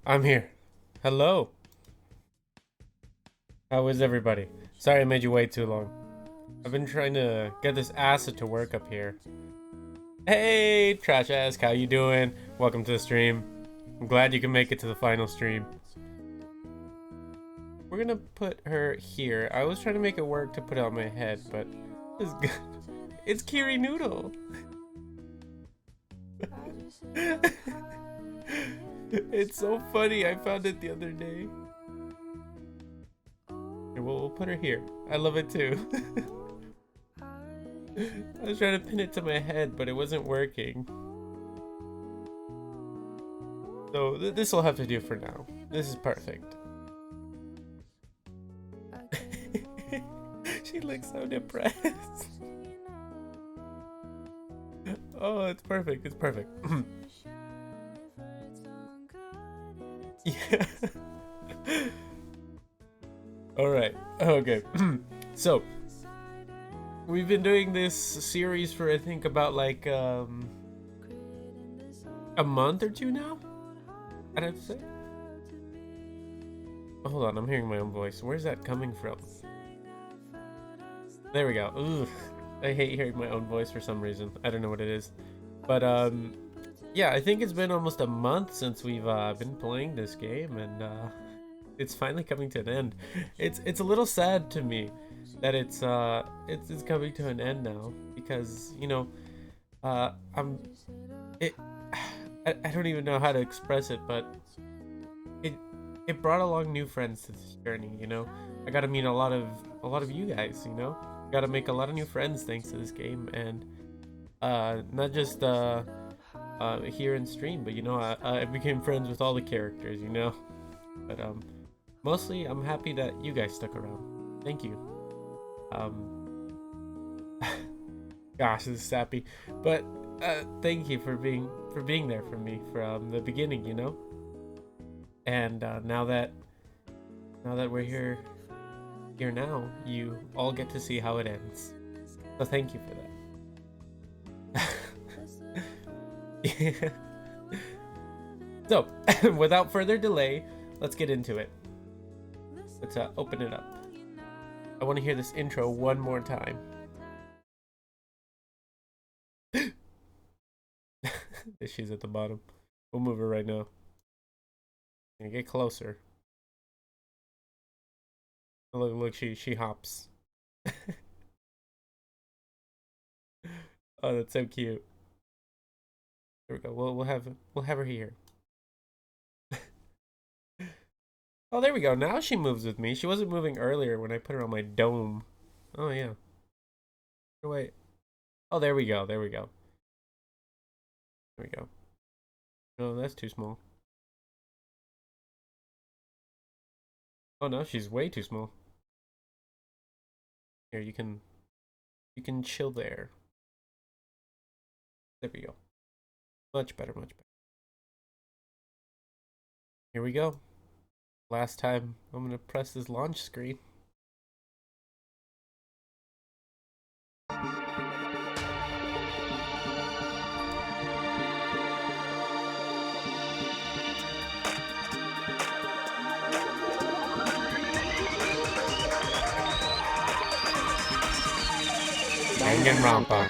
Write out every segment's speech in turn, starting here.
I'm here. Hello. How is everybody? Sorry I made you wait too long. I've been trying to get this acid to work up here. Hey, Trash Ask, how you doing? Welcome to the stream. I'm glad you can make it to the final stream. We're gonna put her here. I was trying to make it work to put it on my head, but it's good. It's Kiri Noodle. It's so funny. I found it the other day. Here, we'll put her here. I love it too. I was trying to pin it to my head, but it wasn't working. So this will have to do for now. This is perfect. She looks so depressed. Oh, it's perfect. It's perfect. Yeah. All right. Okay. So we've been doing this series for I think about like a month or two now. I'd have to say. Oh, hold on, I'm hearing my own voice. Where's that coming from? There we go. Ugh. I hate hearing my own voice for some reason. I don't know what it is. But yeah, I think it's been almost a month since we've been playing this game, and it's finally coming to an end. It's a little sad to me that it's coming to an end now, because you know I don't even know how to express it, but it brought along new friends to this journey. You know, I got to meet a lot of you guys. You know, got to make a lot of new friends thanks to this game, and not just here in stream, but you know, I became friends with all the characters. You know, but mostly I'm happy that you guys stuck around. Thank you. Gosh, this is sappy, but thank you for being there for me from the beginning, you know. And now that we're here now, you all get to see how it ends. So thank you for that. Yeah. So without further delay, let's get into it. Let's open it up. I want to hear this intro one more time. She's at the bottom. We'll move her right now. And get closer. Look, she hops. Oh, that's so cute. There we go. We'll have her here. Oh, there we go. Now she moves with me. She wasn't moving earlier when I put her on my dome. Oh yeah. Wait. Oh, there we go. There we go. There we go. Oh, that's too small. Oh no, she's way too small. Here, you can chill there. There we go. Much better, much better. Here we go. Last time, I'm gonna press this launch screen. Danganronpa.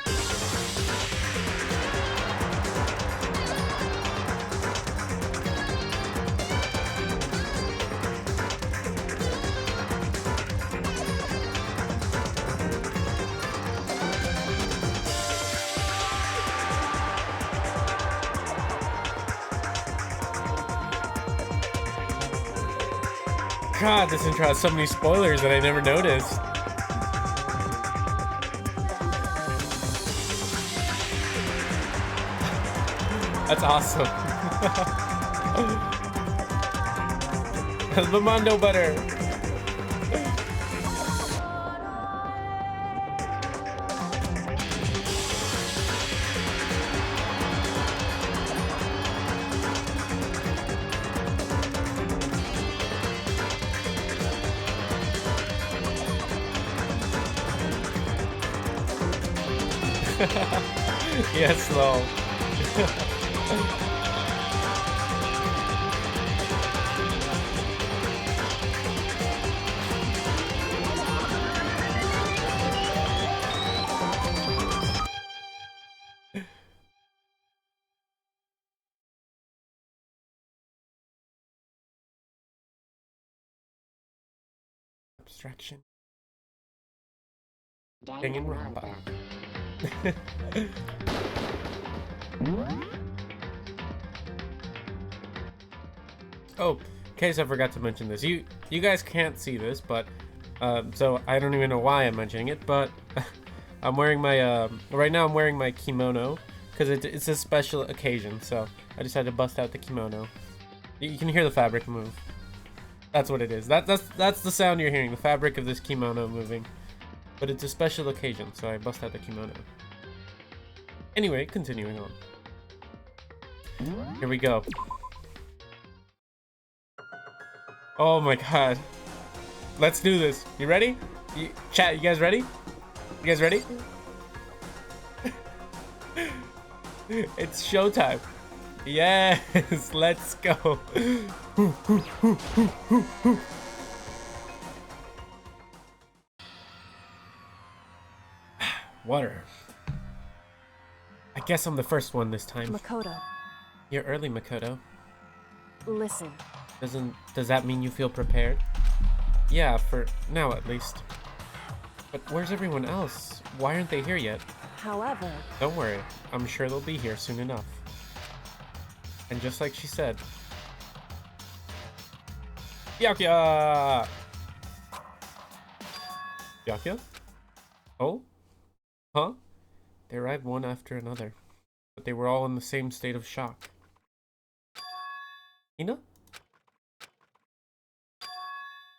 God, this intro has so many spoilers that I never noticed. That's awesome. The Mondo butter. Yes, lol. abstraction. Danganronpa. Oh, in case I forgot to mention this, you guys can't see this, but so I don't even know why I'm mentioning it, but I'm wearing my right now I'm wearing my kimono because it's a special occasion, so I decided to bust out the kimono. You can hear the fabric move. That's what it is. That's the sound you're hearing, the fabric of this kimono moving. But it's a special occasion, so I bust out the kimono. Anyway, continuing on. Here we go. Oh my god. Let's do this. You ready? Chat, you guys ready? You guys ready? It's showtime. Yes, let's go. Water. I guess I'm the first one this time. Makoto. You're early, Makoto. Listen. Does that mean you feel prepared? Yeah, for now at least. But where's everyone else? Why aren't they here yet? However... Don't worry. I'm sure they'll be here soon enough. And just like she said... Byakuya! Byakuya? Oh? Huh? They arrived one after another. But they were all in the same state of shock. Hina?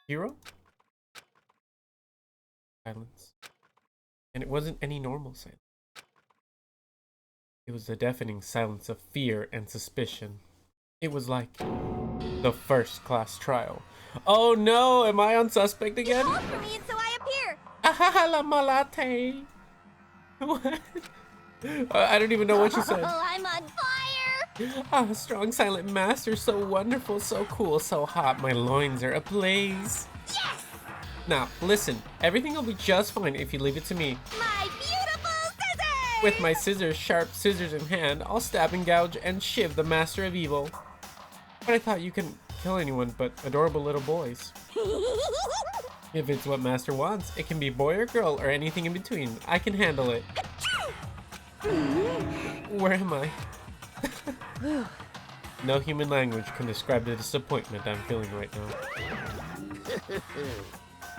Hiro? Silence. And it wasn't any normal silence. It was the deafening silence of fear and suspicion. It was like the first class trial. Oh no, am I on suspect again? You called for me and so I appear. Ahala malate. What? I don't even know what she said. Oh, I'm on fire! Ah, strong silent master, so wonderful, so cool, so hot. My loins are ablaze. Yes! Now, listen. Everything will be just fine if you leave it to me. My beautiful scissors! With my scissors, sharp scissors in hand, I'll stab and gouge and shiv the master of evil. But I thought you couldn't kill anyone but adorable little boys. If it's what master wants, it can be boy or girl or anything in between. I can handle it. Where am I? No human language can describe the disappointment I'm feeling right now.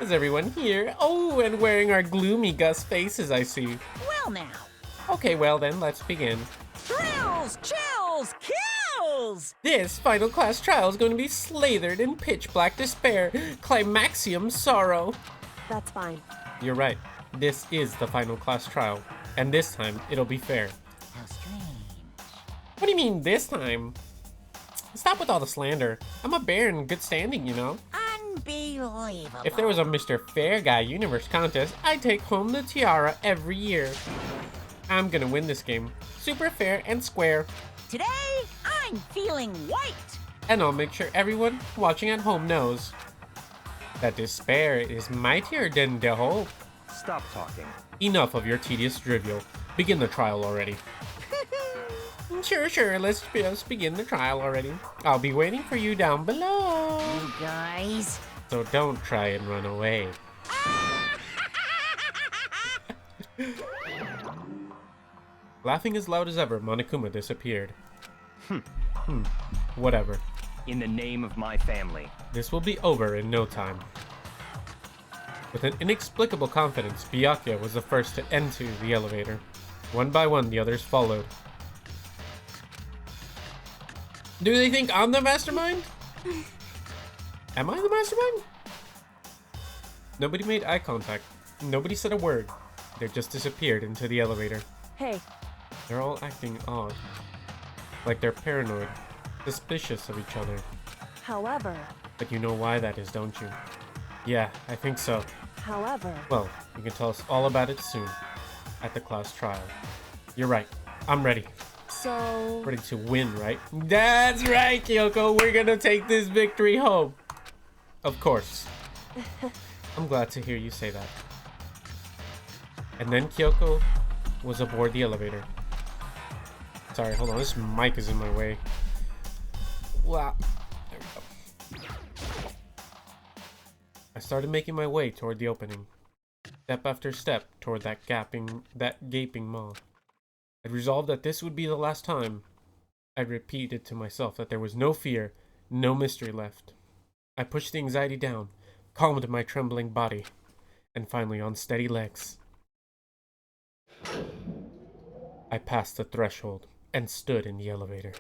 Is everyone here? Oh, and wearing our gloomy Gus faces, I see. Well now. Okay, well then, let's begin. Thrills, chills, kills! This final class trial is going to be slathered in pitch black despair, climaxium sorrow. That's fine. You're right. This is the final class trial, and this time it'll be fair. How strange. What do you mean this time? Stop with all the slander. I'm a bear in good standing, you know. Unbelievable. If there was a Mr. Fair Guy Universe contest, I'd take home the tiara every year. I'm gonna win this game. Super fair and square. Today, I'm feeling white. And I'll make sure everyone watching at home knows that despair is mightier than the hope. Stop talking. Enough of your tedious drivel. Begin the trial already. Sure, let's begin the trial already. I'll be waiting for you down below. You guys. So don't try and run away. Laughing as loud as ever, Monokuma disappeared. Whatever. In the name of my family. This will be over in no time. With an inexplicable confidence, Byakuya was the first to enter the elevator. One by one, the others followed. Do they think I'm the mastermind? Am I the mastermind? Nobody made eye contact. Nobody said a word. They just disappeared into the elevator. Hey. They're all acting odd. Like they're paranoid. Suspicious of each other. However. But you know why that is, don't you? Yeah, I think so. However. Well, you can tell us all about it soon. At the class trial. You're right. I'm ready. So... Ready to win, right? That's right, Kyoko. We're gonna take this victory home. Of course. I'm glad to hear you say that. And then Kyoko was aboard the elevator. Sorry, hold on. This mic is in my way. Wow. There we go. I started making my way toward the opening, step after step toward that gaping maw. I'd resolved that this would be the last time. I repeated to myself that there was no fear, no mystery left. I pushed the anxiety down, calmed my trembling body, and finally on steady legs, I passed the threshold and stood in the elevator.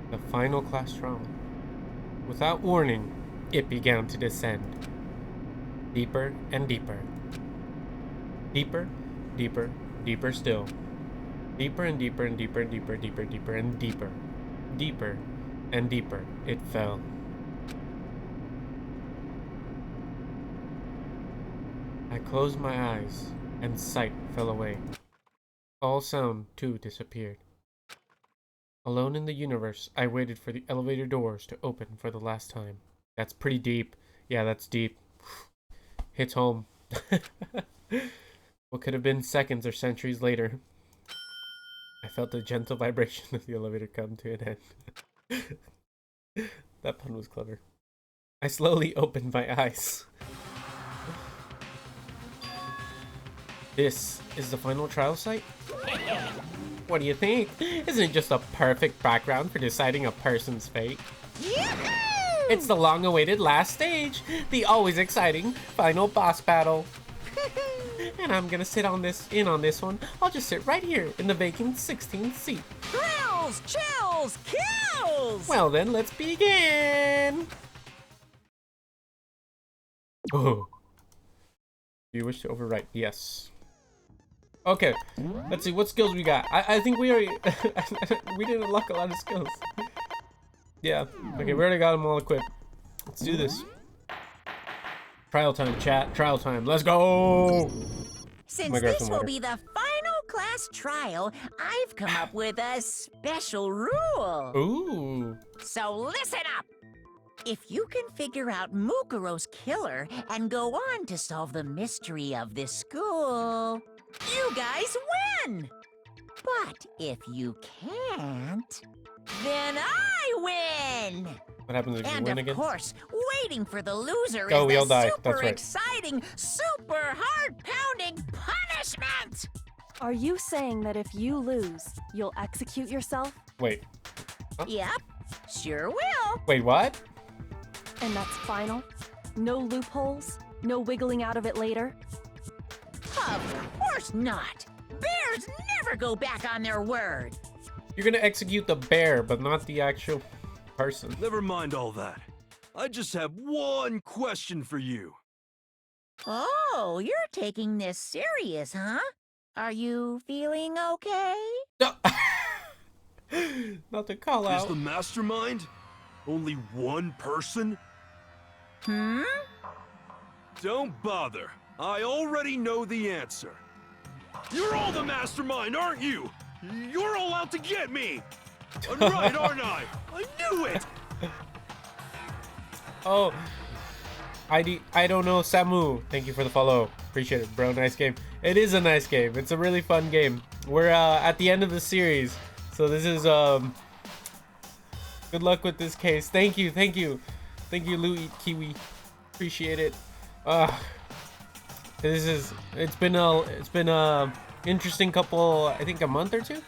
The final class trial. Without warning, it began to descend. Deeper and deeper. Deeper, deeper, deeper still. Deeper and deeper and deeper and deeper, deeper, deeper and deeper. Deeper and deeper it fell. I closed my eyes, and sight fell away. All sound, too, disappeared. Alone in the universe, I waited for the elevator doors to open for the last time. That's pretty deep. Yeah, that's deep. Hits home. What could have been seconds or centuries later. I felt the gentle vibration of the elevator come to an end. That pun was clever. I slowly opened my eyes. This is the final trial site? What do you think? Isn't it just a perfect background for deciding a person's fate? Yahoo! It's the long-awaited last stage, the always exciting final boss battle. And I'm gonna sit in on this one. I'll just sit right here in the vacant 16th seat. Thrills, chills, kills! Well then, let's begin! Oh. Do you wish to overwrite? Yes. Okay, let's see what skills we got. I think we already we didn't unlock a lot of skills. Yeah, okay, we already got them all equipped. Let's do this. Trial time, chat. Trial time. Let's go! Since this will be the final class trial, I've come up with a special rule. Ooh. So listen up! If you can figure out Mukuro's killer and go on to solve the mystery of this school, you guys win! But if you can't, then I win! What happens if you And win of again? course, waiting for the loser Oh, is we all the die. super That's right. exciting, super heart-pounding punishment! Are you saying that if you lose, you'll execute yourself? Wait. Yep, sure will. Wait, what? And that's final? No loopholes? No wiggling out of it later? Of course not. Bears never go back on their word. You're gonna execute the bear, but not the actual person. Never mind all that. I just have one question for you. Oh, you're taking this serious, huh? Are you feeling okay? No. Not to call Is out. the mastermind only one person? Hmm? Don't bother. I already know the answer. You're all the mastermind, aren't you? You're all out to get me. I'm right, aren't I? I knew it. Oh. I don't know, Samu. Thank you for the follow. Appreciate it, bro. Nice game. It is a nice game. It's a really fun game. We're at the end of the series. So this is good luck with this case. Thank you, Louis Kiwi. Appreciate it. It's been a interesting couple, I think a month or two.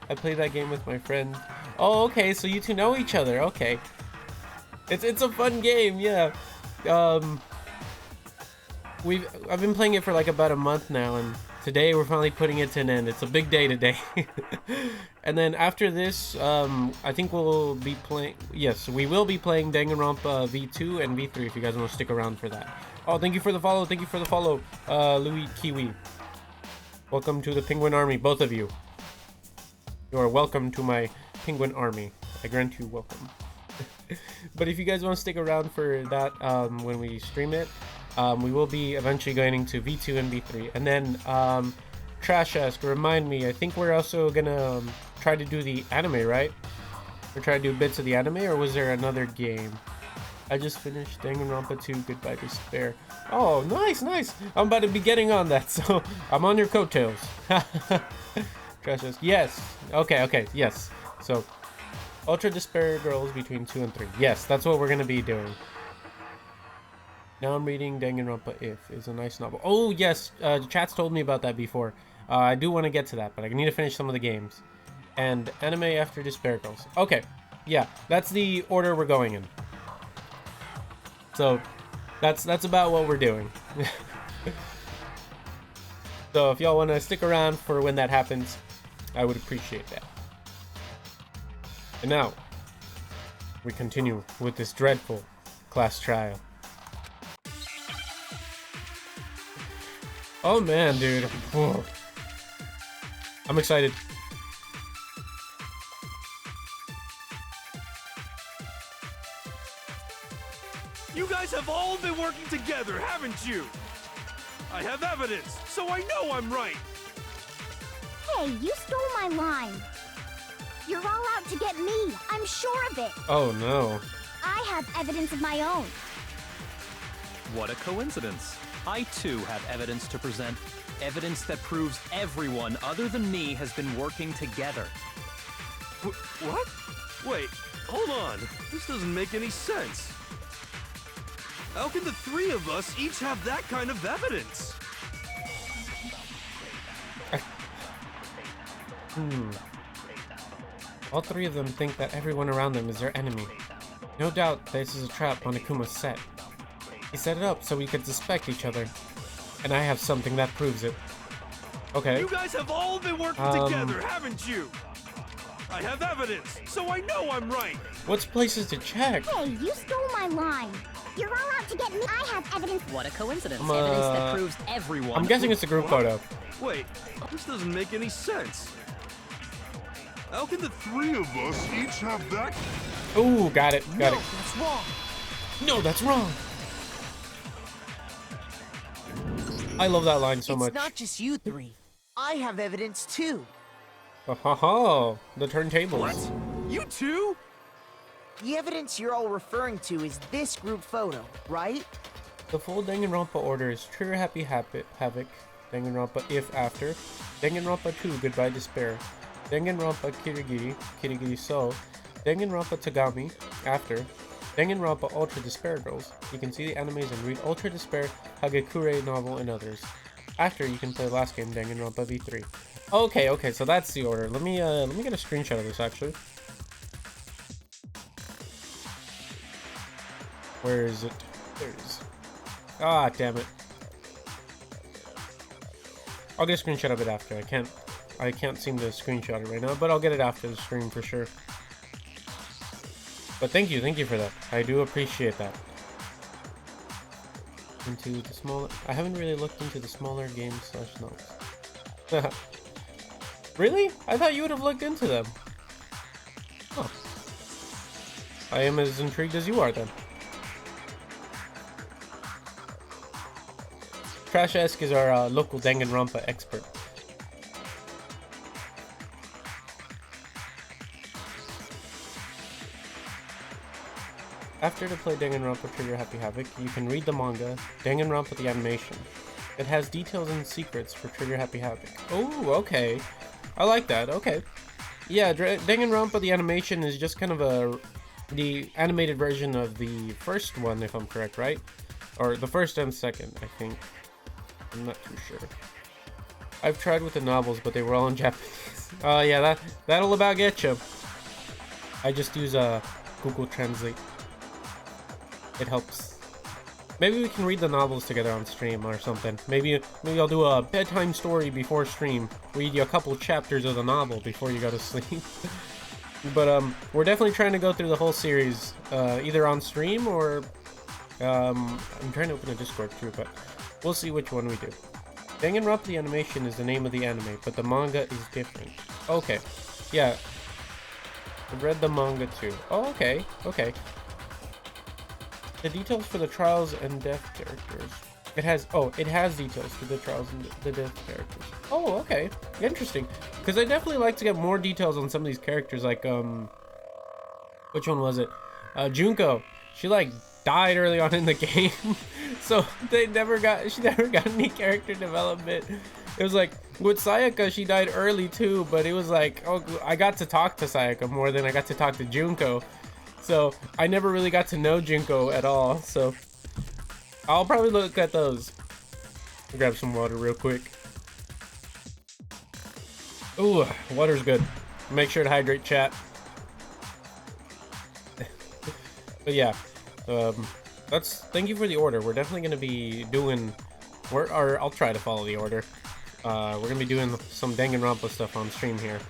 I played that game with my friend. Oh, okay, so you two know each other. Okay. It's a fun game, yeah. I've been playing it for like about a month now, and today we're finally putting it to an end. It's a big day today. And then after this, I think we'll be playing. Yes, we will be playing Danganronpa V2 and V3 if you guys want to stick around for that. Oh, thank you for the follow. Thank you for the follow, Louis Kiwi. Welcome to the Penguin Army, both of you. You are welcome to my Penguin Army. I grant you welcome. But if you guys want to stick around for that when we stream it, we will be eventually going into V2 and V3. And then Trash Ask, remind me, I think we're also gonna try to do the anime, right? Or try to do bits of the anime, or was there another game? I just finished Danganronpa 2, Goodbye Despair. Oh, nice. I'm about to be getting on that, so I'm on your coattails. Trash Ask, yes. Okay, yes. So Ultra Despair Girls between 2 and 3. Yes, that's what we're gonna be doing. Now I'm reading Danganronpa If. It's a nice novel. Oh, yes. Chat's told me about that before. I do want to get to that, but I need to finish some of the games. And anime after Despair Girls. Okay. Yeah, that's the order we're going in. So, that's about what we're doing. So, if y'all want to stick around for when that happens, I would appreciate that. And now, we continue with this dreadful class trial. Oh man, dude. Oh. I'm excited. You guys have all been working together, haven't you? I have evidence, so I know I'm right. Hey, you stole my line. You're all out to get me. I'm sure of it. Oh no. I have evidence of my own. What a coincidence. I too have evidence to present. Evidence that proves everyone other than me has been working together. What? Wait, hold on. This doesn't make any sense. How can the three of us each have that kind of evidence? All three of them think that everyone around them is their enemy. No doubt this is a trap Monokuma set. He set it up so we could suspect each other. And I have something that proves it. Okay. You guys have all been working together, haven't you? I have evidence, so I know I'm right. What's places to check? Hey, you stole my line. You're all out to get me. I have evidence. What a coincidence. Evidence that proves everyone. I'm guessing it's a group photo. Wait, this doesn't make any sense. How can the three of us each have that? Ooh, got it. Got it. That's wrong. No, that's wrong. I love that line so much. It's not just you three. I have evidence too. Oh, the turntables. You too? The evidence you're all referring to is this group photo, right? The full Danganronpa order is Trigger Happy Havoc, Danganronpa If After, Danganronpa 2 Goodbye Despair, Danganronpa Kirigiri So, Danganronpa Tagami After, Danganronpa Ultra Despair Girls. You can see the animes and read Ultra Despair, Hagekure novel, and others. After, you can play the last game, Danganronpa V3. Okay, so that's the order. Let me get a screenshot of this actually. Where is it? There it is. Ah, damn it. I'll get a screenshot of it after. I can't seem to screenshot it right now, but I'll get it after the stream for sure. But thank you for that. I do appreciate that. Into the smaller... I haven't really looked into the smaller games / notes. Really? I thought you would have looked into them. Oh. I am as intrigued as you are then. Trash-esque is our local Danganronpa expert. After to play Danganronpa Trigger Happy Havoc, you can read the manga, Danganronpa the Animation. It has details and secrets for Trigger Happy Havoc. Oh, okay. I like that, okay. Yeah, Danganronpa the Animation is just kind of the animated version of the first one, if I'm correct, right? Or the first and second, I think. I'm not too sure. I've tried with the novels, but they were all in Japanese. Oh yeah, that'll about get you. I just use Google Translate. It helps. Maybe we can read the novels together on stream or something. Maybe I'll do a bedtime story before stream. Read you a couple chapters of the novel before you go to sleep. But we're definitely trying to go through the whole series, either on stream or I'm trying to open a Discord too, but we'll see which one we do. Danganronpa the Animation is the name of the anime, but the manga is different. Okay, yeah. I read the manga too. Oh, okay. The details for the trials and death characters. It has details for the trials and the death characters. Oh, okay. Interesting. Because I definitely like to get more details on some of these characters, like, which one was it? Junko. She, like, died early on in the game. So, she never got any character development. It was like, with Sayaka, she died early too, but it was like, oh, I got to talk to Sayaka more than I got to talk to Junko. So I never really got to know Junko at all. So I'll probably look at those. I'll grab some water real quick. Ooh, water's good. Make sure to hydrate, chat. But yeah, thank you for the order. We're definitely gonna be doing, I'll try to follow the order. We're gonna be doing some Danganronpa stuff on stream here,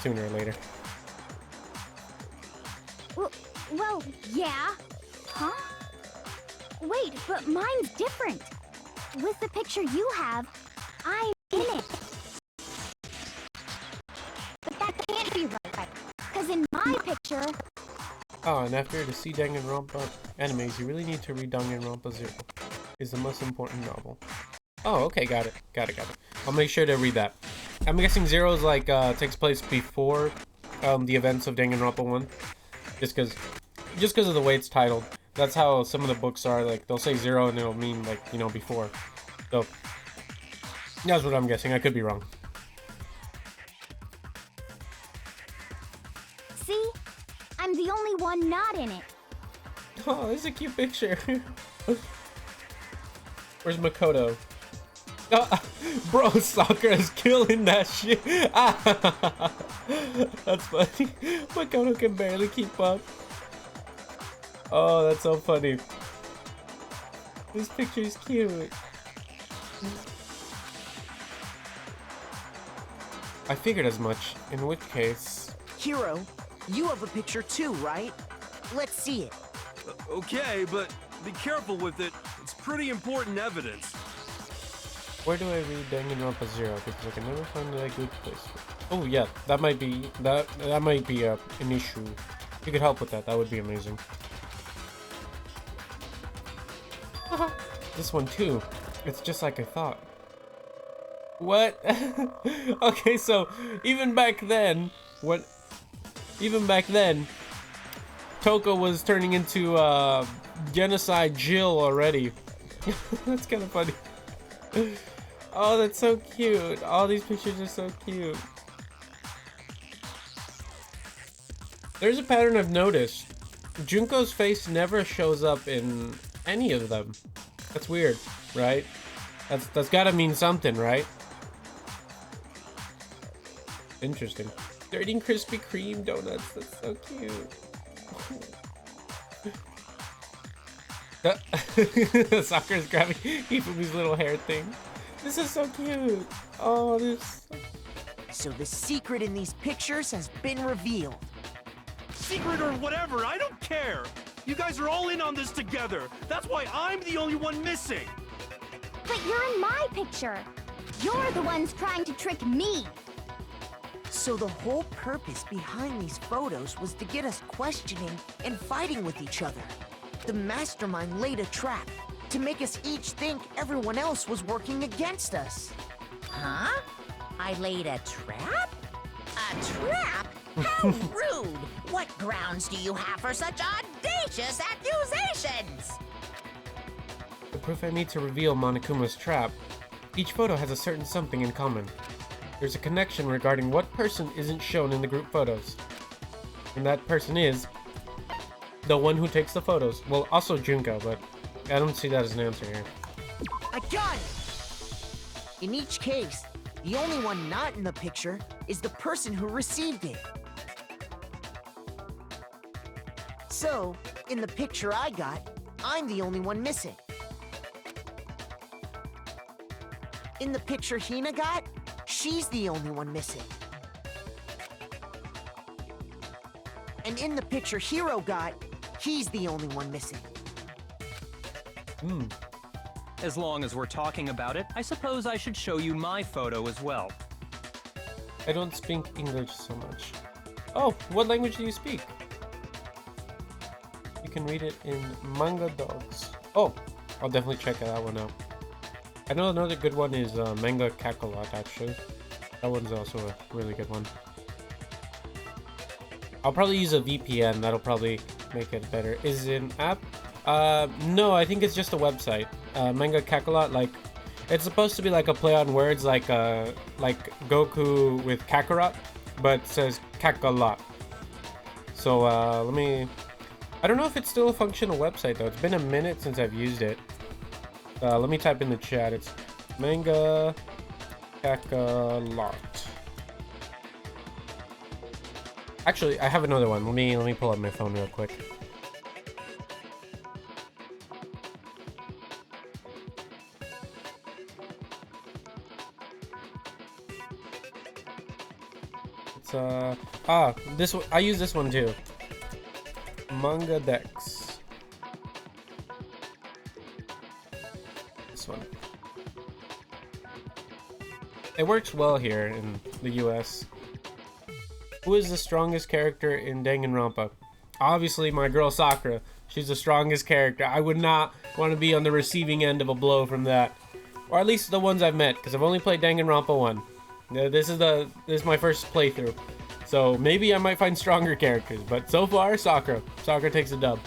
sooner or later. Well, yeah. Huh? Wait, but mine's different. With the picture you have, I'm in it. But that can't be right, because in my picture... Oh, and after to see Danganronpa animes, you really need to read Danganronpa 0. It's the most important novel. Oh, okay, got it. I'll make sure to read that. I'm guessing 0 is like, takes place before the events of Danganronpa 1. Just because of the way it's titled. That's how some of the books are. Like, they'll say 0 and it'll mean, like, you know, before. So, that's what I'm guessing. I could be wrong. See? I'm the only one not in it. Oh, this is a cute picture. Where's Makoto? Bro, Sakura is killing that shit. That's funny. Makoto can barely keep up. Oh, that's so funny. This picture is cute. I figured as much, in which case... Hero, you have a picture too, right? Let's see it. Okay, but be careful with it. It's pretty important evidence. Where do I read Danganronpa 0? Because I can never find a good place. Oh yeah, that might be an issue. If you could help with that, that would be amazing. This one too. It's just like I thought. What? Okay, so even back then, Toko was turning into genocide Jill already. That's kind of funny. Oh, that's so cute. All these pictures are so cute. There's a pattern I've noticed. Junko's face never shows up in any of them. That's weird, right? That's gotta mean something, right? Interesting. They're eating Krispy Kreme donuts. That's so cute. Sakura's grabbing Hifumi's little hair thing. This is so cute. Oh, this. So the secret in these pictures has been revealed. Secret or whatever, I don't care. You guys are all in on this together. That's why I'm the only one missing. But you're in my picture. You're the ones trying to trick me. So the whole purpose behind these photos was to get us questioning and fighting with each other. The mastermind laid a trap to make us each think everyone else was working against us. Huh? I laid a trap? A trap? How rude! What grounds do you have for such audacious accusations? The proof I need to reveal Monokuma's trap. Each photo has a certain something in common. There's a connection regarding what person isn't shown in the group photos. And that person is the one who takes the photos. Well, also Junko, but I don't see that as an answer here. I got it! In each case, the only one not in the picture is the person who received it. So, in the picture I got, I'm the only one missing. In the picture Hina got, she's the only one missing. And in the picture Hiro got, he's the only one missing. As long as we're talking about it, I suppose I should show you my photo as well. I don't speak English so much. Oh, what language do you speak? You can read it in Manga Dogs. Oh, I'll definitely check that one out. I know another good one is Manga Kakalot, actually. That one's also a really good one. I'll probably use a VPN. That'll probably make it better. Is it an app? No, I think it's just a website. Manga Kakalot, like, it's supposed to be like a play on words, like Goku with Kakarot, but it says Kakalot. So let me. I don't know if it's still a functional website though. It's been a minute since I've used it. Let me type in the chat. It's manga Kakalot. Actually, I have another one. Let me pull up my phone real quick. It's this one. I use this one too. Manga Dex. This one. It works well here in the US. Who is the strongest character in Danganronpa? Obviously, my girl Sakura. She's the strongest character. I would not want to be on the receiving end of a blow from that. Or at least the ones I've met, because I've only played Danganronpa 1. This is my first playthrough. So maybe I might find stronger characters, but so far, Sakura. Sakura takes a dub.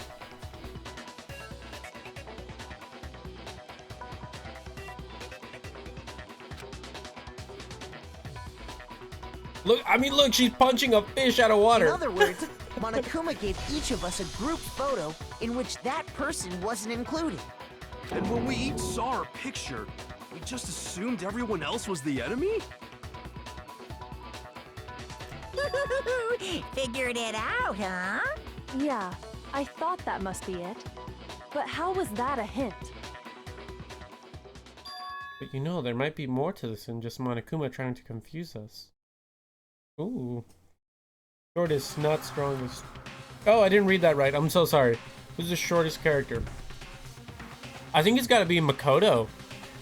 Look, she's punching a fish out of water. In other words, Monokuma gave each of us a group photo in which that person wasn't included. And when we each saw our picture, we just assumed everyone else was the enemy? Figured it out, huh? Yeah, I thought that must be it. But how was that a hint? But you know, there might be more to this than just Monokuma trying to confuse us. Ooh. Shortest, not strongest. Oh, I didn't read that right. I'm so sorry. Who's the shortest character? I think it's gotta be Makoto.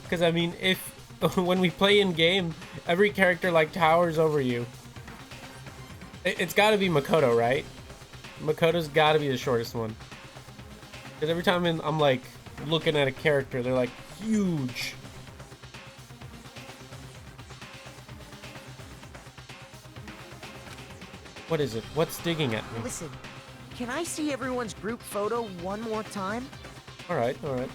Because, I mean, if when we play in game, every character, like, towers over you. It's gotta be Makoto, right? Makoto's gotta be the shortest one. Because every time I'm, like, looking at a character, they're, like, huge. What is it? What's digging at me? Listen, can I see everyone's group photo one more time? Alright, alright.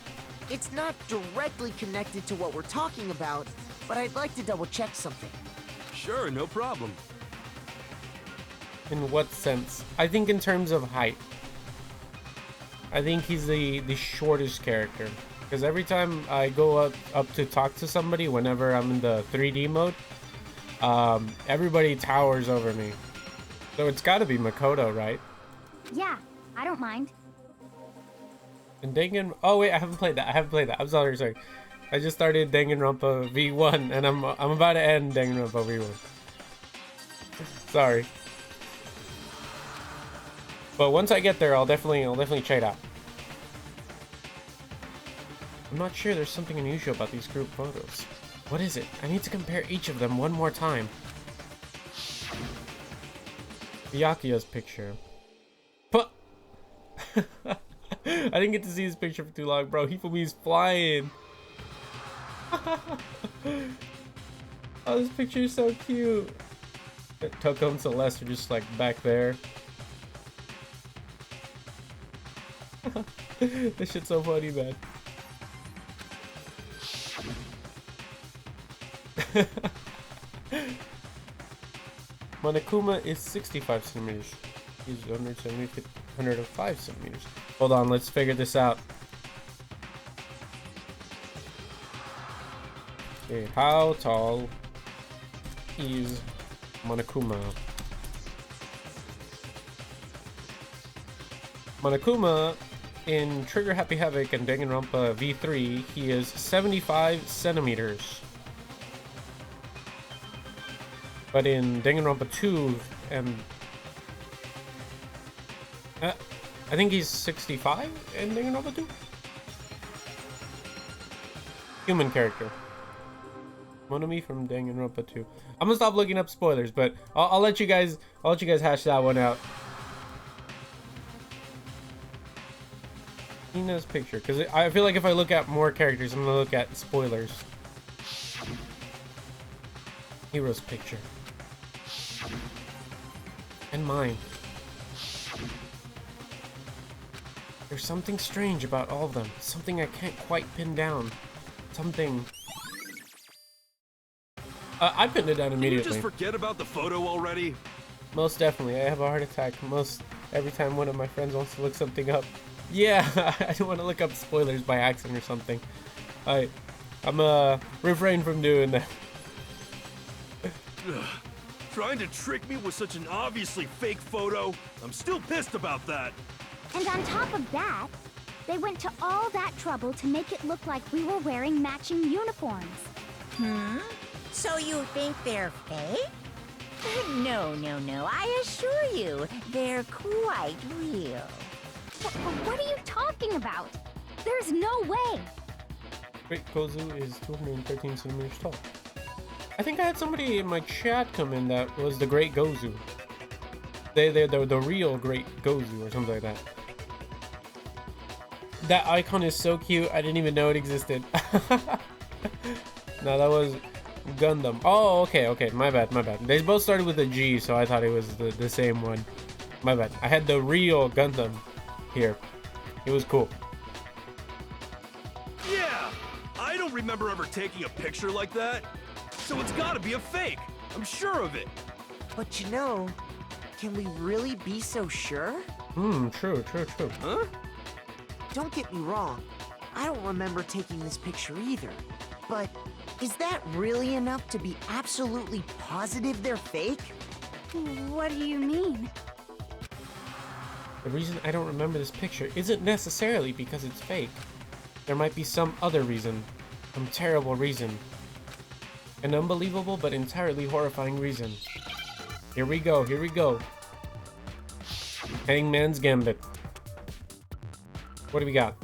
It's not directly connected to what we're talking about, but I'd like to double check something. Sure, no problem. In what sense? I think in terms of height. I think he's the shortest character. Because every time I go up to talk to somebody, whenever I'm in the 3D mode, everybody towers over me. So it's gotta be Makoto, right? Yeah, I don't mind. And oh wait, I haven't played that. I'm sorry. I just started Danganronpa V1 and I'm about to end Danganronpa V1. Sorry. But once I get there, I'll definitely check it out. I'm not sure, there's something unusual about these group photos. What is it? I need to compare each of them one more time. Byakuya's picture. But I didn't get to see his picture for too long, bro. Hifumi's flying. Oh, this picture is so cute. Toko and Celeste are just like back there. This shit's so funny, man. Monokuma is 65 centimeters. He's 105 centimeters. Hold on, let's figure this out. Okay, how tall is Monokuma? Monokuma in Trigger Happy Havoc and Danganronpa V3, he is 75 centimeters. But in Danganronpa 2 and I think he's 65 in Danganronpa 2. Human character. Monomi from Danganronpa 2. I'm gonna stop looking up spoilers, but I'll let you guys hash that one out. Hina's picture, because I feel like if I look at more characters, I'm gonna look at spoilers. Hero's picture. And mine. There's something strange about all of them. Something I can't quite pin down. Something... I pinned it down immediately. Can you just forget about the photo already? Most definitely. I have a heart attack every time one of my friends wants to look something up. Yeah, I don't want to look up spoilers by accident or something. I'm refrain from doing that. Trying to trick me with such an obviously fake photo? I'm still pissed about that. And on top of that, they went to all that trouble to make it look like we were wearing matching uniforms. So you think they're fake? No, no, no. I assure you, they're quite real. What are you talking about? There's no way. Great Gozu is 213 centimeters tall. I think I had somebody in my chat come in that was the Great Gozu. They're the real Great Gozu or something like that. That icon is so cute. I didn't even know it existed. No, that was Gundam. Oh, okay. My bad. They both started with a G, so I thought it was the same one. My bad. I had the real Gundam here. It was cool. Yeah! I don't remember ever taking a picture like that. So it's gotta be a fake. I'm sure of it. But you know, can we really be so sure? True. Huh? Don't get me wrong, I don't remember taking this picture either. But is that really enough to be absolutely positive they're fake? What do you mean? The reason I don't remember this picture isn't necessarily because it's fake. There might be some other reason. Some terrible reason. An unbelievable but entirely horrifying reason. Here we go. Hangman's Gambit. What do we got?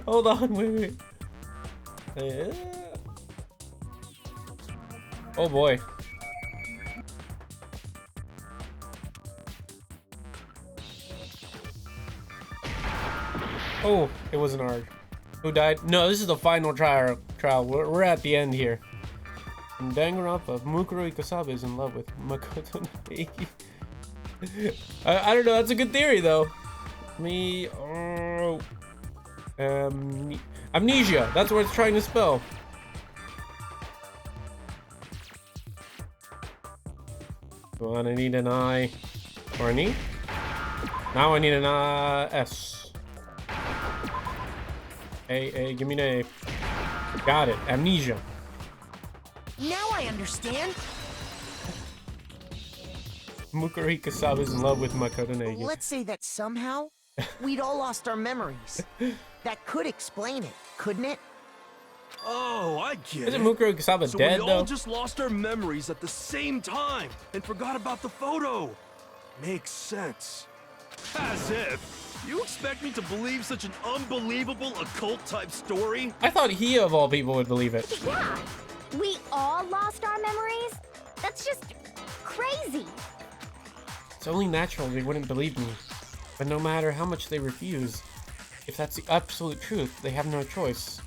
Hold on, wait. Oh boy. Oh, it was an ARG. Who died? No, this is the final trial. We're at the end here. In Danganronpa, Mukuro Ikosabe is in love with Makoto Naegi. I don't know. That's a good theory, though. Amnesia. That's what it's trying to spell. Well, I need an I or an E. Now I need an S. A, give me an A. Got it. Amnesia. Now I understand. Mukuro Ikosabe is in love with Makoto Naegi. Let's say that somehow we'd all lost our memories. That could explain it, couldn't it? Oh, I get Isn't it. Mukuro Ikosabe So dead, we all though? just lost our memories at the same time and forgot about the photo. Makes sense. As if. You expect me to believe such an unbelievable occult-type story? I thought he, of all people, would believe it. Yeah, we all lost our memories? That's just crazy. It's only natural they wouldn't believe me. But no matter how much they refuse, if that's the absolute truth, they have no choice.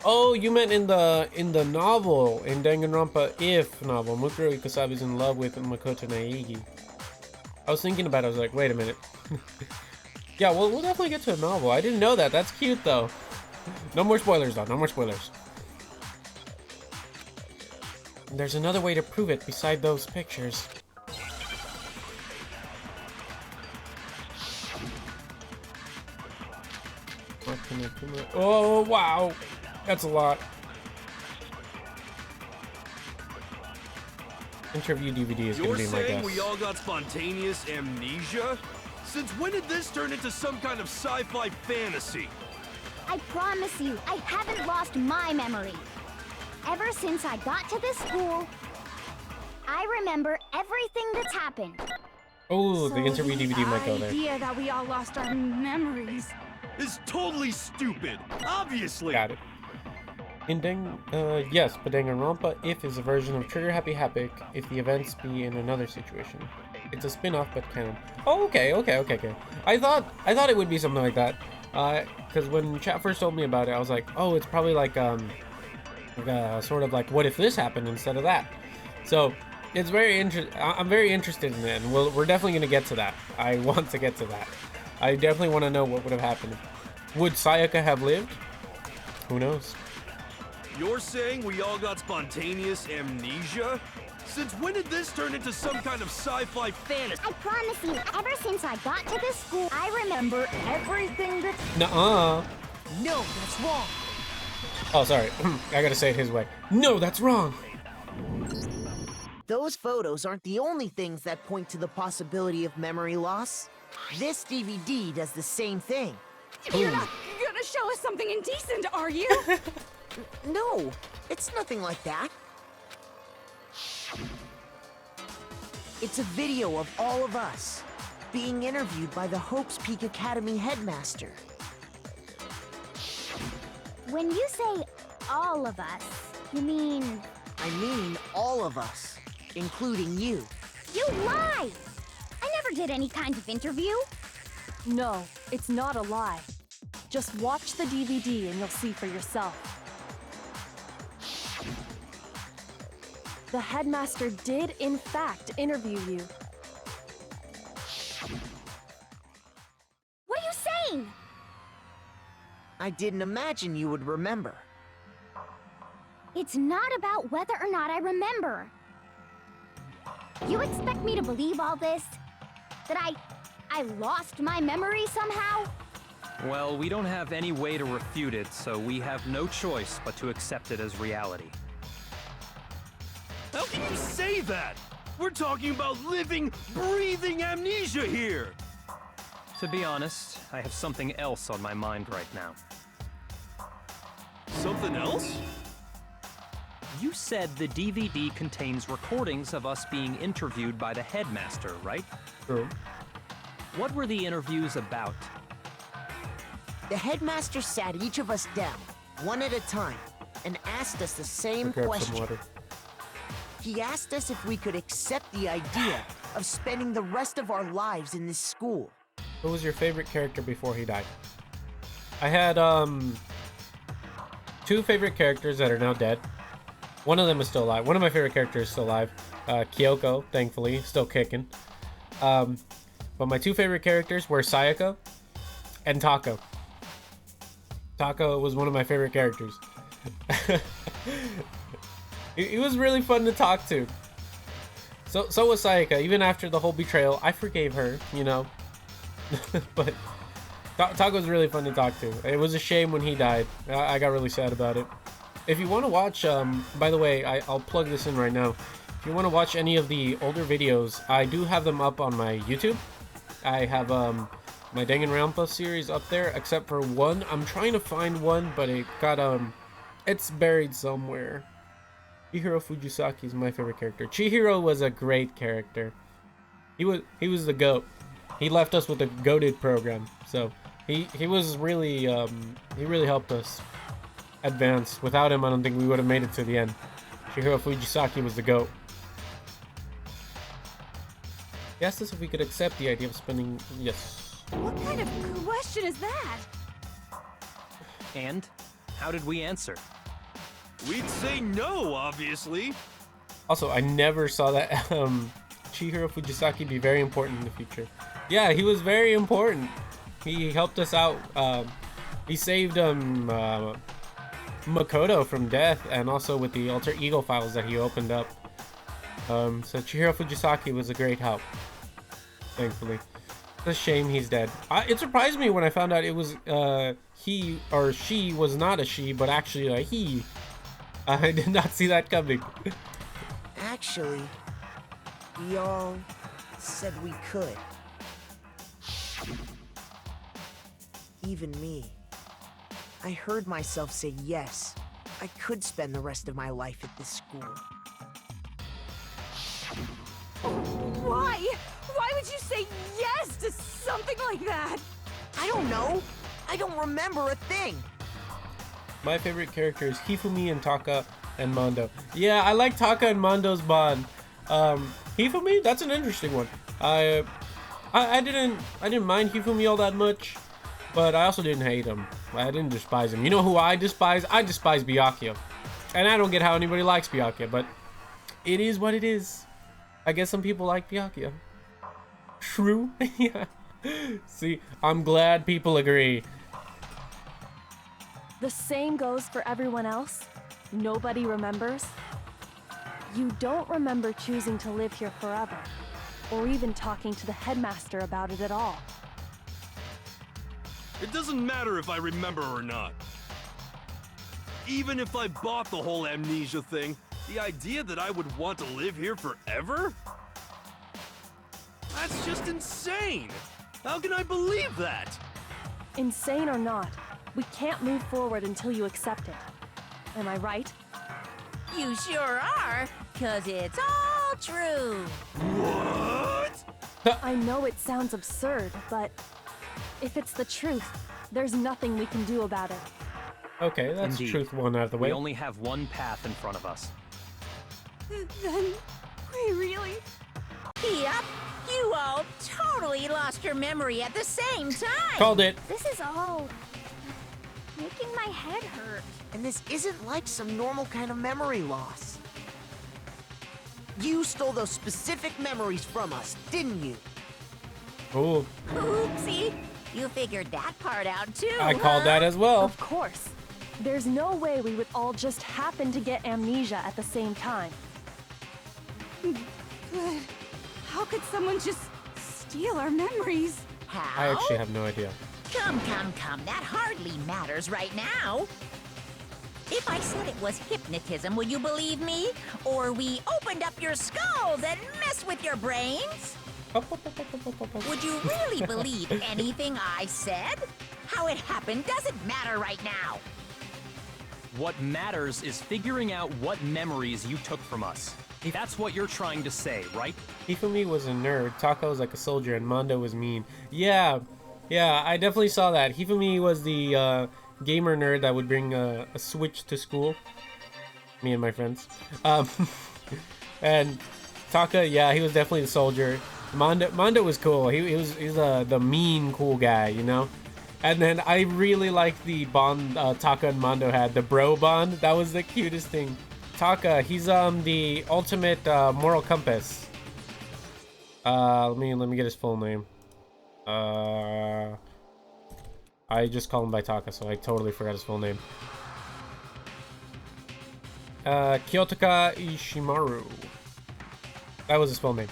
Oh, you meant in the novel, in Danganronpa If novel, Mukuro Ikosabe is in love with Makoto Naegi. I was thinking about it, I was like, wait a minute. Yeah, well, we'll definitely get to a novel. I didn't know that. That's cute, though. No more spoilers, though. No more spoilers. There's another way to prove it beside those pictures. Oh, wow. That's a lot. Interview DVD is going to be my guess. You're saying we all got spontaneous amnesia? Since when did this turn into some kind of sci-fi fantasy? I promise you, I haven't lost my memory. Ever since I got to this school, I remember everything that's happened. Oh, the interview DVD might go there. idea that we all lost our memories. It's totally stupid. Obviously. Got it. Yes, but Danganronpa If is a version of Trigger Happy Havoc if the events be in another situation. It's a spin-off but canon. Oh, okay. I thought it would be something like that. Because when chat first told me about it, I was like, oh, it's probably like sort of like what if this happened instead of that. So it's very I'm very interested in it, and we're definitely gonna get to that. I want to get to that. I definitely want to know what would have happened. Would Sayaka have lived? Who knows? You're saying we all got spontaneous amnesia? Since when did this turn into some kind of sci-fi fantasy? I promise you, ever since I got to this school, I remember everything that... Nuh-uh. No, that's wrong. Oh, sorry. I gotta say it his way. No, that's wrong. Those photos aren't the only things that point to the possibility of memory loss. This DVD does the same thing. You're not gonna show us something indecent, are you? No, it's nothing like that. It's a video of all of us being interviewed by the Hope's Peak Academy headmaster. When you say all of us, you mean... I mean all of us, including you. You lied! I never did any kind of interview. No, it's not a lie. Just watch the DVD and you'll see for yourself. The headmaster did, in fact, interview you. What are you saying? I didn't imagine you would remember. It's not about whether or not I remember. You expect me to believe all this? That I lost my memory somehow? Well, we don't have any way to refute it, so we have no choice but to accept it as reality. How can you say that? We're talking about living, breathing amnesia here! To be honest, I have something else on my mind right now. Something else? You said the DVD contains recordings of us being interviewed by the headmaster, right? True. What were the interviews about? The headmaster sat each of us down, one at a time, and asked us the same Grab some question. water. He asked us if we could accept the idea of spending the rest of our lives in this school. Who was your favorite character before he died? I had two favorite characters that are now dead. One of them is still alive. One of my favorite characters is still alive. Kyoko, thankfully, still kicking. But my two favorite characters were Sayaka and Tako. Tako was one of my favorite characters. He was really fun to talk to. So was Sayaka. Even after the whole betrayal, I forgave her, you know. But Tako was really fun to talk to. It was a shame when he died. I got really sad about it. If you want to watch, by the way, I'll plug this in right now. If you want to watch any of the older videos, I do have them up on my YouTube. I have my Danganronpa series up there, except for one. I'm trying to find one, but it got it's buried somewhere. Chihiro Fujisaki is my favorite character. Chihiro was a great character. He was the GOAT. He left us with a goated program, so he was really he really helped us advance. Without him, I don't think we would have made it to the end. Chihiro Fujisaki was the GOAT. He asked us if we could accept the idea of spending... Yes. What kind of question is that? And how did we answer? We'd say no, obviously. Also, I never saw that Chihiro Fujisaki be very important in the future. Yeah, he was very important. He helped us out. He saved Makoto from death, and also with the alter ego files that he opened up. So Chihiro Fujisaki was a great help, thankfully. It's a shame he's dead. It surprised me when I found out it was he or she was not a she, but actually a he. I did not see that coming. Actually, we all said we could. Even me. I heard myself say yes. I could spend the rest of my life at this school. Why? Why would you say yes to something like that? I don't know. I don't remember a thing. My favorite characters, Hifumi and Taka and Mondo. Yeah, I like Taka and Mondo's bond. Hifumi, that's an interesting one. I didn't mind Hifumi all that much, but I also didn't hate him. I didn't despise him. You know who I despise? I despise Byakuya. And I don't get how anybody likes Byakuya, but it is what it is. I guess some people like Byakuya. True. Yeah. See, I'm glad people agree. The same goes for everyone else. Nobody remembers? You don't remember choosing to live here forever, or even talking to the headmaster about it at all. It doesn't matter if I remember or not. Even if I bought the whole amnesia thing, the idea that I would want to live here forever? That's just insane! How can I believe that? Insane or not, we can't move forward until you accept it. Am I right? You sure are, 'cause it's all true. What? I know it sounds absurd, but if it's the truth, there's nothing we can do about it. Okay, that's Indeed. truth one out of the way. We only have one path in front of us. Then we really... Yep, you all totally lost your memory at the same time. Called it. This is all making my head hurt. And this isn't like some normal kind of memory loss. You stole those specific memories from us, didn't you? Oh, Oopsie, you figured that part out too, I called that as well. Of course. There's no way we would all just happen to get amnesia at the same time. But how could someone just steal our memories? How? I actually have no idea. Come, that hardly matters right now. If I said it was hypnotism, would you believe me? Or we opened up your skulls and messed with your brains? Would you really believe anything I said? How it happened doesn't matter right now. What matters is figuring out what memories you took from us. That's what you're trying to say, right? Hifumi was a nerd, Taka was like a soldier, and Mondo was mean. Yeah, I definitely saw that. Hifumi was the gamer nerd that would bring a Switch to school. Me and my friends. And Taka, yeah, he was definitely the soldier. Mondo was cool. He's the mean cool guy, you know? And then I really liked the bond Taka and Mondo had, the bro bond. That was the cutest thing. Taka, he's the ultimate moral compass. Let me get his full name. I just call him by Taka, so I totally forgot his full name. Kyotoka Ishimaru. That was his full name.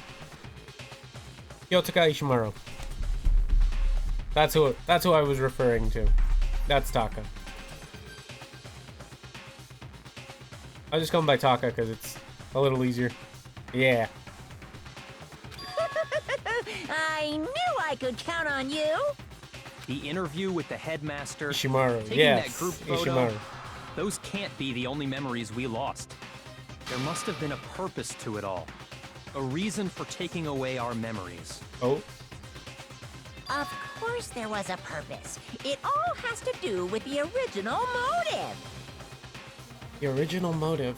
Kyotoka Ishimaru. That's who I was referring to. That's Taka. I'll just call him by Taka because it's a little easier. Yeah. I knew I could count on you. The interview with the headmaster, Ishimaru. taking Yes, that group photo, Ishimaru. those can't be the only memories we lost. There must have been a purpose to it all. A reason for taking away our memories. Oh. Of course there was a purpose. It all has to do with the original motive. The original motive.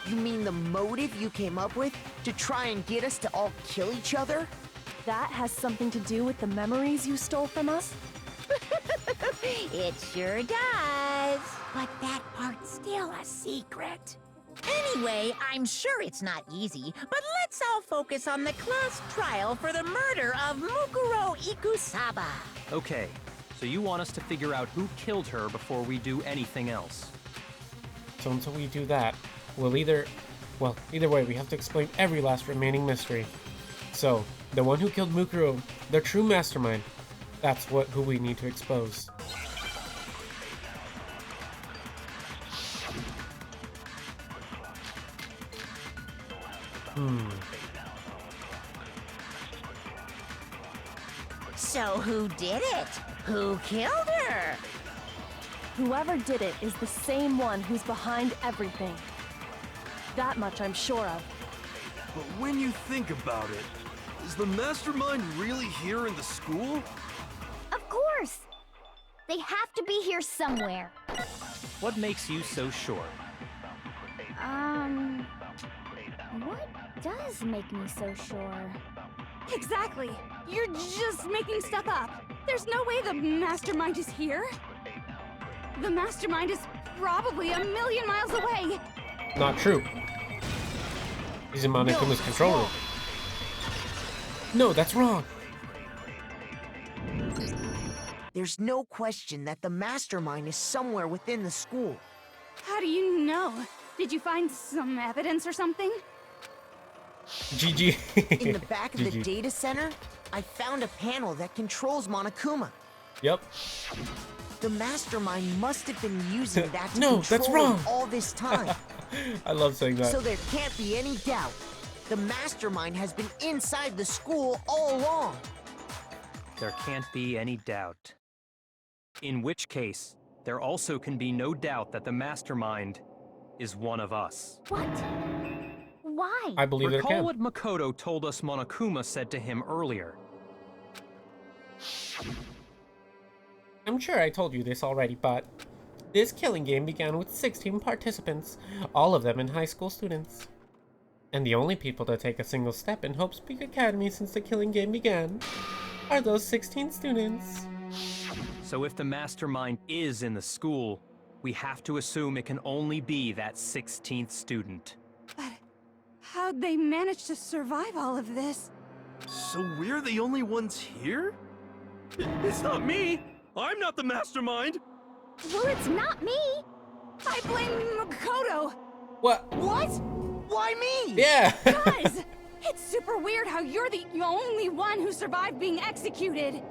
You mean the motive you came up with to try and get us to all kill each other? That has something to do with the memories you stole from us? It sure does. But that part's still a secret. Anyway, I'm sure it's not easy, but let's all focus on the class trial for the murder of Mukuro Ikusaba. Okay, so you want us to figure out who killed her before we do anything else. So until we do that, we'll either way, we have to explain every last remaining mystery. So, the one who killed Mukuro, the true mastermind, that's who we need to expose. So who did it? Who killed her? Whoever did it is the same one who's behind everything. That much I'm sure of. But when you think about it, is the mastermind really here in the school? Of course! They have to be here somewhere. What makes you so sure? What does make me so sure? Exactly. You're just making stuff up. There's no way the mastermind is here. The mastermind is probably 1,000,000 miles away. Not true. He's in Monokuma's control room. No, that's wrong. There's no question that the mastermind is somewhere within the school. How do you know? Did you find some evidence or something? GG. In the back of the GG. data center, I found a panel that controls Monokuma. Yep. The mastermind must have been using that to No, control that's him wrong. all this time. I love saying that. So there can't be any doubt. The mastermind has been inside the school all along. There can't be any doubt. In which case, there also can be no doubt that the mastermind is one of us. What? Why? I believe there Recall can. what Makoto told us Monokuma said to him earlier. I'm sure I told you this already, but this killing game began with 16 participants, all of them in high school students. And the only people to take a single step in Hope's Peak Academy since the killing game began are those 16 students. So if the mastermind is in the school, we have to assume it can only be that 16th student. But how'd they manage to survive all of this? So we're the only ones here? It's not me! I'm not the mastermind! Well, it's not me. I blame Makoto. What? What? Why me? Yeah! Guys, it's super weird how you're the only one who survived being executed.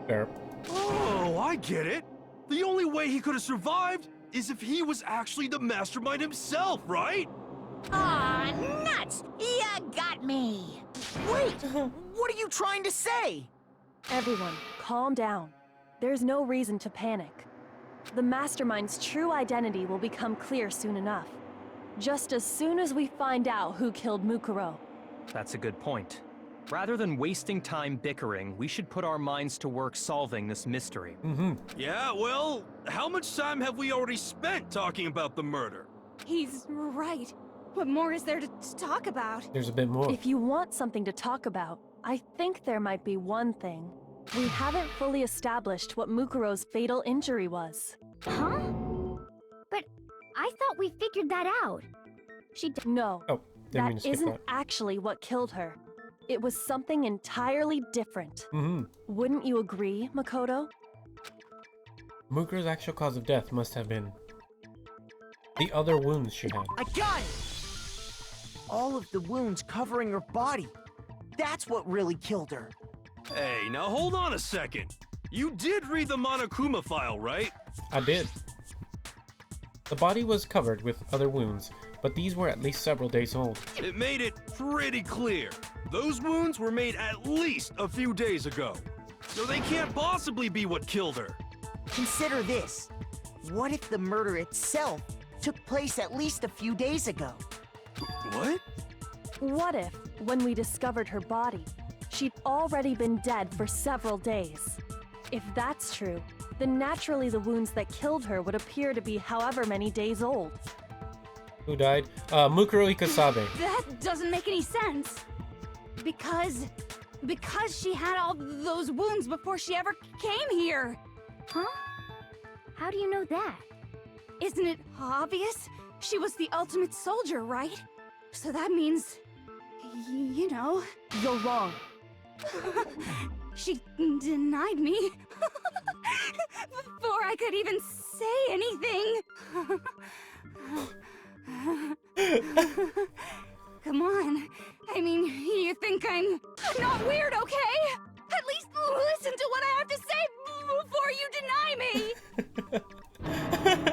Fair. Oh, I get it! The only way he could have survived is if he was actually the mastermind himself, right? Aw, nuts! You got me! Wait, what are you trying to say? Everyone, calm down. There's no reason to panic. The mastermind's true identity will become clear soon enough. Just as soon as we find out who killed Mukuro. That's a good point. Rather than wasting time bickering, we should put our minds to work solving this mystery. Yeah, well, how much time have we already spent talking about the murder? He's right. What more is there to talk about? There's a bit more. If you want something to talk about, I think there might be one thing. We haven't fully established what Mukuro's fatal injury was. Huh? But I thought we figured that out. No, Oh, didn't mean to that skip isn't that. actually what killed her. It was something entirely different. Mm-hmm. Wouldn't you agree, Makoto? Mukuro's actual cause of death must have been the other wounds she had. I got it! All of the wounds covering her body. That's what really killed her. Hey, now hold on a second. You did read the Monokuma file, right? I did. The body was covered with other wounds, but these were at least several days old. It made it pretty clear. Those wounds were made at least a few days ago. So they can't possibly be what killed her. Consider this. What if the murder itself took place at least a few days ago? What? What if, when we discovered her body, she'd already been dead for several days? If that's true, then naturally the wounds that killed her would appear to be however many days old. Who died? Mukuro Ikasabe. That doesn't make any sense. Because she had all those wounds before she ever came here. Huh? How do you know that? Isn't it obvious? She was the ultimate soldier, right? So that means, you know, You're wrong. she denied me before I could even say anything. Come on. I mean, you think I'm not weird, okay? At least listen to what I have to say before you deny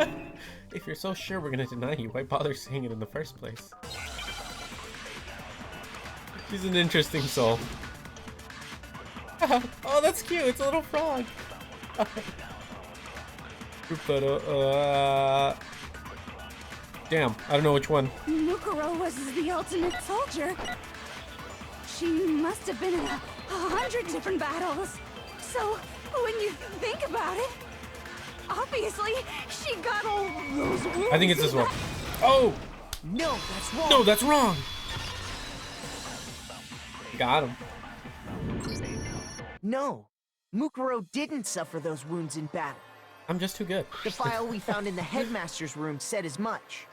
me. If you're so sure we're gonna deny you, why bother saying it in the first place? She's an interesting soul. Oh, that's cute. It's a little frog. Group photo. Damn, I don't know which one. Mukuro was the ultimate soldier. She must have been in 100 different battles. So, when you think about it, obviously, she got all those wounds. I think it's this one. Oh! No, that's wrong. No, that's wrong! Got him. No, Mukuro didn't suffer those wounds in battle. I'm just too good. The file we found in the headmaster's room said as much.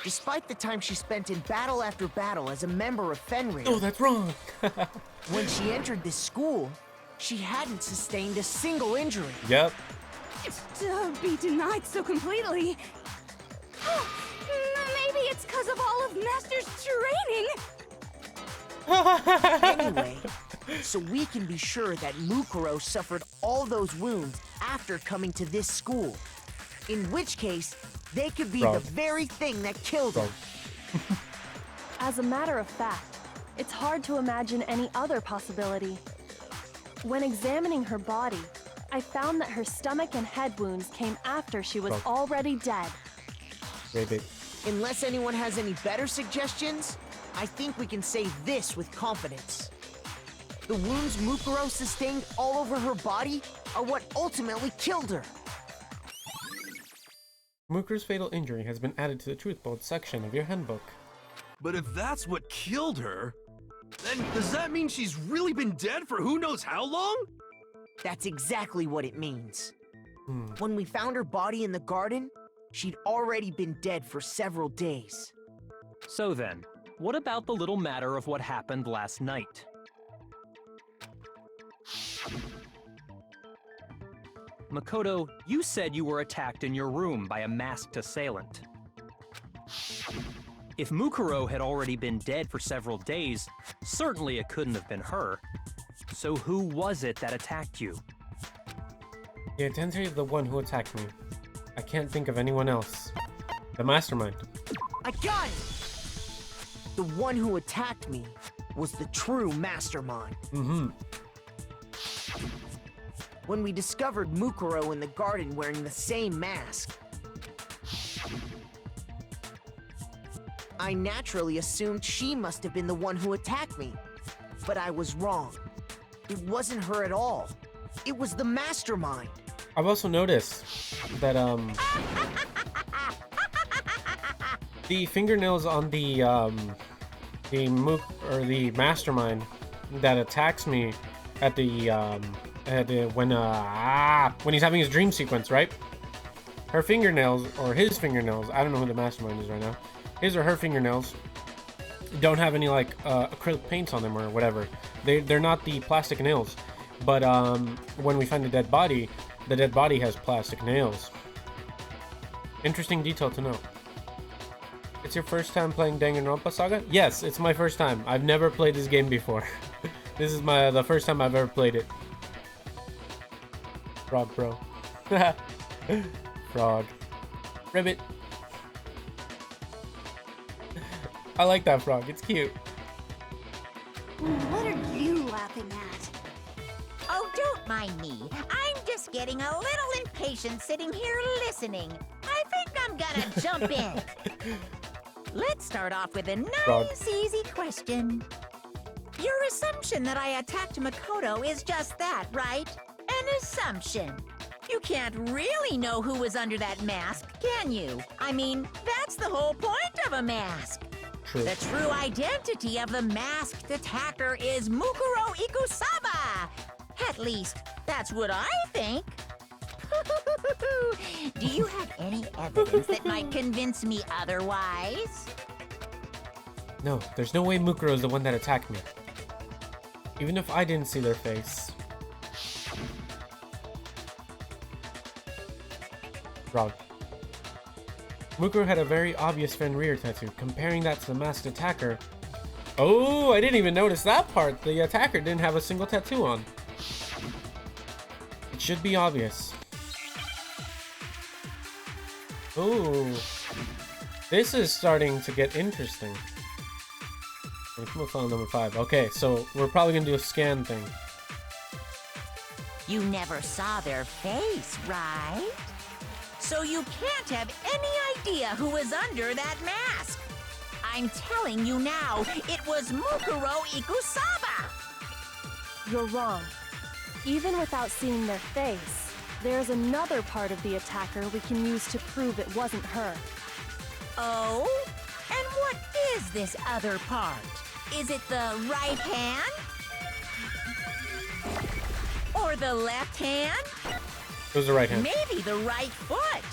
Despite the time she spent in battle after battle as a member of Fenrir, Oh, that's wrong! when she entered this school, she hadn't sustained a single injury. Yep. To be denied so completely, of Master's training! Anyway, so we can be sure that Mukuro suffered all those wounds after coming to this school. In which case, they could be the very thing that killed him. As a matter of fact, it's hard to imagine any other possibility. When examining her body, I found that her stomach and head wounds came after she was already dead. Rabbit. Unless anyone has any better suggestions, I think we can say this with confidence. The wounds Mukuro sustained all over her body are what ultimately killed her. Mukuro's fatal injury has been added to the truth bold section of your handbook. But if that's what killed her, then does that mean she's really been dead for who knows how long? That's exactly what it means. When we found her body in the garden, she'd already been dead for several days. So then, what about the little matter of what happened last night? Makoto, you said you were attacked in your room by a masked assailant. If Mukuro had already been dead for several days, certainly it couldn't have been her. So who was it that attacked you? The identity of the one who attacked me. I can't think of anyone else. The mastermind. I got it! The one who attacked me was the true mastermind. When we discovered Mukuro in the garden wearing the same mask, I naturally assumed she must have been the one who attacked me. But I was wrong. It wasn't her at all. It was the mastermind. I've also noticed that the fingernails on the mastermind that attacks me at the when he's having his dream sequence, right? Her fingernails, or his fingernails, I don't know who the mastermind is right now. His or her fingernails don't have any like acrylic paints on them or whatever. They're not the plastic nails. But when we find the dead body has plastic nails. Interesting detail to note. It's your first time playing Danganronpa Saga? Yes, it's my first time. I've never played this game before. This is the first time I've ever played it. Frog, bro. Frog. Ribbit. I like that frog. It's cute. What are you laughing at? Oh, don't mind me. I'm just getting a little impatient sitting here listening. I think I'm gonna jump in. Let's start off with a nice, easy question. Your assumption that I attacked Makoto is just that, right? An assumption. You can't really know who was under that mask, can you? I mean, that's the whole point of a mask. True. The true identity of the masked attacker is Mukuro Ikusaba. At least, that's what I think. Do you have any evidence that might convince me otherwise? No, there's no way Mukuro is the one that attacked me. Even if I didn't see their face. Frog. Mukuro had a very obvious Fenrir tattoo. Comparing that to the masked attacker. Oh, I didn't even notice that part. The attacker didn't have a single tattoo on. It should be obvious. Oh, this is starting to get interesting. File number 5. Okay, so we're probably gonna do a scan thing. You never saw their face, right? So you can't have any idea who was under that mask. I'm telling you now, it was Mukuro Ikusaba. You're wrong. Even without seeing their face, there's another part of the attacker we can use to prove it wasn't her. Oh? And what is this other part? Is it the right hand? Or the left hand? It was the right hand. Maybe the right foot.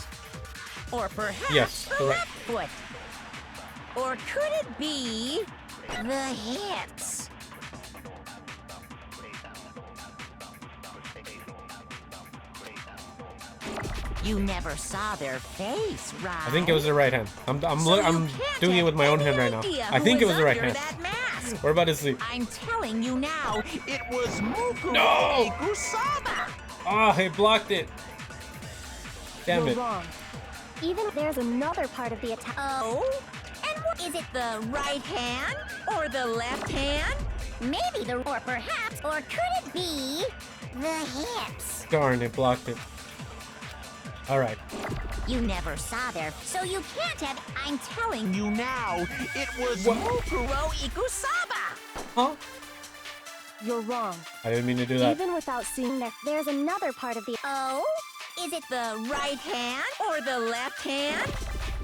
Or perhaps Yes, the left foot. Or could it be the hips? You never saw their face, right? I think it was the right hand. I'm So I'm you can't doing it have with my own any hand right now. idea I who think it was the right under hand. that mask. We're about to see. I'm telling you now, it was Mukuro No! Ikusaba. Ah, he blocked it. Damn You're it. wrong. Even there's another part of the attack. Oh? And what is it, the right hand or the left hand? Maybe the, or perhaps, or could it be the hips? Darn, it blocked it. All right. You never saw their, so you can't have. I'm telling you now, it was What? Mukuro Ikusaba. Huh? You're wrong. I didn't mean to do that. Even without seeing There's another part of the. Oh? Is it the right hand or the left hand?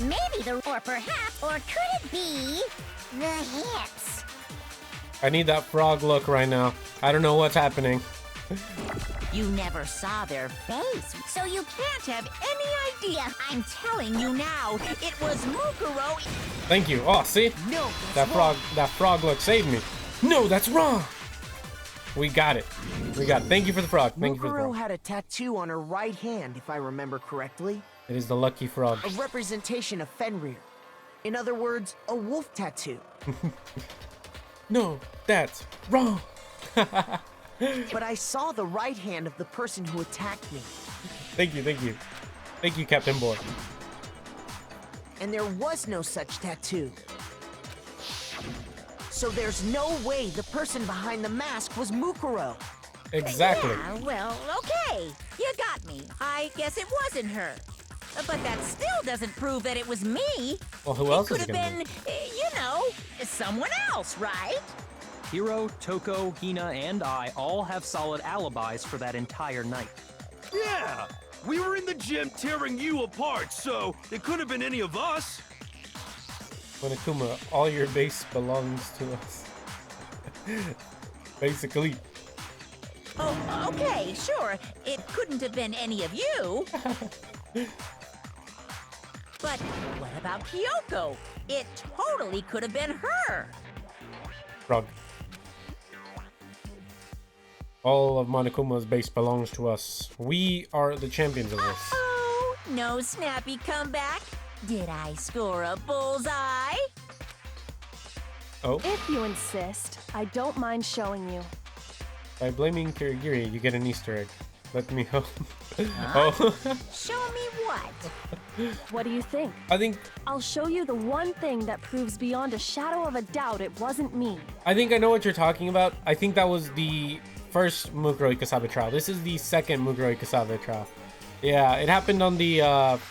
Maybe the, or perhaps, or could it be the hips? I need that frog look right now. I don't know what's happening. You never saw their face, so you can't have any idea. I'm telling you now, it was Mukuro. Thank you. Oh, see? No, That frog look saved me. No, that's wrong. We got it. We got it. Thank you for the frog. Thank you for the Mukuro frog. had a tattoo on her right hand, if I remember correctly. It is the lucky frog. A representation of Fenrir. In other words, a wolf tattoo. No, that's wrong. But I saw the right hand of the person who attacked me. Thank you, thank you. Thank you, Captain Boy. And there was no such tattoo. So there's no way the person behind the mask was Mukuro. Exactly. Yeah, well, okay. You got me. I guess it wasn't her. But that still doesn't prove that it was me. Well, who else It is could it have gonna been, be? you know, someone else, right? Hiro, Toko, Hina, and I all have solid alibis for that entire night. Yeah! We were in the gym tearing you apart, so it could have been any of us. Monokuma, all your base belongs to us. Basically. Oh, okay, sure. It couldn't have been any of you. But what about Kyoko? It totally could have been her. Frog. All of Monokuma's base belongs to us. We are the champions of this. Oh, no snappy comeback. Did I score a bullseye? Oh, If you insist, I don't mind showing you. by blaming Kirigiri, you get an Easter egg. Let me help. Oh, Show me what? What do you think? I think I'll show you the one thing that proves beyond a shadow of a doubt it wasn't me. I know what you're talking about. I think that was the first Mukuro Ikasabe trial. This is the second Mukuro Ikasabe trial. Yeah, it happened on the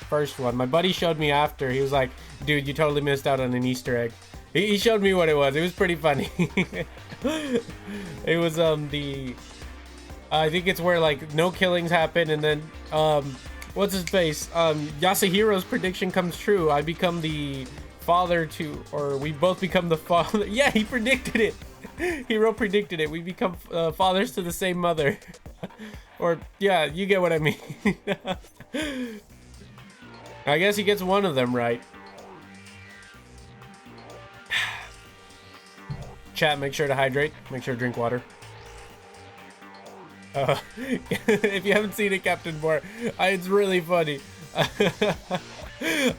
first one. My buddy showed me after. He was like, dude, you totally missed out on an Easter egg. He showed me what it was. It was pretty funny. It was I think it's where like no killings happen, and then what's his face? Yasuhiro's prediction comes true. I become the father to, or we both become the father. Yeah, he predicted it. Hiro predicted it. We become fathers to the same mother. Or yeah, you get what I mean. I guess he gets one of them right. Chat, make sure to hydrate. Make sure to drink water. If you haven't seen it, Captain Boar, it's really funny.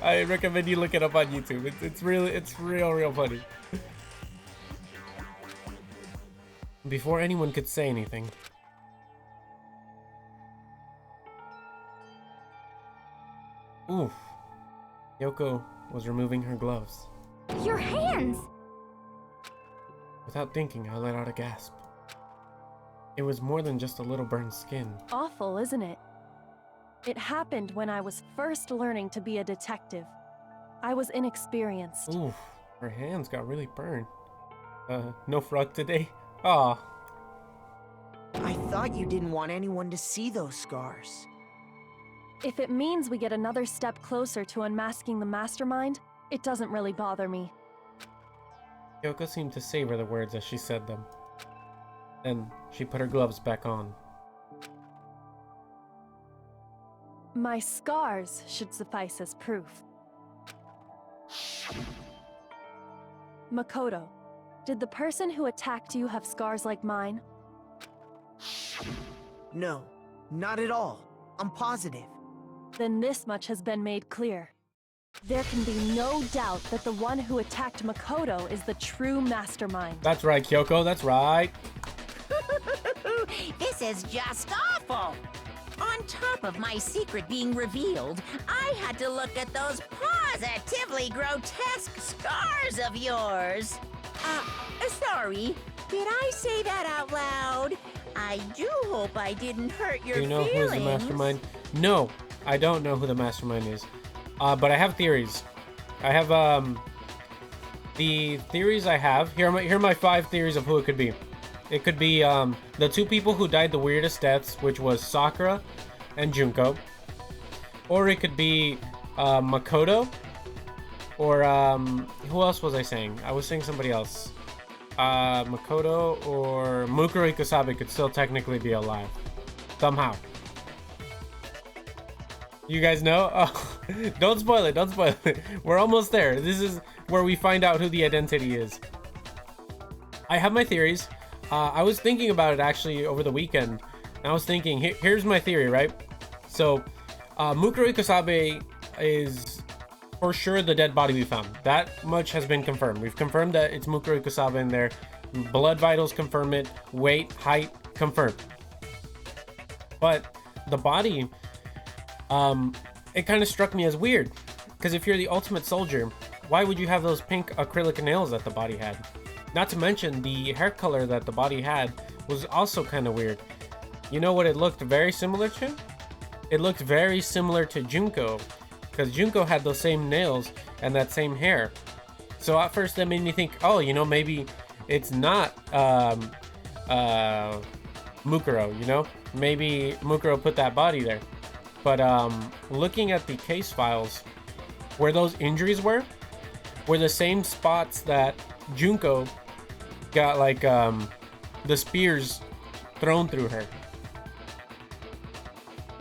I recommend you look it up on YouTube. It's real funny. Before anyone could say anything. Oof. Yoko was removing her gloves. Your hands! Without thinking, I let out a gasp. It was more than just a little burned skin. Awful, isn't it? It happened when I was first learning to be a detective. I was inexperienced. Oof, her hands got really burned. No frog today? Aw. I thought you didn't want anyone to see those scars. If it means we get another step closer to unmasking the mastermind, it doesn't really bother me. Yoko seemed to savor the words as she said them. Then she put her gloves back on. My scars should suffice as proof. Makoto, did the person who attacked you have scars like mine? No, not at all. I'm positive. then this much has been made clear. There can be no doubt that the one who attacked Makoto is the true mastermind. That's right, Kyoko, that's right. This is just awful! On top of my secret being revealed, I had to look at those positively grotesque scars of yours. Sorry, did I say that out loud? I do hope I didn't hurt your Do you know feelings. who's the mastermind? No, I don't know who the mastermind is. But I have theories. I have, the theories I have, here are my 5 theories of who it could be. It could be, the 2 people who died the weirdest deaths, which was Sakura and Junko. Or it could be, Makoto. Or, who else was I saying? I was saying somebody else. Makoto or Mukuro Ikusabe could still technically be alive. Somehow. You guys know? Oh, don't spoil it, don't spoil it. We're almost there. This is where we find out who the identity is. I have my theories. I was thinking about it actually over the weekend. And I was thinking, here's my theory, right? So, Mukuro Ikusabe is for sure the dead body we found. That much has been confirmed. We've confirmed that it's Mukuro Ikusabe in there. Blood vitals confirm it. Weight, height, confirmed. But the body, it kind of struck me as weird. Because if you're the ultimate soldier, why would you have those pink acrylic nails that the body had? Not to mention the hair color that the body had was also kind of weird. You know what it looked very similar to? It looked very similar to Junko. Because Junko had those same nails and that same hair. So at first that made me think, oh, you know, maybe it's not Mukuro, you know? Maybe Mukuro put that body there. But looking at the case files, where those injuries were the same spots that Junko got, like, the spears thrown through her.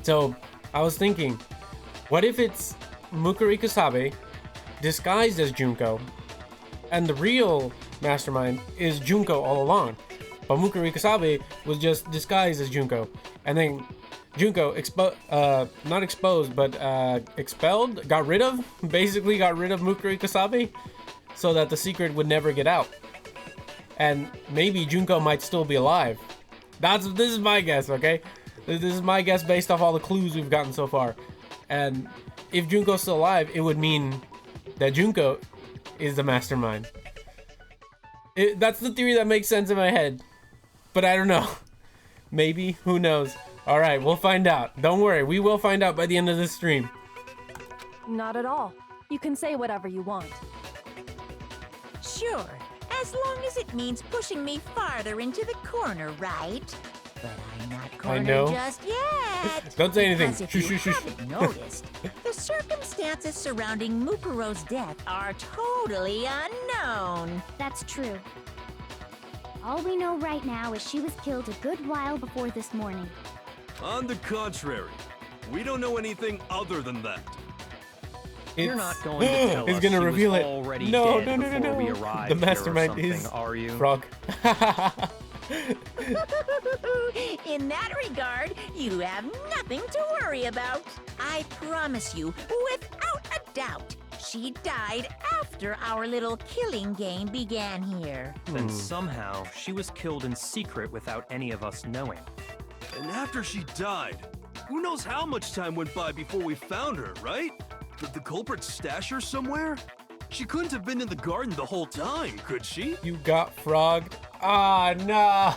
So I was thinking, what if it's Mukuro Ikusabe disguised as Junko, and the real mastermind is Junko all along, but Mukuro Ikusabe was just disguised as Junko, and then Junko not exposed, but expelled, basically got rid of Mukuro Ikusabe, so that the secret would never get out, and maybe Junko might still be alive. This is my guess, okay? This is my guess based off all the clues we've gotten so far. And if Junko's still alive, it would mean that Junko is the mastermind. That's the theory that makes sense in my head. But I don't know. Maybe, who knows? Alright, we'll find out. Don't worry, we will find out by the end of this stream. Not at all. You can say whatever you want. Sure, as long as it means pushing me farther into the corner, right? But I'm not cornered just yet. Don't say anything. Because if you haven't noticed, the circumstances surrounding Mukuro's death are totally unknown. That's true. All we know right now is she was killed a good while before this morning. On the contrary, we don't know anything other than that. You're not going to tell He's us gonna she reveal was it. already No, dead no, no, before no, we no. arrived The here or mastermind something, is are you? Frog. In that regard, you have nothing to worry about. I promise you, without a doubt, she died after our little killing game began here. Then somehow she was killed in secret without any of us knowing. And after she died, who knows how much time went by before we found her, right? Did the culprit stash her somewhere? She couldn't have been in the garden the whole time, could she? You got frogged. Ah, no.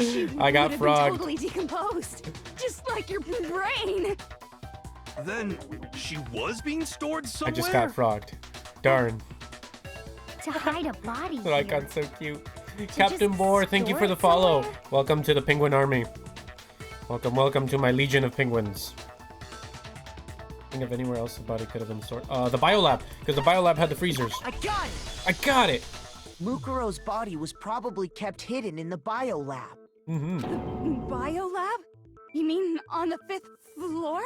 She I got would have been frogged. totally decomposed, just like your brain. Then she was being stored I somewhere? just got frogged. Darn. To hide a body That here. got so cute. Captain just Boar, thank you store for the it follow. somewhere? Welcome to the Penguin Army. Welcome, welcome to my legion of penguins. Think of anywhere else the body could have been stored. The biolab, because the biolab had the freezers. I got it! I got it! Mukuro's body was probably kept hidden in the biolab. Biolab? You mean on the 5th floor?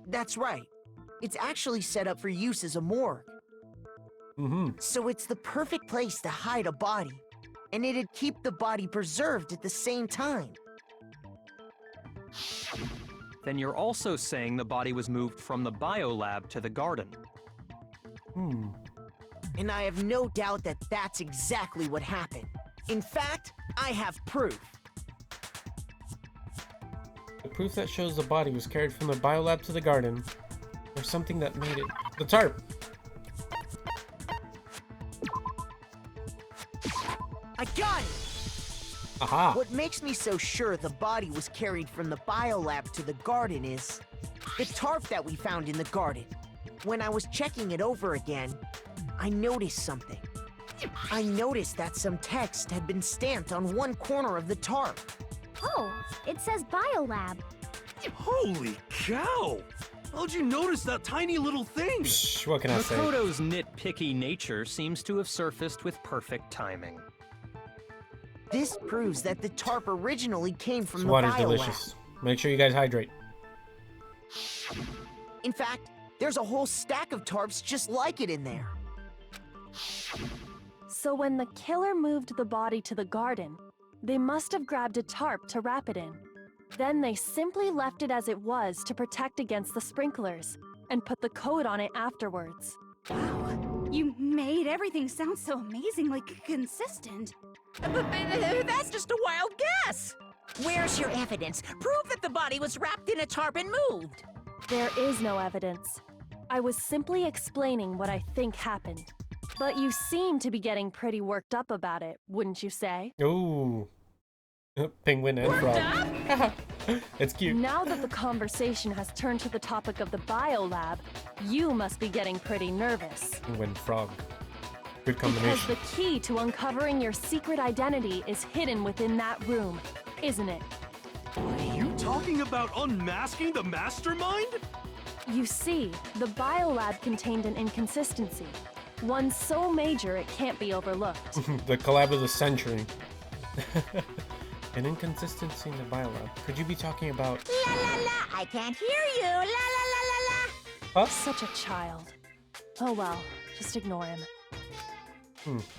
That's right. It's actually set up for use as a morgue. So it's the perfect place to hide a body. And it'd keep the body preserved at the same time. then you're also saying the body was moved from the biolab to the garden. And I have no doubt that that's exactly what happened. In fact, I have proof. The proof that shows the body was carried from the biolab to the garden, or something that made it. The tarp! I got it! Aha! What makes me so sure the body was carried from the biolab to the garden is the tarp that we found in the garden. When I was checking it over again, I noticed something. I noticed that some text had been stamped on one corner of the tarp. Oh, it says biolab. Holy cow! How'd you notice that tiny little thing? Psh, what can I say? Makoto's nitpicky nature seems to have surfaced with perfect timing. This proves that the tarp originally came from This the water's biolab. delicious. Make sure you guys hydrate. In fact, there's a whole stack of tarps just like it in there. So when the killer moved the body to the garden, they must have grabbed a tarp to wrap it in. Then they simply left it as it was to protect against the sprinklers, and put the coat on it afterwards. Wow, you made everything sound so amazingly consistent. That's just a wild guess. Where's your evidence? Prove that the body was wrapped in a tarp and moved. There is no evidence. I was simply explaining what I think happened. But you seem to be getting pretty worked up about it, wouldn't you say? Ooh. Penguin and frog. It's cute. Now that the conversation has turned to the topic of the biolab, you must be getting pretty nervous. Penguin frog. Good Because combination. the key to uncovering your secret identity is hidden within that room, isn't it? Are you talking about unmasking the mastermind? You see, the biolab contained an inconsistency. One so major it can't be overlooked. The collab of the century. An inconsistency in the biolab. Could you be talking about... La la la, I can't hear you. La la la la la. Huh? Such a child. Oh well, just ignore him.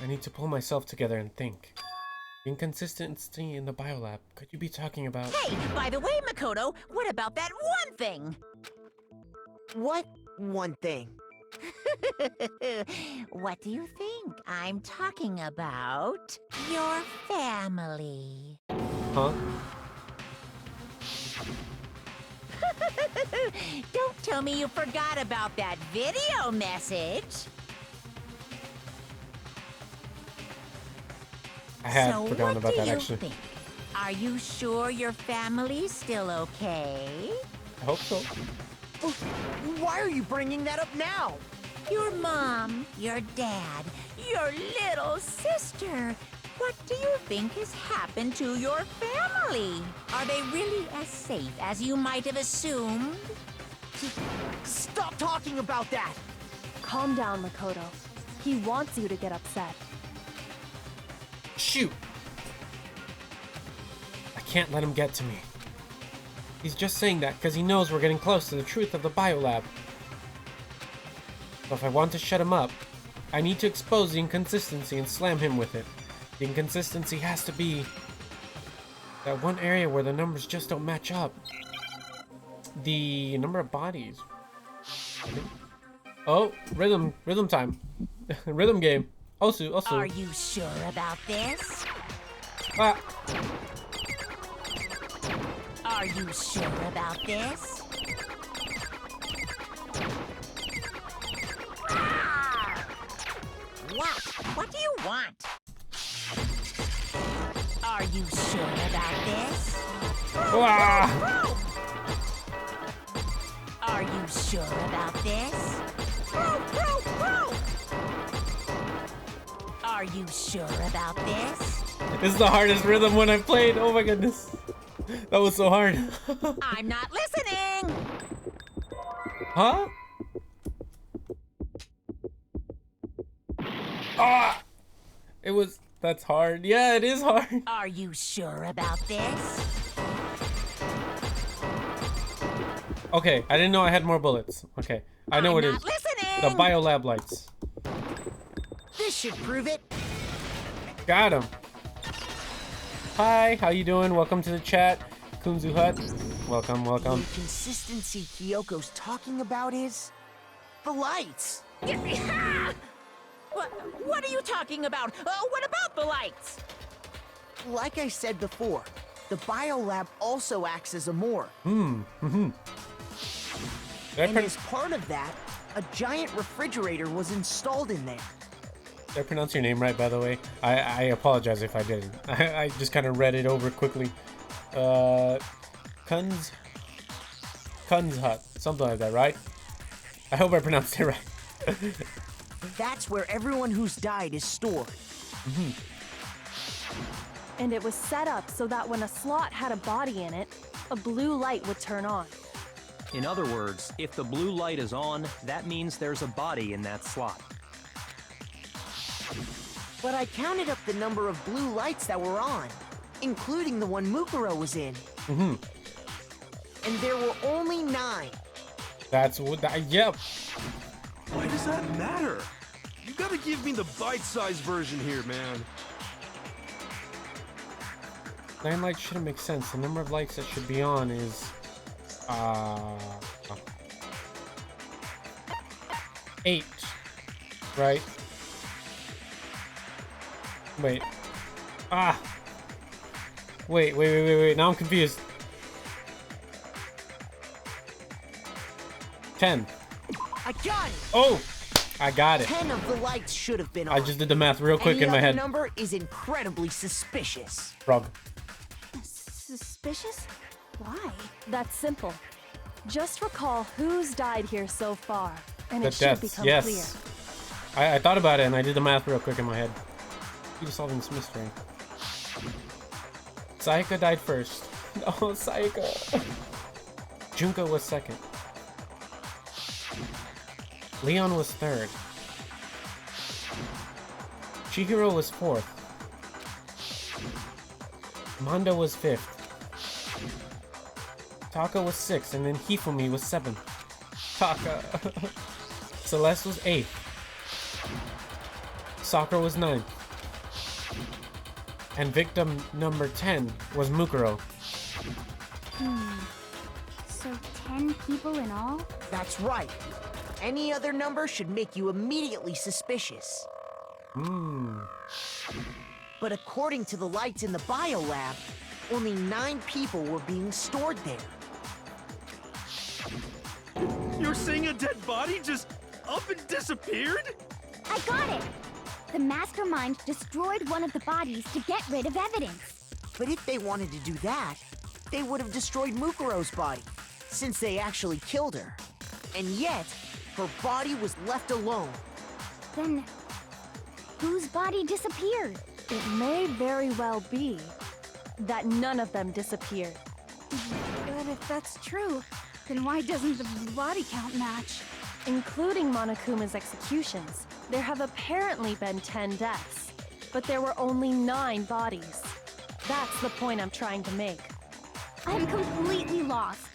I need to pull myself together and think. Inconsistency in the biolab. Could you be talking about... Hey, by the way, Makoto, what about that one thing? What one thing? What do you think? I'm talking about your family. Huh? Don't tell me you forgot about that video message. I had So forgotten what about do that you actually. think? Are you sure your family's still okay? I hope so. Why are you bringing that up now? Your mom, your dad, your little sister. What do you think has happened to your family? Are they really as safe as you might have assumed? Stop talking about that! Calm down, Makoto. He wants you to get upset. Shoot! I can't let him get to me. He's just saying that because he knows we're getting close to the truth of the biolab. But if I want to shut him up, I need to expose the inconsistency and slam him with it. The inconsistency has to be that one area where the numbers just don't match up. The number of bodies. Oh, rhythm time. Rhythm game. Also. Are you sure about this? Ah. Are you sure about this? What? What do you want? Are you sure about this? Ah. Are you sure about this? Are you sure about this? This is the hardest rhythm one I've played. Oh my goodness. That was so hard. I'm not listening! Huh? Ah! That's hard. Yeah, it is hard. Are you sure about this? Okay, I didn't know I had more bullets. Okay, I know what it is. I'm not listening! The biolab lights. This should prove it. Got him. Hi, how you doing? Welcome to the chat. Kunzu Hut. Welcome, The welcome. inconsistency Kyoko's talking about is the lights. What are you talking about? What about the lights? Like I said before, the biolab also acts as a morgue. Did I, And pron- as part of that, a giant refrigerator was installed in there. did I pronounce your name right, by the way? I apologize if I didn't. I just kind of read it over quickly. Kun's Hut. Something like that, right? I hope I pronounced it right. That's where everyone who's died is stored. And it was set up so that when a slot had a body in it, a blue light would turn on. In other words, if the blue light is on, that means there's a body in that slot. But I counted up the number of blue lights that were on, including the one Mukuro was in. And there were only 9. That's what yep. Why does that matter? You gotta give me the bite-sized version here, man. 9 lights shouldn't make sense. The number of lights that should be on is 8, right? Wait. Wait. Now I'm confused. 10. I got it! Oh! I got it. 10 of the lights should have been on. I just did the math real quick Any in my other head. number is incredibly suspicious. Frog. Suspicious? Why? That's simple. Just recall who's died here so far, and The it should deaths, become yes. clear. I thought about it and I did the math real quick in my head. Keep solving this mystery. Sayaka died first. Oh, Sayaka. Junko was second. Leon was third. Chihiro was fourth. Mondo was fifth. Taka was sixth, and then Hifumi was seventh. Taka. Celeste was eighth. Sakura was ninth. And victim number 10 was Mukuro. So 10 people in all? That's right. Any other number should make you immediately suspicious. But according to the lights in the biolab, only 9 people were being stored there. You're saying a dead body just up and disappeared? I got it! The mastermind destroyed one of the bodies to get rid of evidence. But if they wanted to do that, they would have destroyed Mukuro's body, since they actually killed her. And yet, her body was left alone. Then, whose body disappeared? It may very well be that none of them disappeared. But if that's true, then why doesn't the body count match? Including Monokuma's executions, there have apparently been 10 deaths, but there were only 9 bodies. That's the point I'm trying to make. I'm completely lost.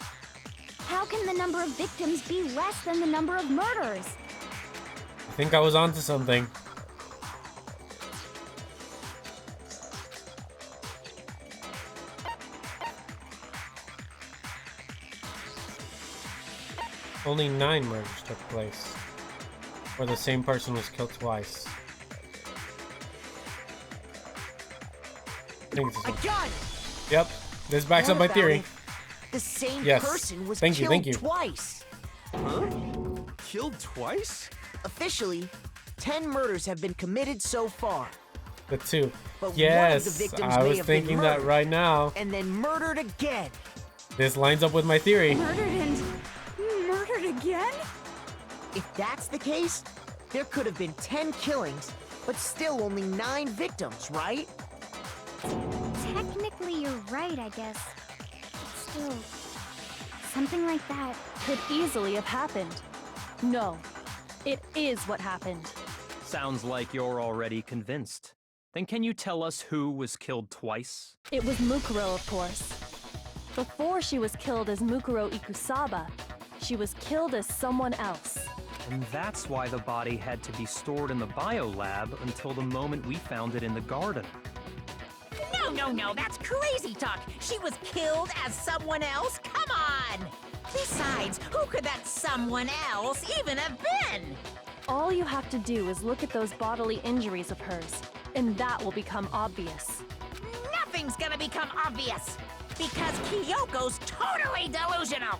How can the number of victims be less than the number of murders? I think I was onto something. Only 9 murders took place, where the same person was killed twice. I think it's I this one. got it! Yep, this backs What up my about theory. if the same Yes. person was Thank you, killed thank you. twice. Huh? Killed twice? Officially, 10 murders have been committed so far, The 2. But one of the Yes, victims I may was have been thinking that murdered. right now. and then murdered again. This lines up with my theory. Murdered and murdered again? If that's the case, there could have been 10 killings, but still only 9 victims, right? Technically, you're right, I guess. But still, something like that. Could easily have happened. No, it is what happened. Sounds like you're already convinced. Then can you tell us who was killed twice? It was Mukuro, of course. Before she was killed as Mukuro Ikusaba, she was killed as someone else. And that's why the body had to be stored in the biolab until the moment we found it in the garden. No! No, that's crazy talk. She was killed as someone else? Come on! Besides, who could that someone else even have been? All you have to do is look at those bodily injuries of hers, and that will become obvious. Nothing's gonna become obvious, because Kyoko's totally delusional.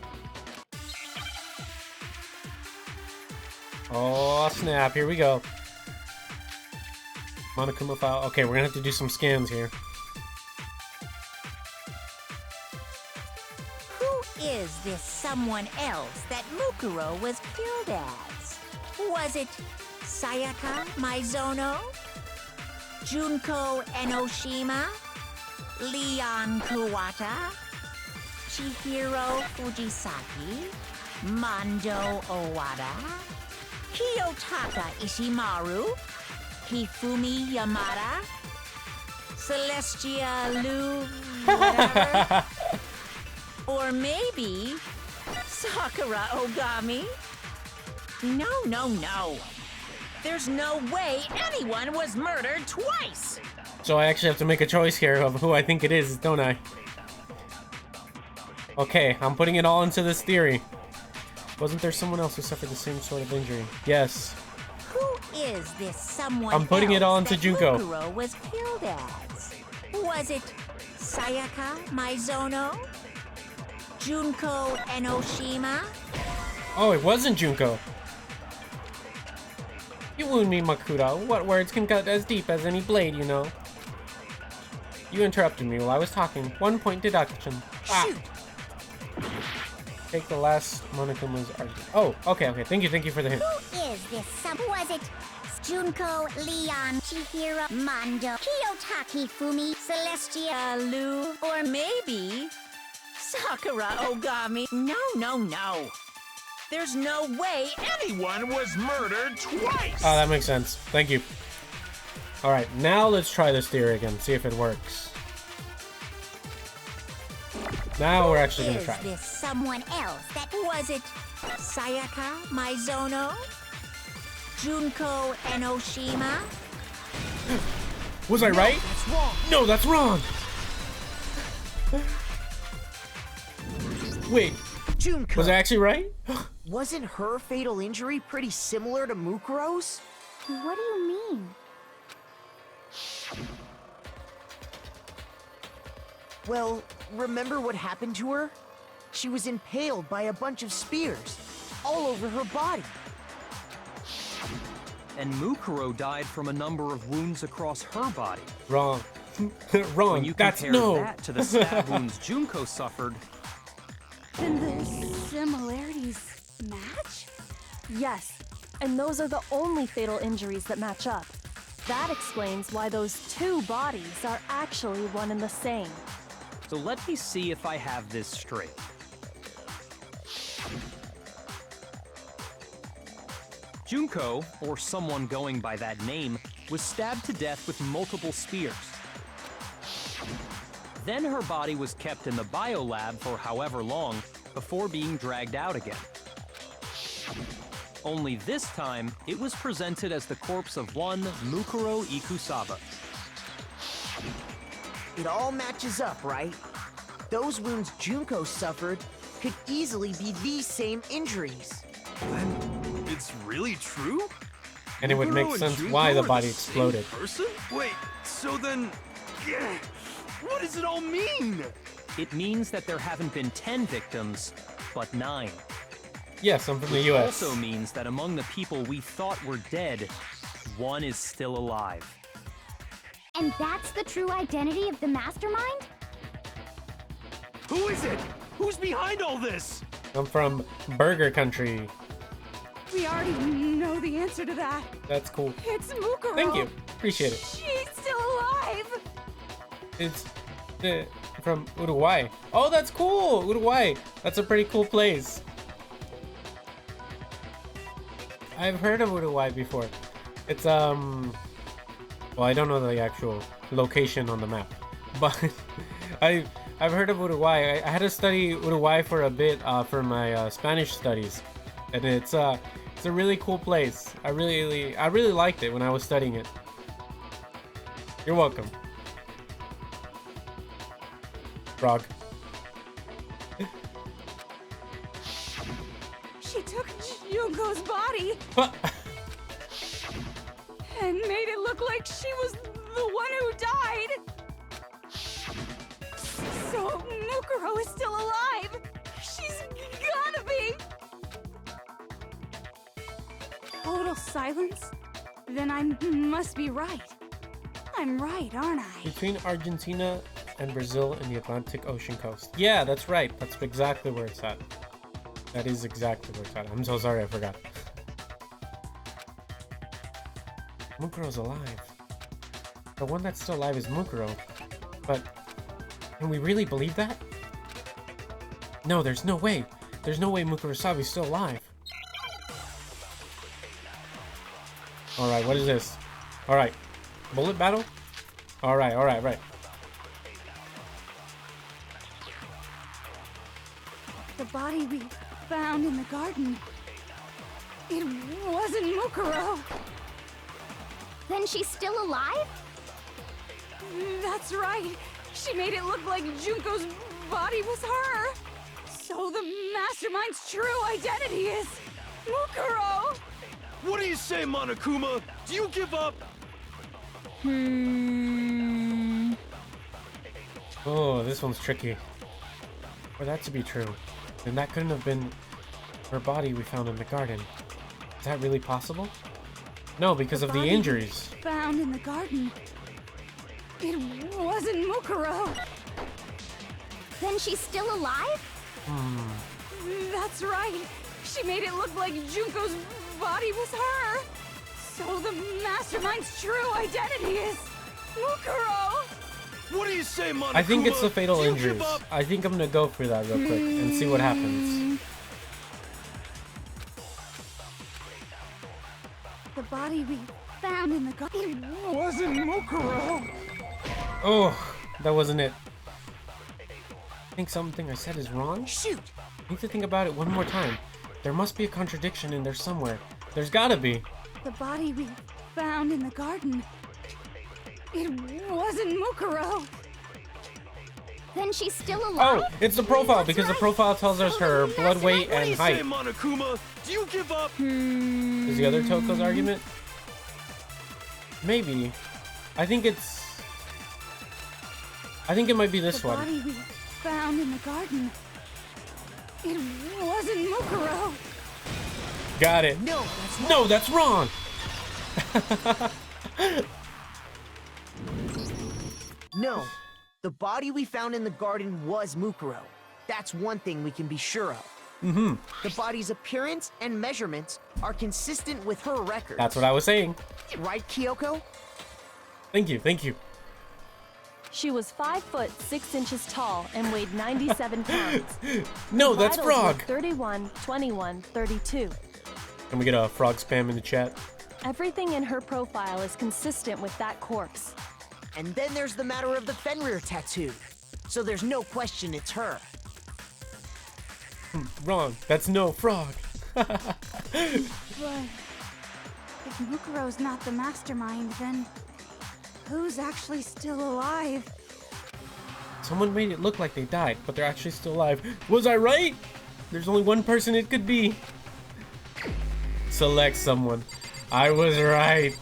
Oh, snap. Here we go. Monokuma file. Okay, we're gonna have to do some scans here. Who is this someone else that Mukuro was killed as? Was it Sayaka Maizono? Junko Enoshima? Leon Kuwata? Chihiro Fujisaki? Mondo Owada? Kiyotaka Ishimaru? Hifumi Yamada? Celestia Lu... whatever? Or maybe Sakura Ogami? No. There's no way anyone was murdered twice! So I actually have to make a choice here of who I think it is, don't I? Okay, I'm putting it all into this theory. Wasn't there someone else who suffered the same sort of injury? Yes. Who is this someone I'm putting it all into that Junko. Mukuro was killed as? Was it Sayaka Maizono? Junko Enoshima? Oh, it wasn't Junko. You wound me, Makura. What words can cut as deep as any blade, you know? You interrupted me while I was talking. 1 point deduction. Shoot! Take the last Monokuma's argument. Oh, okay. Thank you for the hint. Who is this? Was it Junko, Leon, Chihiro, Mondo, Kiyotaki, Fumi, Celestia, Lu, or maybe Sakura Ogami? No. There's no way Anyone was murdered twice! Oh, that makes sense. Thank you. Alright, now let's try this theory again, see if it works. Now we're actually gonna try. Is this someone else that Was it Sayaka Maizono? Junko Enoshima? Was I right? That's wrong. No, that's wrong! Wait, Junko, was I actually right? wasn't her fatal injury pretty similar to Mukuro's? What do you mean? Well, remember what happened to her? She was impaled by a bunch of spears, all over her body. And Mukuro died from a number of wounds across her body. Wrong. Wrong. When you That's compare no. that to the stab wounds Junko suffered, Then the similarities match? Yes, and those are the only fatal injuries that match up. That explains why those two bodies are actually one and the same. so let me see if I have this straight. Junko, or someone going by that name, was stabbed to death with multiple spears. Then her body was kept in the biolab for however long before being dragged out again. Only this time, it was presented as the corpse of one Mukuro Ikusaba. It all matches up, right? Those wounds Junko suffered could easily be these same injuries. Then it's really true? And it would make Mukuro and sense Junko why the are body same exploded. Person? Wait, so then... yeah, what does it all mean? It means that there haven't been 10 victims, but 9. Yes, I'm from the It US. also means that among the people we thought were dead, one is still alive. And that's the true identity of the mastermind? Who is it? Who's behind all this? I'm from Burger Country. We already know the answer to that. That's cool. It's Mukuro. Thank you. Appreciate it. She's still alive. It's from Uruguay. Oh, that's cool. Uruguay. That's a pretty cool place. I've heard of Uruguay before. It's well, I don't know the actual location on the map, but I've heard of Uruguay. I had to study Uruguay for a bit for my Spanish studies, and it's a really cool place. I really liked it when I was studying it. You're welcome. Frog. She took Junko's body What? and made it look like she was the one who died. So Mukuro is still alive. She's gotta be. Total silence? Then I must be right. I'm right, aren't I? Between Argentina and Brazil and the Atlantic Ocean coast. Yeah, that's right. That's exactly where it's at. That is exactly where it's at. I'm so sorry, I forgot. Mukuro's alive. The one that's still alive is Mukuro. But can we really believe that? No, there's no way. There's no way Mukurosabi's still alive. Alright, what is this? Alright. Bullet battle? Alright, right. The body we found in the garden. It wasn't Mukuro. Then she's still alive? That's right. She made it look like Junko's body was her. So the mastermind's true identity is Mukuro. What do you say, Monokuma? Do you give up? Oh, this one's tricky. For that to be true, then that couldn't have been her body we found in the garden. Is that really possible? No, because of the body injuries. Found in the garden. It wasn't Mukuro. Then she's still alive? That's right. She made it look like Junko's body was her. So the mastermind's true identity is Mukuro. What do you say, Monokuma? I think it's the fatal Do you injuries. give up? I think I'm gonna go for that real quick and see what happens. The body we found in the garden. It wasn't Mukuro. Oh, that wasn't it. I think something I said is wrong? Shoot! I need to think about it one more time. There must be a contradiction in there somewhere. There's gotta be. The body we found in the garden. It wasn't Mukuro. Then she's still alive? Oh, it's the profile because the profile tells us her blood weight What do and you say, height. Monokuma? Do you give up? Is the other Toko's argument? Maybe. I think it might be this The one. body we found in the garden. It wasn't Mukuro. Got it. No, that's not. No, that's wrong. No. The body we found in the garden was Mukuro. That's one thing we can be sure of. The body's appearance and measurements are consistent with her record. That's what I was saying. Right, Kyoko? Thank you, thank you. She was 5 foot 6 inches tall and weighed 97 pounds. No, that's Vitals were frog. 31, 21, 32. Can we get a frog spam in the chat? Everything in her profile is consistent with that corpse. And then there's the matter of the Fenrir tattoo. So there's no question it's her. Wrong. That's no frog. But if Mukuro's not the mastermind, then who's actually still alive? Someone made it look like they died, but they're actually still alive. Was I right? There's only one person it could be. Select someone. I was right.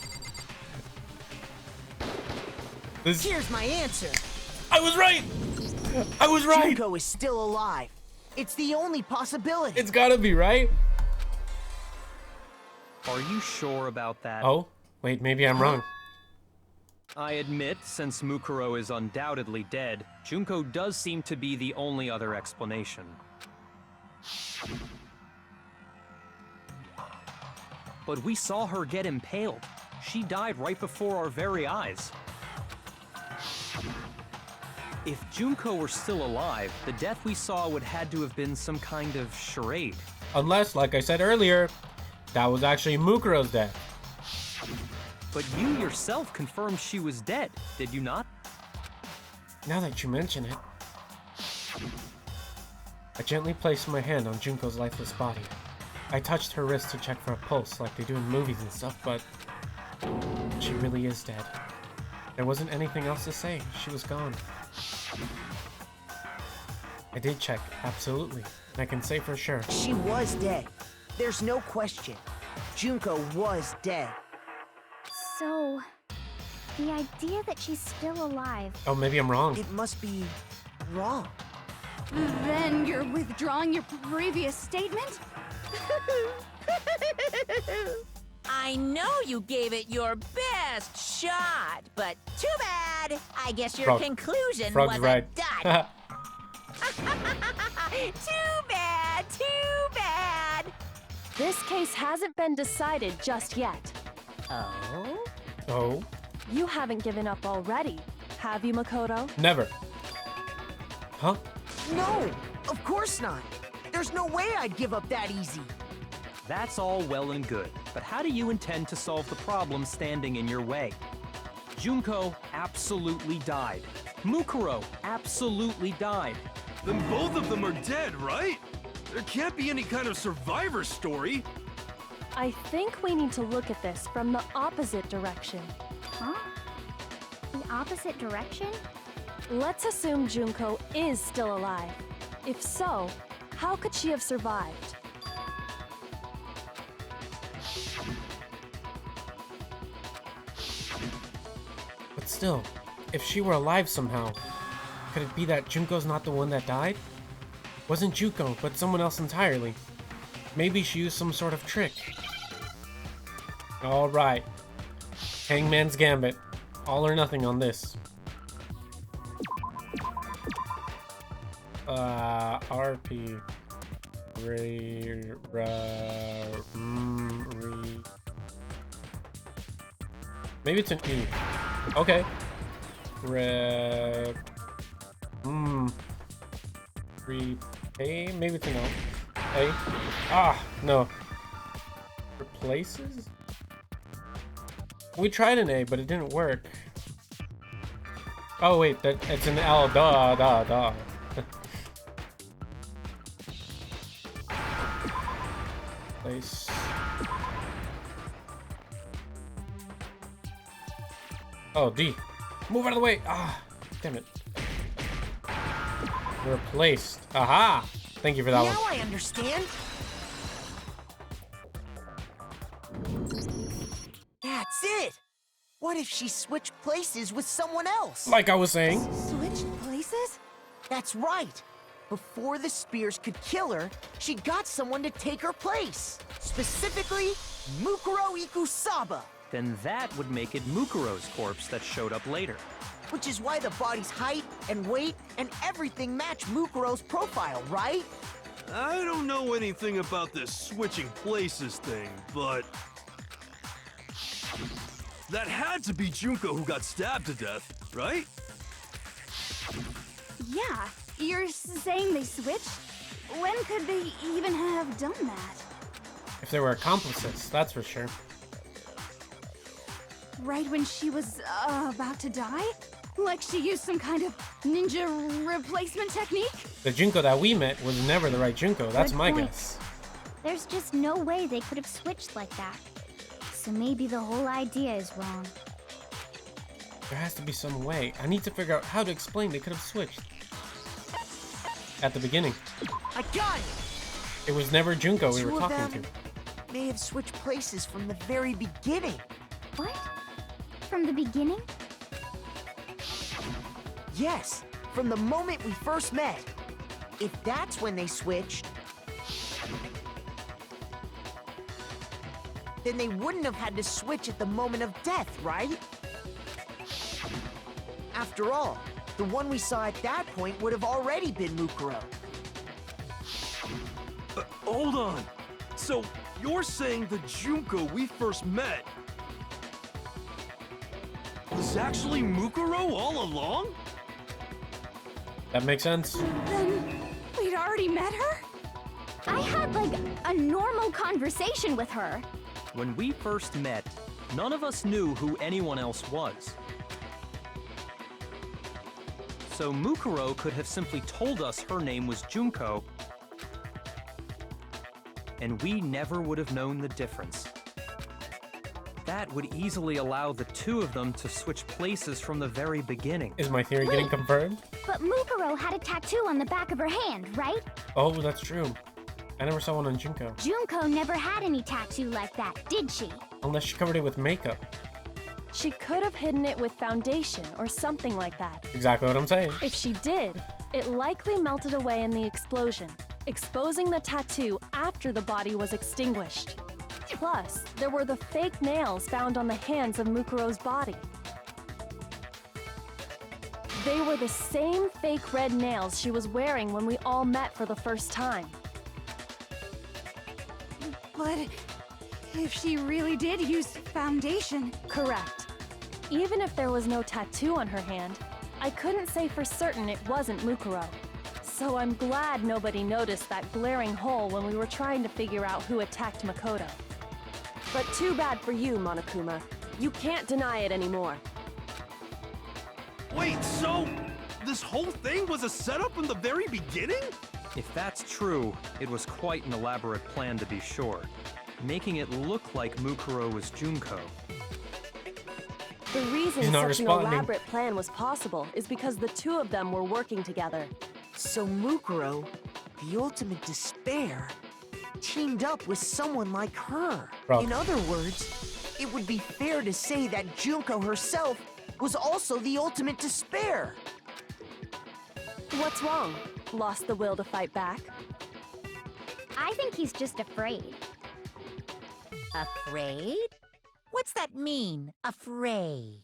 Here's my answer. I was right! I was right! Junko is still alive. It's the only possibility. It's gotta be, right? Are you sure about that? Oh, wait, maybe I'm wrong. I admit, since Mukuro is undoubtedly dead, Junko does seem to be the only other explanation. But we saw her get impaled. She died right before our very eyes. If Junko were still alive, the death we saw would had to have been some kind of charade. Unless, like I said earlier, that was actually Mukuro's death. But you yourself confirmed she was dead, did you not? Now that you mention it. I gently placed my hand on Junko's lifeless body. I touched her wrist to check for a pulse like they do in movies and stuff, but she really is dead. There wasn't anything else to say. She was gone. I did check, absolutely. And I can say for sure. She was dead. There's no question. Junko was dead. So, the idea that she's still alive. Oh, maybe I'm wrong. It must be wrong. Then you're withdrawing your previous statement? I know you gave it your best shot, but too bad. I guess your Frog. conclusion Frog's wasn't right. done. Too bad, too bad. This case hasn't been decided just yet. Oh? Oh, You haven't given up already, have you, Makoto? never. Huh? No, of course not. There's no way I'd give up that easy. That's all well and good, but how do you intend to solve the problem standing in your way? Junko absolutely died. Mukuro absolutely died. Then both of them are dead, right? There can't be any kind of survivor story. I think we need to look at this from the opposite direction. Huh? The opposite direction? Let's assume Junko is still alive. If so, how could she have survived? But still, if she were alive somehow, could it be that Junko's not the one that died? Wasn't Junko, but someone else entirely. Maybe she used some sort of trick. Alright. Hangman's Gambit. All or nothing on this. RP. Maybe it's an E. Okay. Repay? Maybe it's an O. A? Ah, no. Replaces? We tried an A, but it didn't work. Oh wait, it's an L. Duh. Place. Oh, D. Move out of the way. Ah, damn it. Replaced. Aha! Thank you for that Now one. I understand. That's it. What if she switched places with someone else? Like I was saying. Switched places? That's right. Before the spears could kill her, she got someone to take her place. Specifically, Mukuro Ikusaba. Then that would make it Mukuro's corpse that showed up later. Which is why the body's height and weight and everything match Mukuro's profile, right? I don't know anything about this switching places thing, but... that had to be Junko who got stabbed to death, right? Yeah, you're saying they switched? When could they even have done that? If they were accomplices, that's for sure. Right when she was about to die? Like she used some kind of ninja replacement technique? The Junko that we met was never the right Junko. That's Good my point. guess. There's just no way they could have switched like that. So maybe the whole idea is wrong. There has to be some way. I need to figure out how to explain they could have switched. At the beginning. I got it. It was never Junko we Two were of talking them to. may have switched places from the very beginning. What? From the beginning? Yes, from the moment we first met. If that's when they switched, then they wouldn't have had to switch at the moment of death, right? After all, the one we saw at that point would have already been Mukuro. Hold on. So, you're saying the Junko we first met was actually Mukuro all along? That makes sense. Then we'd already met her? I had like a normal conversation with her. When we first met, none of us knew who anyone else was. So Mukuro could have simply told us her name was Junko, and we never would have known the difference. That would easily allow the two of them to switch places from the very beginning. Is my theory getting confirmed? But Mukuro had a tattoo on the back of her hand, right? Oh, that's true. I never saw one on Junko. Junko never had any tattoo like that, did she? Unless she covered it with makeup. She could have hidden it with foundation or something like that. Exactly what I'm saying. If she did, it likely melted away in the explosion, exposing the tattoo after the body was extinguished. Plus, there were the fake nails found on the hands of Mukuro's body. They were the same fake red nails she was wearing when we all met for the first time. But if she really did use foundation... Correct. Even if there was no tattoo on her hand, I couldn't say for certain it wasn't Mukuro. So I'm glad nobody noticed that glaring hole when we were trying to figure out who attacked Makoto. But too bad for you, Monokuma. You can't deny it anymore. Wait, so this whole thing was a setup from the very beginning? If that's true, it was quite an elaborate plan to be sure, making it look like Mukuro was Junko. The reason He's not such responding. an elaborate plan was possible is because the two of them were working together. So Mukuro, the ultimate despair, teamed up with someone like her. Bro. In other words, it would be fair to say that Junko herself was also the ultimate despair. What's wrong? Lost the will to fight back? I think he's just afraid. Afraid? What's that mean, afraid?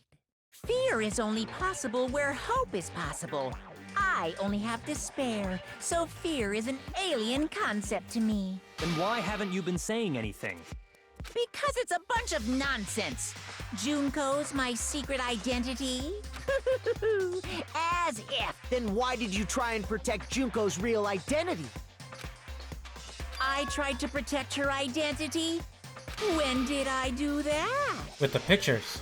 Fear is only possible where hope is possible. I only have despair, so fear is an alien concept to me. Then why haven't you been saying anything? Because it's a bunch of nonsense. Junko's my secret identity? As if. Then why did you try and protect Junko's real identity? I tried to protect her identity? When did I do that? With the pictures.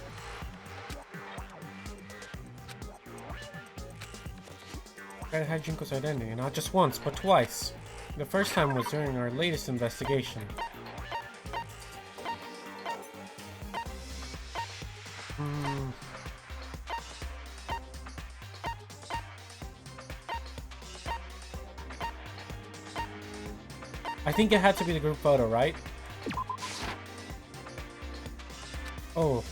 Tried to hide Junko's identity, not just once, but twice. The first time was during our latest investigation. I think it had to be the group photo, right? Oh.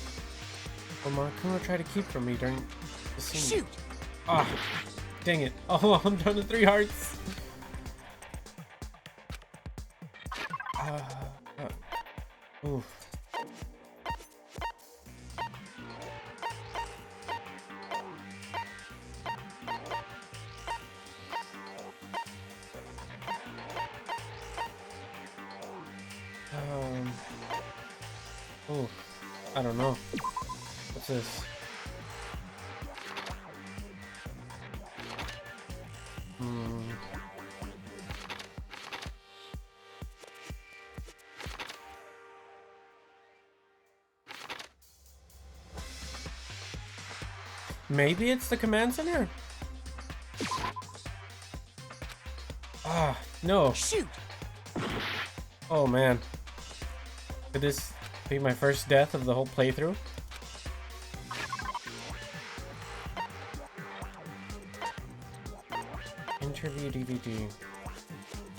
Well, Monokuma tried to keep from me during the scene. Shoot! Ah, dang it. Oh, I'm down to 3 hearts. Oof. Oh, I don't know. What's this? Maybe it's the command center? Ah, no. Shoot! Oh man. Could this be my first death of the whole playthrough? Interview DVD.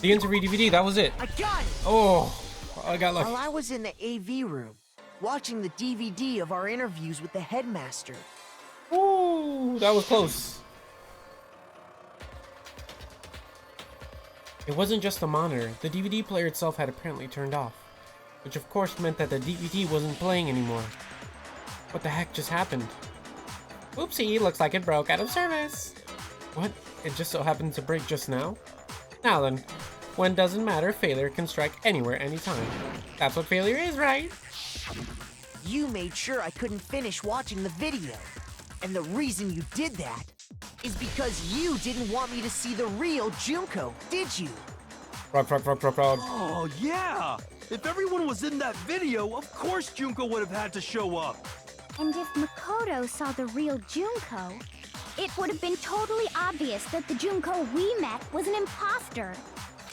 The interview DVD, that was it. I got it! Oh, I got lucky. While I was in the AV room, watching the DVD of our interviews with the headmaster, Ooh, that was close. It wasn't just the monitor. The DVD player itself had apparently turned off, which of course meant that the DVD wasn't playing anymore. What the heck just happened? Oopsie, looks like it broke out of service. What? It just so happened to break just now? Now then, when doesn't matter, failure can strike anywhere, anytime. That's what failure is, right? you made sure I couldn't finish watching the video. And the reason you did that is because you didn't want me to see the real Junko, did you? Frog. Oh, yeah! If everyone was in that video, of course Junko would have had to show up. And if Makoto saw the real Junko, it would have been totally obvious that the Junko we met was an imposter.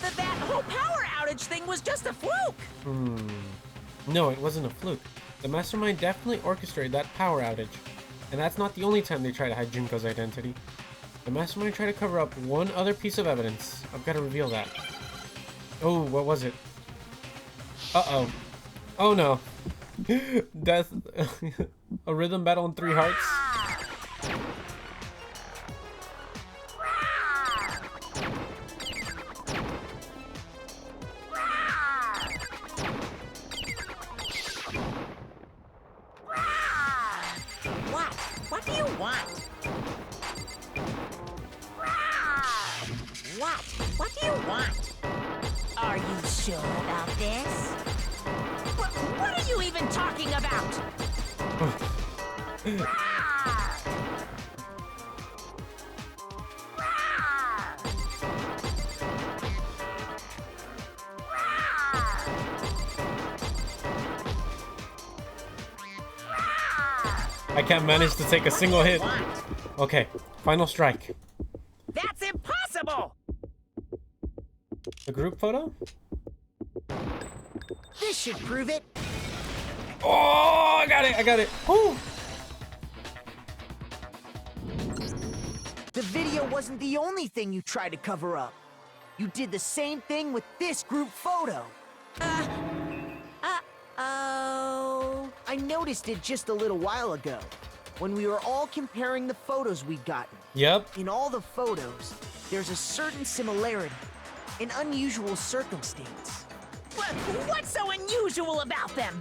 That whole power outage thing was just a fluke! No, it wasn't a fluke. The mastermind definitely orchestrated that power outage. And that's not the only time they try to hide Junko's identity. The mastermind tried to cover up one other piece of evidence. I've got to reveal that. Oh, what was it? Uh-oh. Oh no. Death. A rhythm battle in 3 hearts. What do you want? What do you want? Are you sure about this? What are you even talking about? I can't manage to take a single hit. Okay, final strike. That's impossible! The group photo? This should prove it. Oh, I got it. Woo! The video wasn't the only thing you tried to cover up. You did the same thing with this group photo. Oh. I noticed it just a little while ago, when we were all comparing the photos we'd gotten. Yep. In all the photos, there's a certain similarity, an unusual circumstance. What's so unusual about them?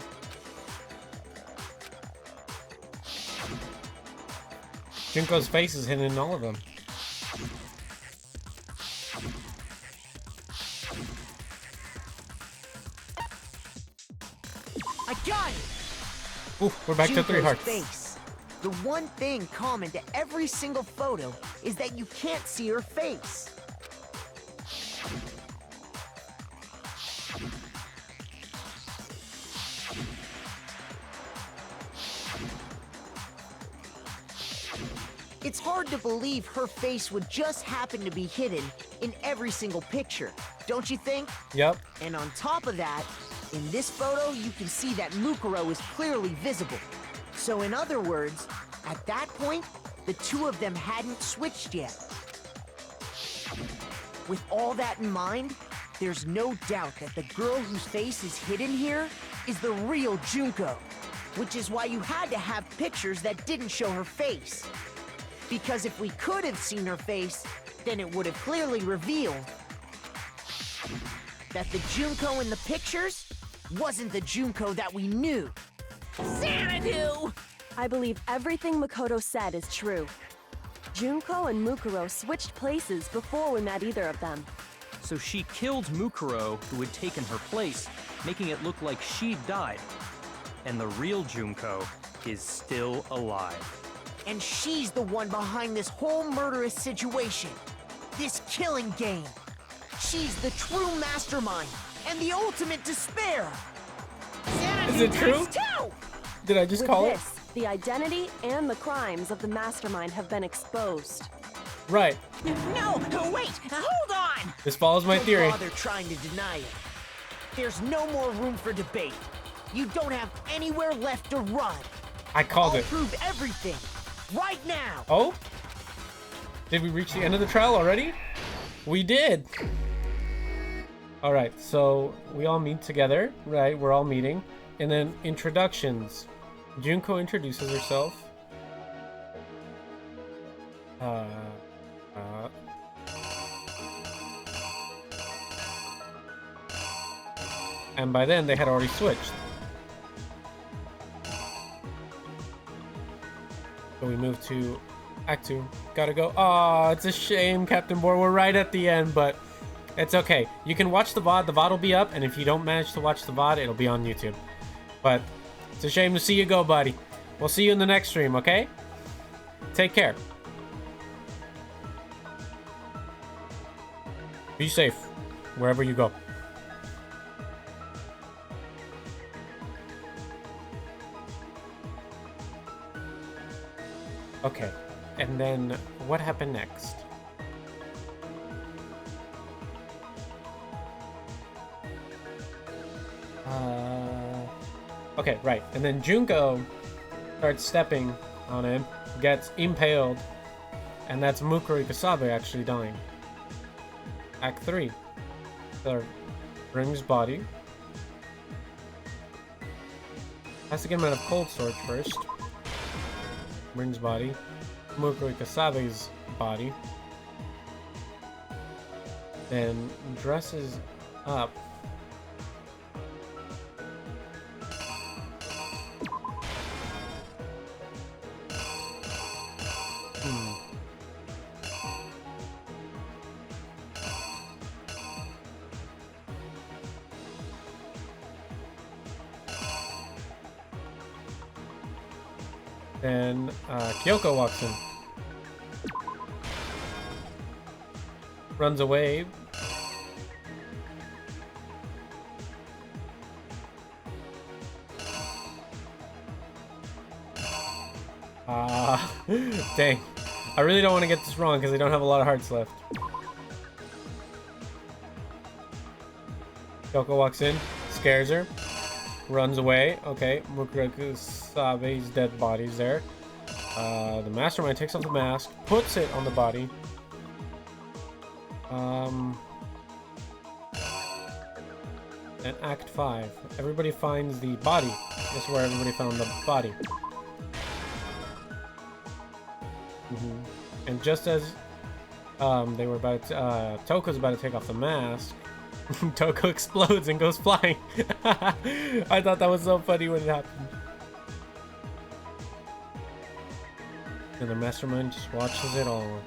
Junko's face is hidden in all of them. I got it! Ooh, we're back to 3 Junko's hearts. face. The one thing common to every single photo is that you can't see her face. It's hard to believe her face would just happen to be hidden in every single picture, don't you think? Yep. And on top of that, in this photo, you can see that Mukuro is clearly visible. So in other words, at that point, the two of them hadn't switched yet. With all that in mind, there's no doubt that the girl whose face is hidden here is the real Junko, which is why you had to have pictures that didn't show her face. Because if we could have seen her face, then it would have clearly revealed that the Junko in the pictures wasn't the Junko that we knew. Xanadu! I believe everything Makoto said is true. Junko and Mukuro switched places before we met either of them. So she killed Mukuro, who had taken her place, making it look like she'd died. And the real Junko is still alive. And she's the one behind this whole murderous situation. This killing game. She's the true mastermind and the ultimate despair. Is it true? Did I just With call this, the identity and the crimes of the mastermind have been exposed. it? Right. No, wait, hold on! This follows my theory. Don't bother trying to deny it. There's no more room for debate. You don't have anywhere left to run. I called I'll it. prove everything. Right now. Oh? Did we reach the end of the trial already? We did. Alright, so we all meet together, right? We're all meeting. And then introductions. Junko introduces herself. And by then they had already switched. So we move to Act 2. Gotta go. Oh, it's a shame, Captain Bohr. We're right at the end, but it's okay. You can watch the VOD. The VOD will be up, and if you don't manage to watch the VOD, it'll be on YouTube. But it's a shame to see you go, buddy. We'll see you in the next stream, okay? Take care. Be safe, wherever you go. Okay, and then what happened next? Okay, right. And then Junko starts stepping on him, gets impaled, and that's Mukuro Ikusabe actually dying. Act 3. So, brings body. Has to get him out of cold storage first. Brings body. Mukuro Ikusabe's body. Then dresses up. Then Kyoko walks in. Runs away. Dang. I really don't want to get this wrong because I don't have a lot of hearts left. Kyoko walks in, scares her, runs away. Okay, Mukuro Ikusabe's dead body's there. The mastermind takes off the mask, puts it on the body. And Act 5. Everybody finds the body. This is where everybody found the body. And just as they were about to, Toko's about to take off the mask, Toko explodes and goes flying. I thought that was so funny when it happened. And the mastermind just watches it all.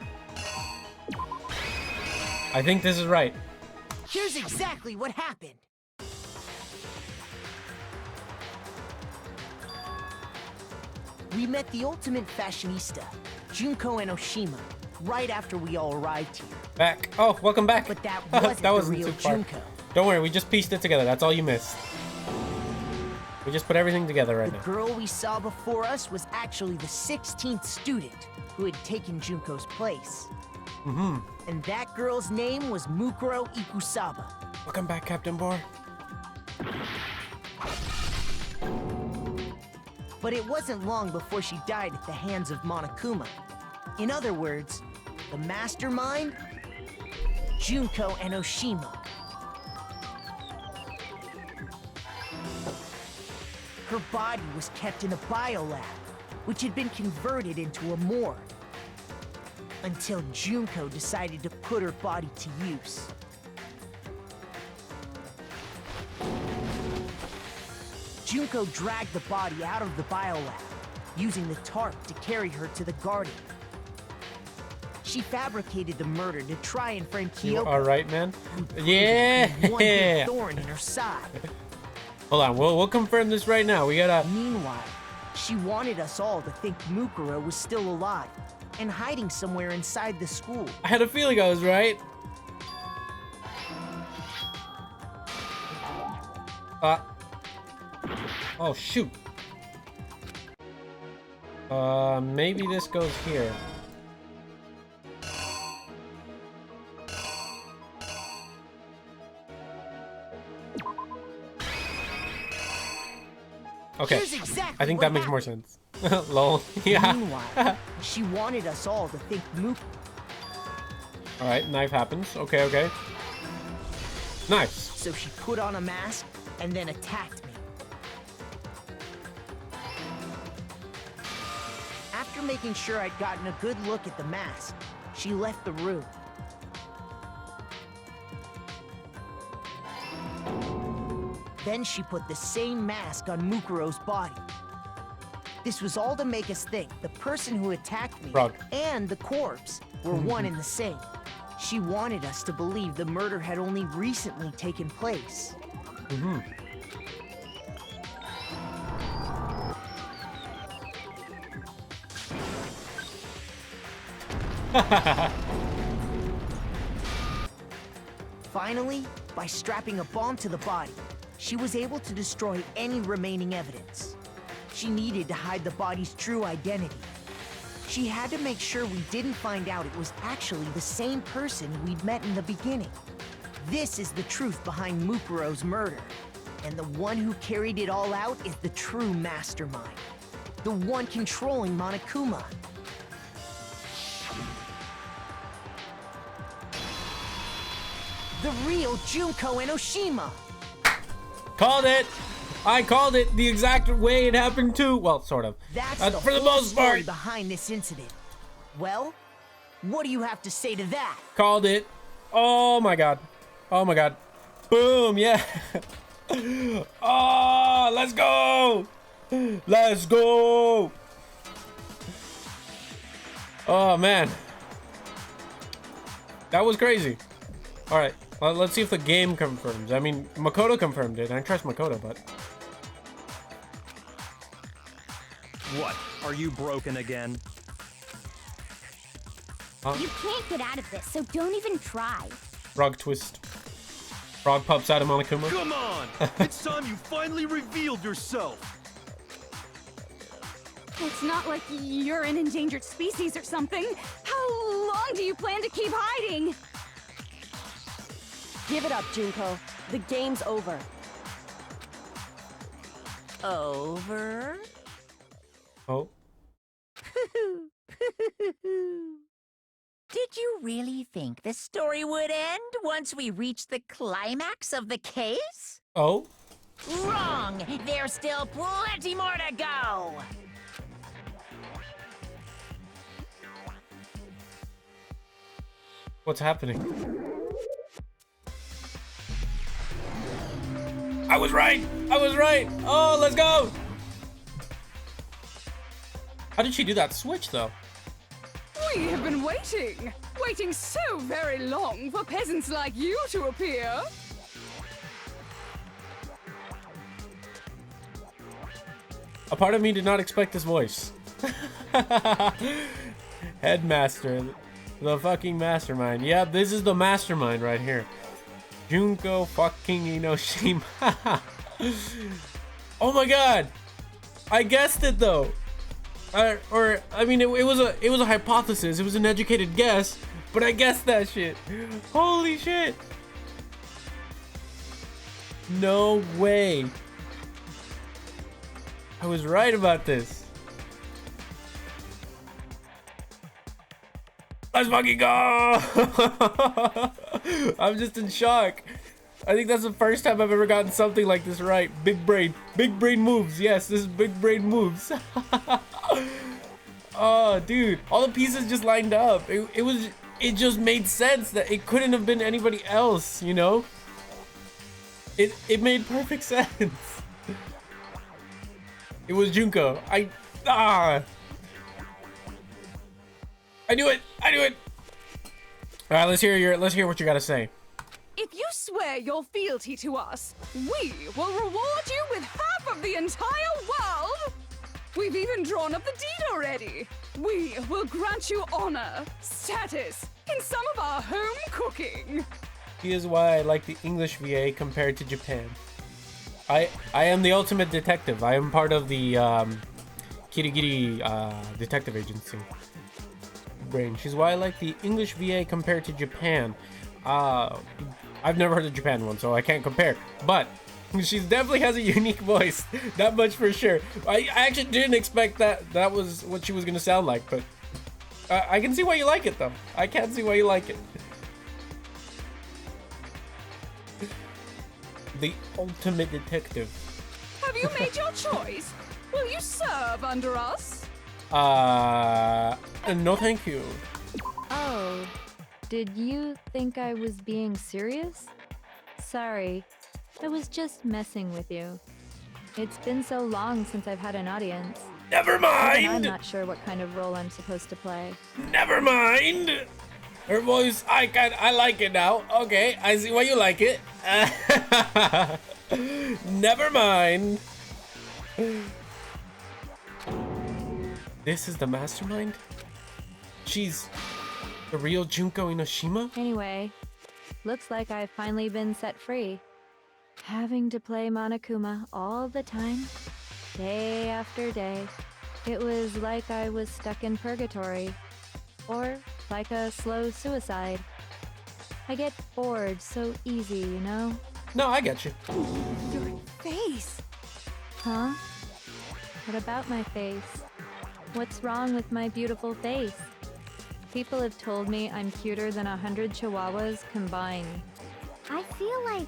I think this is right. Here's exactly what happened. We met the ultimate fashionista, Junko Enoshima, right after we all arrived here. Back. Oh, welcome back. But that wasn't that wasn't the real too far. Junko. Don't worry, we just pieced it together. That's all you missed. We just put everything together right now. The girl we saw before us was actually the 16th student who had taken Junko's place. And that girl's name was Mukuro Ikusabe. Welcome back, Captain Boar. But it wasn't long before she died at the hands of Monokuma. In other words, the mastermind, Junko Enoshima. Her body was kept in a biolab, which had been converted into a morgue. Until Junko decided to put her body to use. Junko dragged the body out of the biolab, using the tarp to carry her to the garden. She fabricated the murder to try and frame Kyoko. You all right, man? One Yeah. big thorn in her side. Hold on, we'll confirm this right now. We gotta. Meanwhile, she wanted us all to think Mukuro was still alive and hiding somewhere inside the school. I had a feeling I was right. Oh shoot. Maybe this goes here. Okay, Exactly I think what that makes more happened. sense. Lol. Yeah. Meanwhile, she wanted us all to think Mukuro. All right, knife happens. Okay, okay. Nice. So she put on a mask and then attacked me. After making sure I'd gotten a good look at the mask, she left the room. Then she put the same mask on Mukuro's body. This was all to make us think the person who attacked me Frog. and the corpse were one and the same. She wanted us to believe the murder had only recently taken place. Finally, by strapping a bomb to the body, she was able to destroy any remaining evidence. She needed to hide the body's true identity. She had to make sure we didn't find out it was actually the same person we'd met in the beginning. This is the truth behind Mukuro's murder. And the one who carried it all out is the true mastermind. The one controlling Monokuma. The real Junko Enoshima. Called it. I called it the exact way it happened too. Well, sort of. That's for the most story part. behind this incident. Well, what do you have to say to that? Called it. Oh my god. Oh my god. Boom. Yeah. Oh, let's go. Let's go. Oh man. That was crazy. All right. Let's see if the game confirms. I mean, Makoto confirmed it. I trust Makoto, but... What? Are you broken again? You can't get out of this, so don't even try. Frog twist. Frog pops out of Monokuma. Come on! It's time you finally revealed yourself! It's not like you're an endangered species or something. How long do you plan to keep hiding? Give it up, Junko. The game's over. Over? Oh. Did you really think the story would end once we reached the climax of the case? Oh? Wrong! There's still plenty more to go! What's happening? I was right! I was right! Oh, let's go! How did she do that switch, though? We have been waiting so very long for peasants like you to appear. A part of me did not expect this voice. Headmaster. The fucking mastermind. Yeah, this is the mastermind right here. Junko fucking Enoshima. Oh my god! I guessed it though. I mean, it was a hypothesis. It was an educated guess, but I guessed that shit. Holy shit! No way. I was right about this. Let's fucking go! I'm just in shock. I think that's the first time I've ever gotten something like this right. Big brain moves. Yes, this is big brain moves. Oh, dude, all the pieces just lined up. It just made sense that it couldn't have been anybody else, you know? It made perfect sense. It was Junko. I knew it. I knew it. All right, let's hear what you got to say. If you swear your fealty to us, we will reward you with half of the entire world! We've even drawn up the deed already. We will grant you honor, status, in some of our home cooking. Here's why I like the English VA compared to Japan. I am the ultimate detective. I am part of the Kirigiri detective agency. Brain. She's why I like the English VA compared to Japan. I've never heard the Japan one, so I can't compare. But she definitely has a unique voice. That much for sure. I actually didn't expect that was what she was gonna sound like, but I can see why you like it though. I can see why you like it. The ultimate detective. Have you made your choice? Will you serve under us? No thank you. Oh, did you think I was being serious? Sorry, I was just messing with you. It's been so long since I've had an audience. Never Even mind! I'm not sure what kind of role I'm supposed to play. Never mind! Her voice, I like it now. Okay, I see why you like it. Never mind. This is the mastermind? She's the real Junko Enoshima? Anyway, looks like I've finally been set free. Having to play Monokuma all the time, day after day, it was like I was stuck in purgatory. Or like a slow suicide. I get bored so easy, you know? No, I get you. Your face. Huh? What about my face? What's wrong with my beautiful face? People have told me I'm cuter than 100 chihuahuas combined. I feel like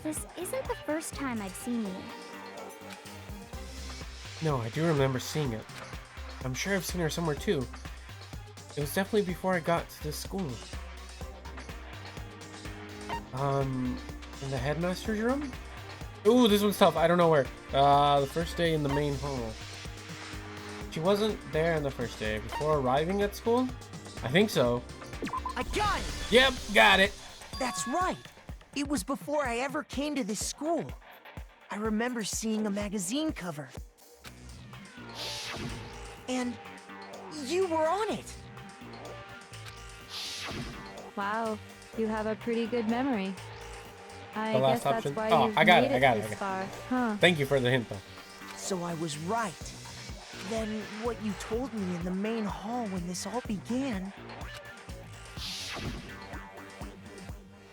this isn't the first time I've seen you. No, I do remember seeing it. I'm sure I've seen her somewhere too. It was definitely before I got to this school. In the headmaster's room? Ooh, this one's tough. I don't know where. The first day in the main hall. She wasn't there on the first day. Before arriving at school? I think so. I got it! Yep, got it. That's right. It was before I ever came to this school. I remember seeing a magazine cover. And you were on it. Wow, you have a pretty good memory. I The guess last that's option? why Oh, you've I got made it, I got it, this I got it. far. Huh. Thank you for the hint though. So I was right. Then what you told me in the main hall when this all began...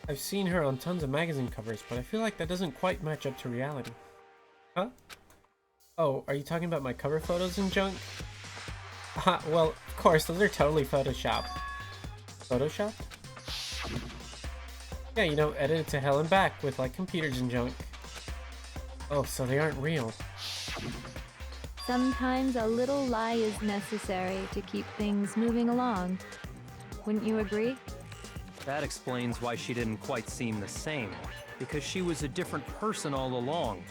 I've seen her on tons of magazine covers, but I feel like that doesn't quite match up to reality. Huh? Oh, are you talking about my cover photos and junk? Well, of course, those are totally photoshopped. Photoshopped? Yeah, you know, edited to hell and back with like computers and junk. Oh, so they aren't real. Sometimes a little lie is necessary to keep things moving along. Wouldn't you agree? That explains why she didn't quite seem the same, because she was a different person all along.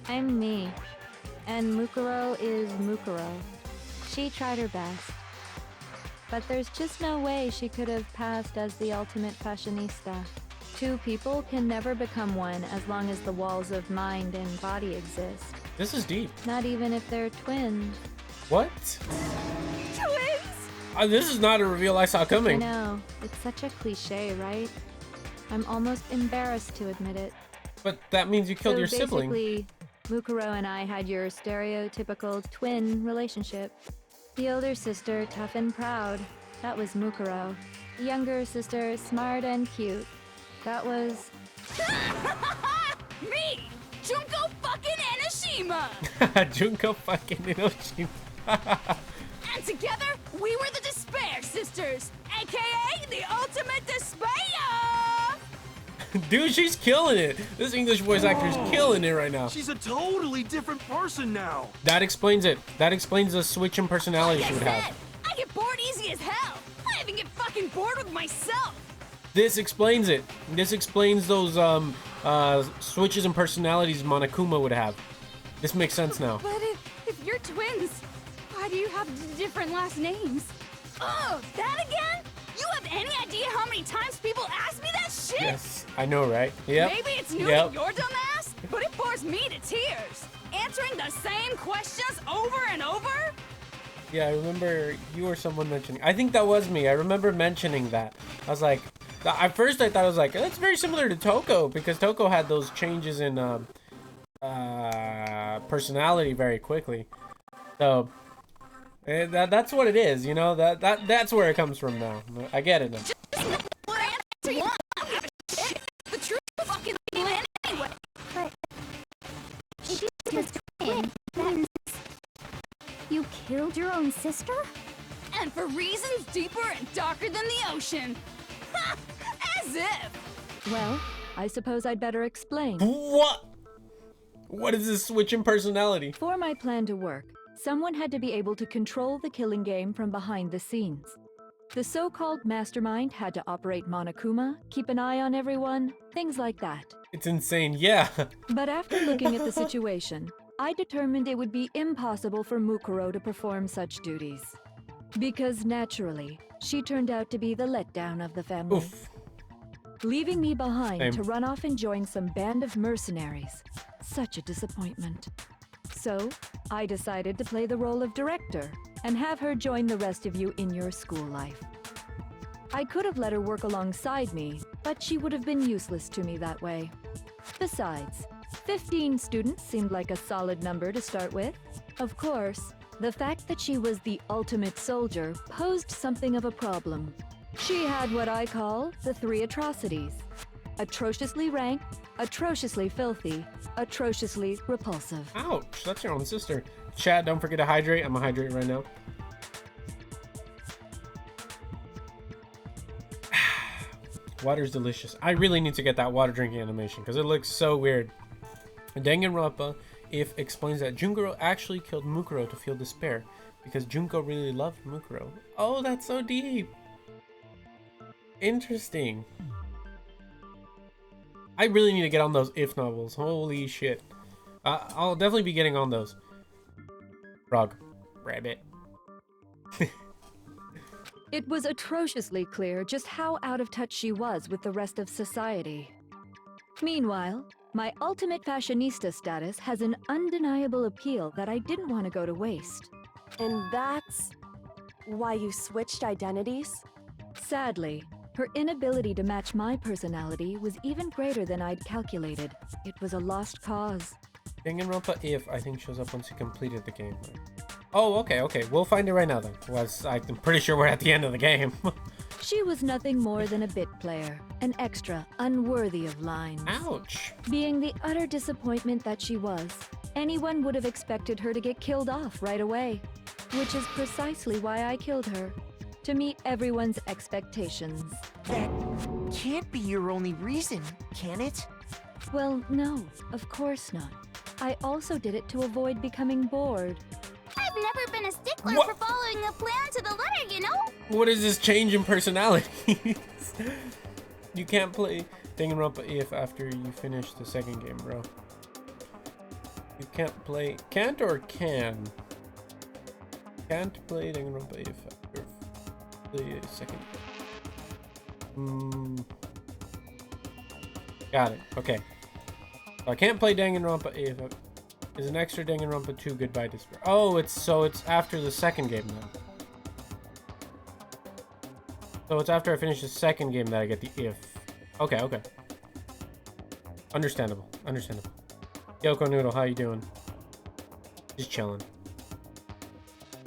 I'm me. And Mukuro is Mukuro. She tried her best. But there's just no way she could have passed as the ultimate fashionista. Two people can never become one as long as the walls of mind and body exist. This is deep. Not even if they're twins. What? Twins! This is not a reveal I saw I coming. know. It's such a cliche, right? I'm almost embarrassed to admit it. But that means you killed So your sibling. basically, Mukuro and I had your stereotypical twin relationship. The older sister, tough and proud. That was Mukuro. The younger sister, smart and cute. That was... Me! Junko fucking Enoshima! Junko fucking Inoshima. And together, we were the Despair Sisters, aka the Ultimate Despair! Dude, she's killing it. This English voice actor's killing it right now. She's a totally different person now. That explains it. That explains the switch in personality Like she I would said, have. I get bored easy as hell. I even get fucking bored with myself. This explains it. This explains those switches in personalities Monokuma would have. This makes sense now. But if you're twins, why do you have different last names? Oh, that again? You have any idea how many times people ask me that shit? Yes, I know, right? Yep. Maybe it's new Yep. to your dumb ass, but it bores me to tears. Answering the same questions over and over? Yeah, I remember you or someone mentioning. I think that was me. I remember mentioning that. I was like, at first I thought I was like, that's very similar to Toko because Toko had those changes in personality very quickly. So that's what it is, you know. That's where it comes from now. I get it now. What answer you want? I don't give a shit. The truth fucking anyway. But if you was a twin, that means you killed your own sister? And for reasons deeper and darker than the ocean. Ha! As if! Well, I suppose I'd better explain. What? What is this switch in personality? For my plan to work, someone had to be able to control the killing game from behind the scenes. The so-called mastermind had to operate Monokuma, keep an eye on everyone, things like that. It's insane, yeah. But after looking at the situation, I determined it would be impossible for Mukuro to perform such duties. Because naturally, she turned out to be the letdown of the family. Oof. Leaving me behind Same. to run off and join some band of mercenaries. Such a disappointment. So, I decided to play the role of director and have her join the rest of you in your school life. I could have let her work alongside me, but she would have been useless to me that way. Besides, 15 students seemed like a solid number to start with. Of course, the fact that she was the ultimate soldier posed something of a problem. She had what I call the three atrocities: atrociously ranked, Atrociously filthy, atrociously repulsive. Ouch, that's your own sister. Chat, don't forget to hydrate. I'm gonna hydrate right now. Water's delicious. I really need to get that water drinking animation because it looks so weird. Danganronpa if explains that Junkoro actually killed Mukuro to feel despair because Junko really loved Mukuro. Oh, that's so deep. Interesting. I really need to get on those if novels. Holy shit. I'll definitely be getting on those. Frog. Rabbit. It was atrociously clear just how out of touch she was with the rest of society. Meanwhile, my ultimate fashionista status has an undeniable appeal that I didn't want to go to waste. And that's why you switched identities? Sadly, her inability to match my personality was even greater than I'd calculated. It was a lost cause. Danganronpa if I think shows up once you completed the game. Oh, okay. We'll find it right now then. I'm pretty sure we're at the end of the game. She was nothing more than a bit player, an extra unworthy of lines. Ouch. Being the utter disappointment that she was, anyone would have expected her to get killed off right away. Which is precisely why I killed her. To meet everyone's expectations. That can't be your only reason, can it? Well, no, of course not. I also did it to avoid becoming bored. I've never been a stickler What? for following a plan to the letter, you know? What is this change in personalities? You can't play Danganronpa if after you finish the second game, bro. You can't play... Can't or can? Can't play Danganronpa if after the second game. Got it. Okay. So I can't play Danganronpa if... Is an extra Danganronpa 2 Goodbye Despair? Oh, it's after the second game then. So it's after I finish the second game that I get the if. Okay. Understandable. Yoko Noodle, how you doing? Just chilling.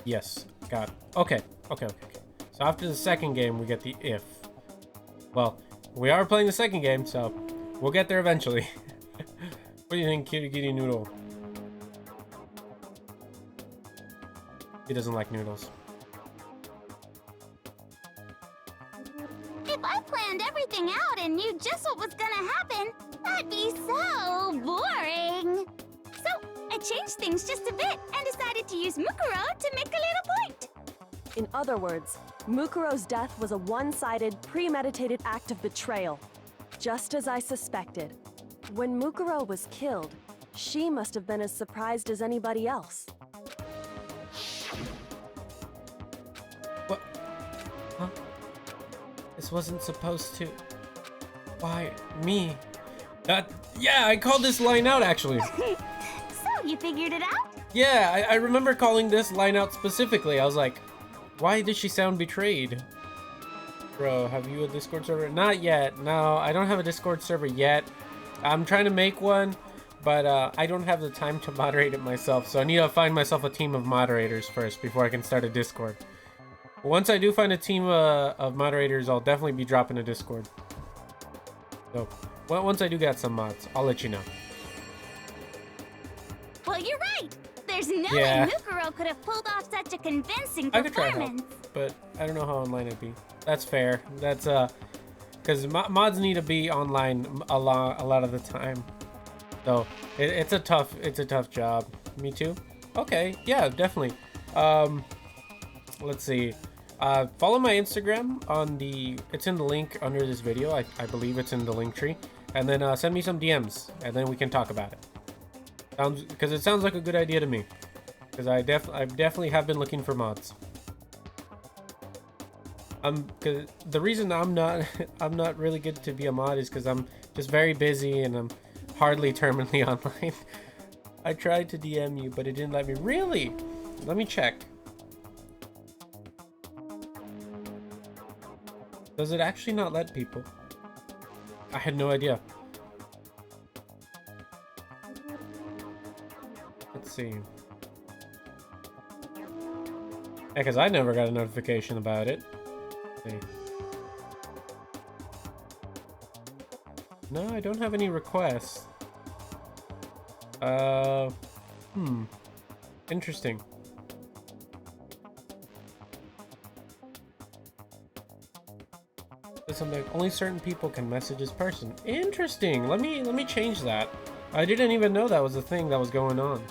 Yes, got it. Okay. So after the second game, we get the if. Well, we are playing the second game, so we'll get there eventually. What do you think, Kitty Kitty Noodle? He doesn't like noodles. If I planned everything out and knew just what was gonna happen, that'd be so boring. So I changed things just a bit and decided to use Mukuro to make a little point. In other words, Mukuro's death was a one-sided, premeditated act of betrayal. Just as I suspected. When Mukuro was killed, she must have been as surprised as anybody else. What? Huh? This wasn't supposed to... Why, me? Yeah, I called this line out, actually. So, you figured it out? Yeah, I remember calling this line out specifically. I was like, why did she sound betrayed? Bro, have you a Discord server? Not yet. No, I don't have a Discord server yet. I'm trying to make one, but I don't have the time to moderate it myself. So I need to find myself a team of moderators first before I can start a Discord. Once I do find a team of moderators, I'll definitely be dropping a Discord. So, well, once I do get some mods, I'll let you know. Well, you're right. There's no Yeah. way Mukuro could have pulled off such a convincing I could try help, performance. but I don't know how online it'd be. That's fair. That's because mods need to be online a lot of the time. So it's a tough job. Me too. Okay, yeah, definitely. Let's see. Follow my Instagram on it's in the link under this video. I believe it's in the link tree. And then send me some DMs, and then we can talk about it. Because it sounds like a good idea to me. Because I definitely have been looking for mods. Cause the reason I'm not really good to be a mod is because I'm just very busy and I'm hardly terminally online. I tried to DM you, but it didn't let me. Really? Let me check. Does it actually not let people? I had no idea. Let's see. Yeah, because I never got a notification about it. Let's see. No, I don't have any requests. Interesting. There's something only certain people can message this person. Interesting. Let me change that. I didn't even know that was a thing that was going on.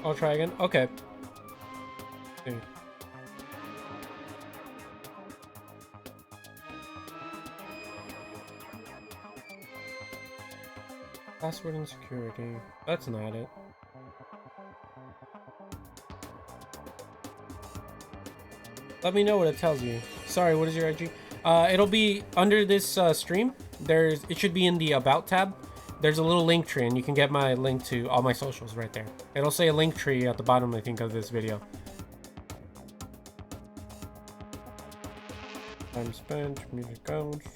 I'll try again. Okay. Okay. Password and security. That's not it. Let me know what it tells you. Sorry, what is your IG? It'll be under this stream. It should be in the About tab. There's a little link tree, and you can get my link to all my socials right there. It'll say a link tree at the bottom, I think, of this video. Time spent, music counts.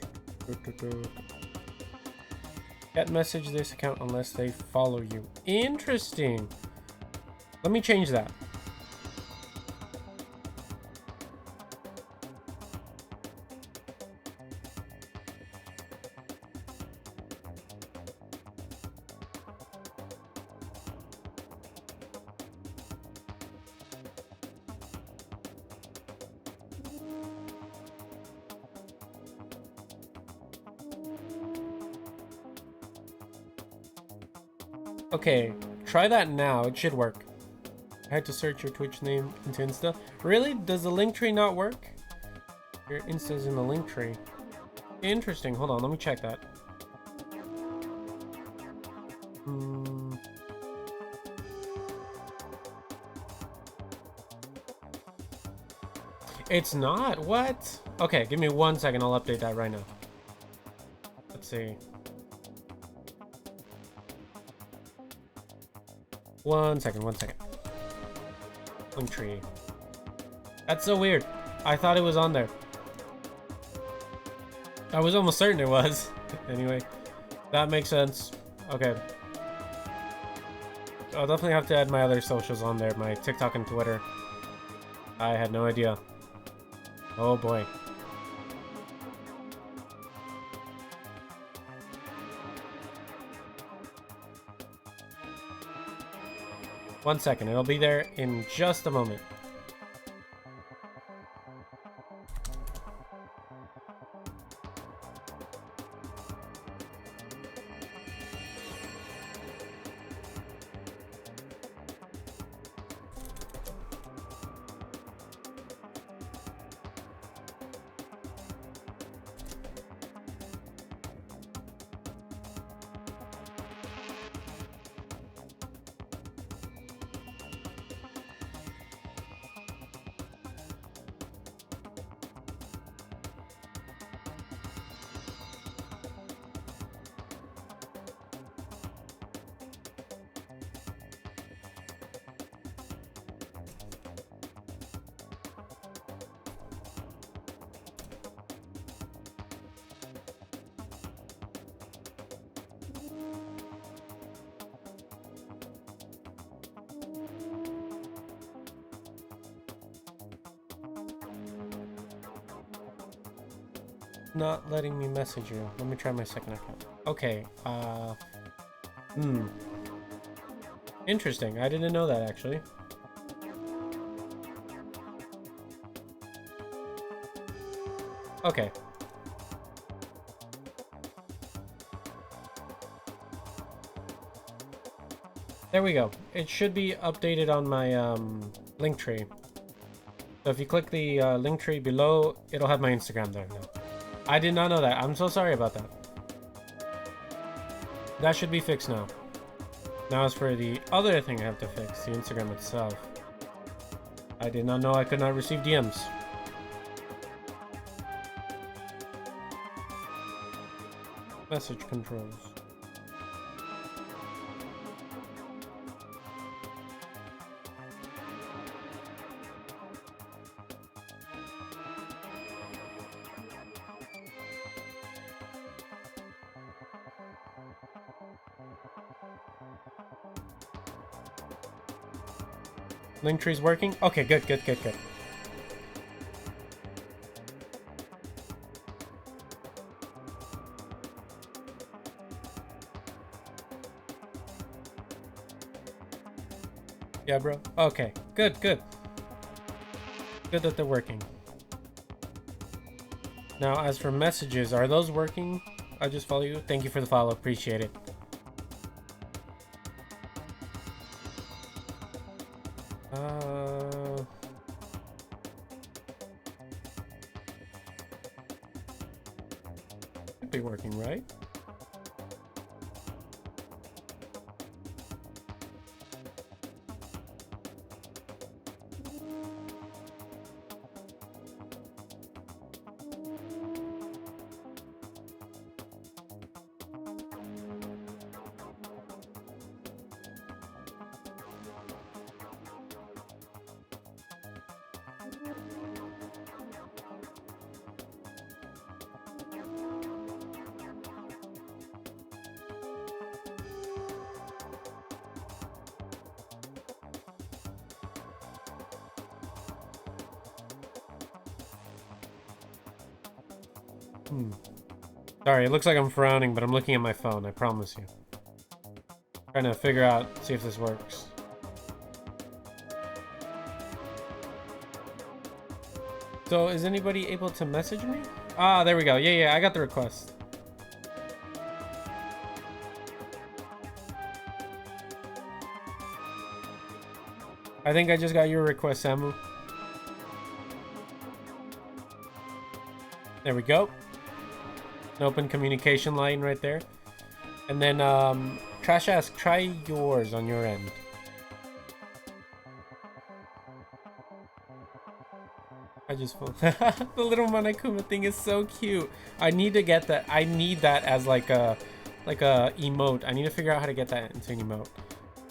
Can't message this account unless they follow you. Interesting. Let me change that. Okay, try that now. It should work. I had to search your Twitch name into Insta. Really? Does the link tree not work? Your Insta's in the link tree. Interesting. Hold on, let me check that. It's not? What? Okay, give me 1 second. I'll update that right now. Let's see. 1 second, 1 second. Link tree. That's so weird. I thought it was on there. I was almost certain it was. Anyway, that makes sense. Okay. I'll definitely have to add my other socials on there, my TikTok and Twitter. I had no idea. Oh boy. One second, it'll be there in just a moment. Not letting me message you. Let me try my second account. Okay, interesting. I didn't know that, actually. Okay. There we go. It should be updated on my link tree. So if you click the link tree below, it'll have my Instagram there now. I did not know that. I'm so sorry about that. That should be fixed now. Now as for the other thing I have to fix, the Instagram itself. I did not know I could not receive DMs. Message controls. Linktree's working? Okay, good, good, good, good. Yeah, bro. Okay, good, good. Good that they're working. Now, as for messages, are those working? I just follow you. Thank you for the follow. Appreciate it. Should be working, right? Sorry, it looks like I'm frowning, but I'm looking at my phone, I promise you. Trying to figure out, see if this works. So, is anybody able to message me? Ah, there we go. Yeah, yeah, I got the request. I think I just got your request, Samu. There we go. An open communication line right there. And then, Trash Ask, try yours on your end. I just the little Monokuma thing is so cute. I need to get that. I need that as like a emote. I need to figure out how to get that into an emote.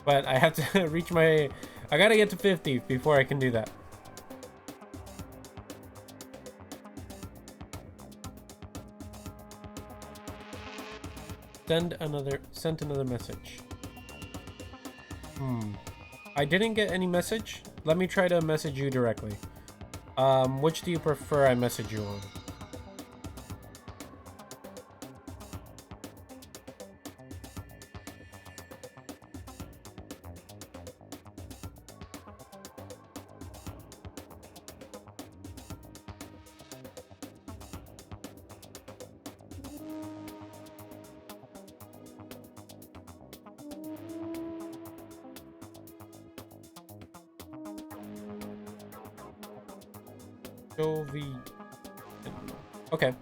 But I have to reach my... I gotta get to 50 before I can do that. Sent another message. I didn't get any message. Let me try to message you directly. Which do you prefer I message you on? Okay.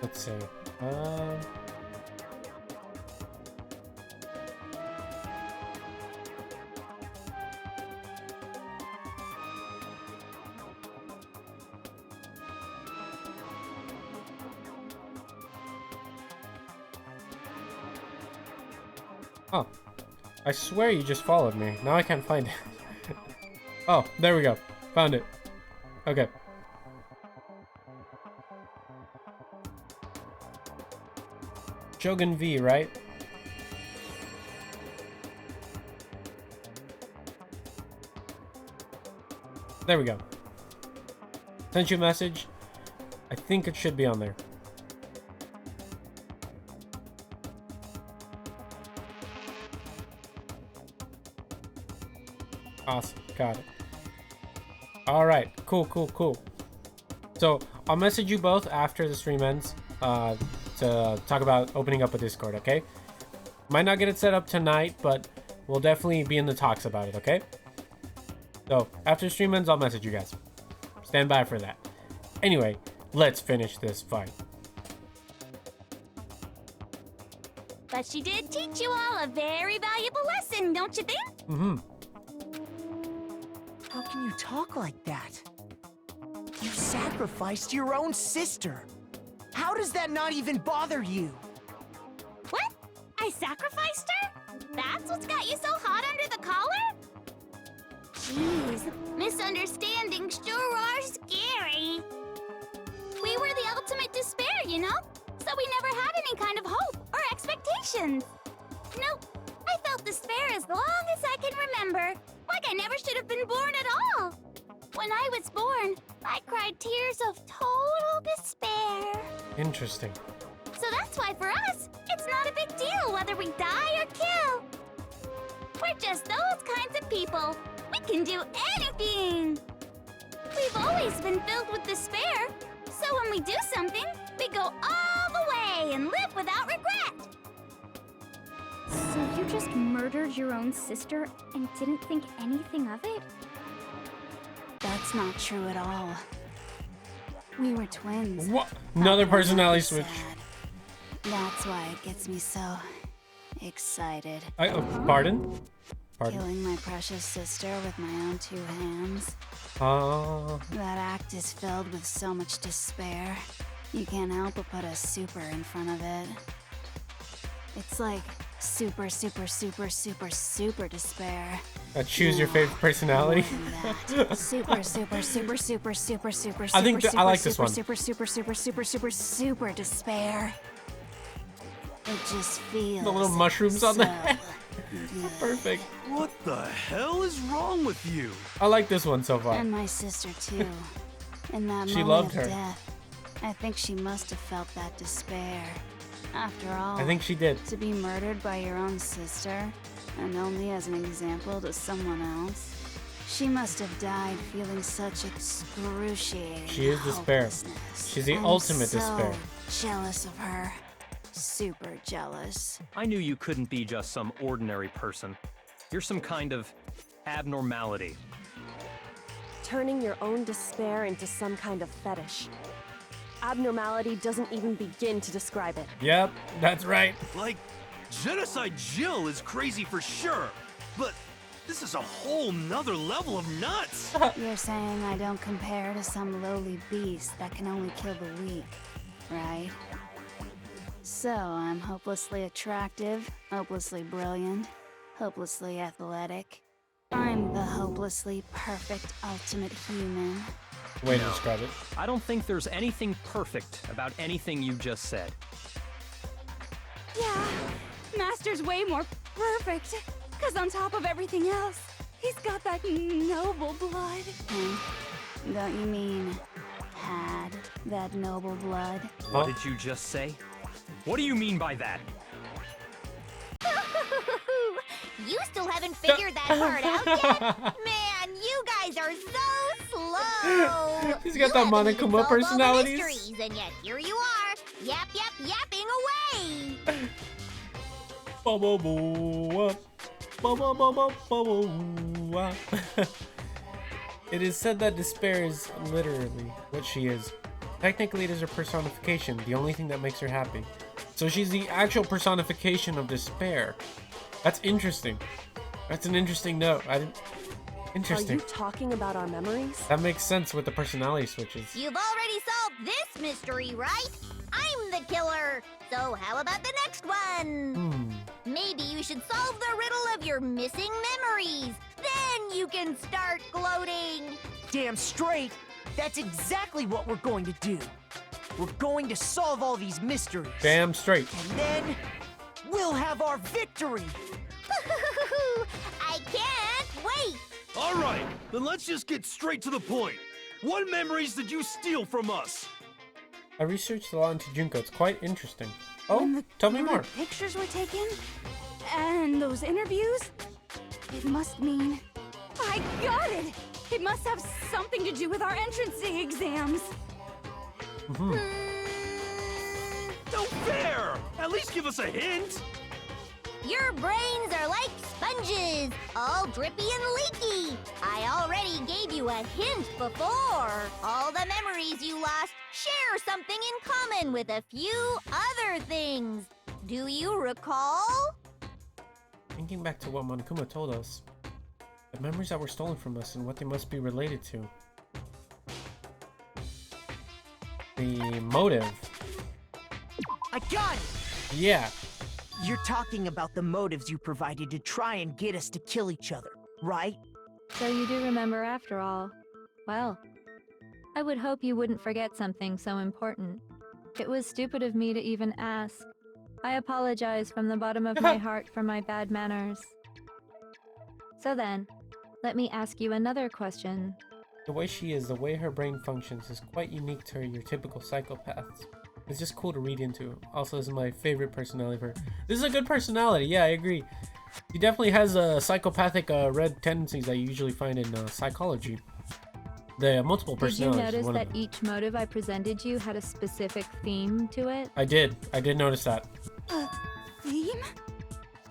Let's see. Oh, I swear you just followed me. Now I can't find it. Oh, there we go. Found it. Okay. Shogun V, right? There we go. Sent you a message. I think it should be on there. Awesome. Got it. Alright. Cool, cool, cool. So, I'll message you both after the stream ends. To talk about opening up a Discord, okay? Might not get it set up tonight, but we'll definitely be in the talks about it, okay? So, after stream ends, I'll message you guys. Stand by for that. Anyway, let's finish this fight. But she did teach you all a very valuable lesson, don't you think? Mm-hmm. How can you talk like that? You sacrificed your own sister. How does that not even bother you? What? I sacrificed her? That's what's got you so hot under the collar? Jeez, misunderstandings sure are scary. We were the ultimate despair, you know? So we never had any kind of hope or expectations. Nope, I felt despair as long as I can remember. Like I never should have been born at all. When I was born, I cried tears of total despair. Interesting. So that's why for us, it's not a big deal whether we die or kill. We're just those kinds of people. We can do anything. We've always been filled with despair. So when we do something, we go all the way and live without regret. So you just murdered your own sister and didn't think anything of it? That's not true at all. We were twins. What? Another personality switch. That's why it gets me so excited. Pardon? Pardon? Killing my precious sister with my own two hands. That act is filled with so much despair. You can't help but put a super in front of it. It's like super, super, super, super, super despair. Choose your favorite personality. Super, super, super, super, super, super, I think I like this one. Super, super, super, super, super, super despair. It just feels The little mushrooms on that. Perfect. What the hell is wrong with you? I like this one so far. And my sister too. In that She moment loved of her. death, I think she must have felt that despair. After all, I think she did. to be murdered by your own sister, and only as an example to someone else, she must have died feeling such excruciating She is despair. hopelessness. She's the I'm ultimate so despair. jealous of her. Super jealous. I knew you couldn't be just some ordinary person. You're some kind of abnormality. Turning your own despair into some kind of fetish. Abnormality doesn't even begin to describe it. Yep, that's right. Like, Genocide Jill is crazy for sure, but this is a whole nother level of nuts. You're saying I don't compare to some lowly beast that can only kill the weak, right? So I'm hopelessly attractive, hopelessly brilliant, hopelessly athletic. I'm the hopelessly perfect ultimate human. Way to describe it. I don't think there's anything perfect about anything you just said. Yeah, Master's way more perfect. Cause on top of everything else, he's got that noble blood. Don't you mean had that noble blood? What did you just say? What do you mean by that? You still haven't figured that part out yet? Man, you guys are so slow. He's got You that haven't even Monokuma solved all the personalities. mysteries, and yet here you are, yapping away. It is said that despair is literally what she is. Technically, it is her personification, the only thing that makes her happy. So she's the actual personification of despair. That's interesting. That's an interesting note. Interesting. Are you talking about our memories? That makes sense with the personality switches. You've already solved this mystery, right? I'm the killer. So how about the next one? Maybe you should solve the riddle of your missing memories. Then you can start gloating. Damn straight! That's exactly what we're going to do. We're going to solve all these mysteries. Damn straight. And then we'll have our victory. I can't wait. All right, then let's just get straight to the point. What memories did you steal from us? I researched a lot into Junko. It's quite interesting. When Oh, the tell me killer more. pictures were taken, and those interviews, it must mean I got it. It must have something to do with our entrancing exams. No fair! At least give us a hint! Your brains are like sponges, all drippy and leaky. I already gave you a hint before. All the memories you lost share something in common with a few other things. Do you recall? Thinking back to what Monokuma told us, the memories that were stolen from us and what they must be related to. The motive. I got it! Yeah. You're talking about the motives you provided to try and get us to kill each other, right? So you do remember after all. Well, I would hope you wouldn't forget something so important. It was stupid of me to even ask. I apologize from the bottom of my heart for my bad manners. So then, let me ask you another question. The way she is, the way her brain functions is quite unique to your typical psychopaths. It's just cool to read into. Also, this is my favorite personality of her. This is a good personality, yeah, I agree. She definitely has psychopathic red tendencies that you usually find in psychology. The multiple Did you personalities. notice that each motive I presented you had a specific theme to it? I did notice that. Theme?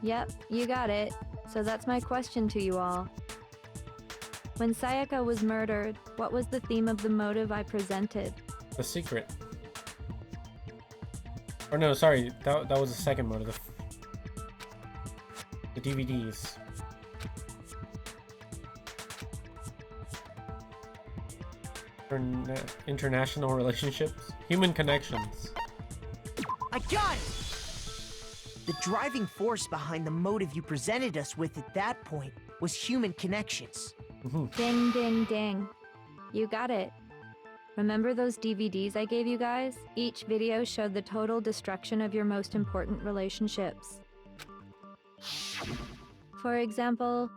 Yep, you got it. So that's my question to you all. When Sayaka was murdered, what was the theme of the motive I presented? The secret. Or no, sorry, that was the second motive. The DVDs. International relationships. Human connections. I got it! The driving force behind the motive you presented us with at that point was human connections. Ding, ding, ding. You got it. Remember those DVDs I gave you guys? Each video showed the total destruction of your most important relationships. For example,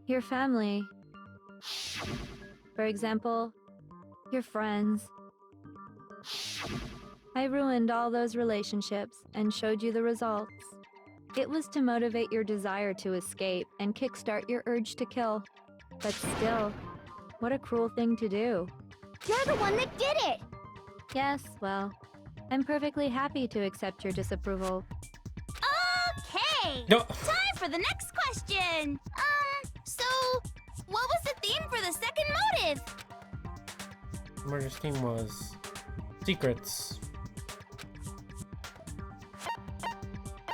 your family. For example, your friends. I ruined all those relationships and showed you the results. It was to motivate your desire to escape and kickstart your urge to kill. But still, what a cruel thing to do. You're the one that did it! Yes, well, I'm perfectly happy to accept your disapproval. Okay! No. Time for the next question! So, what was the theme for the second motive? Murder's theme was secrets.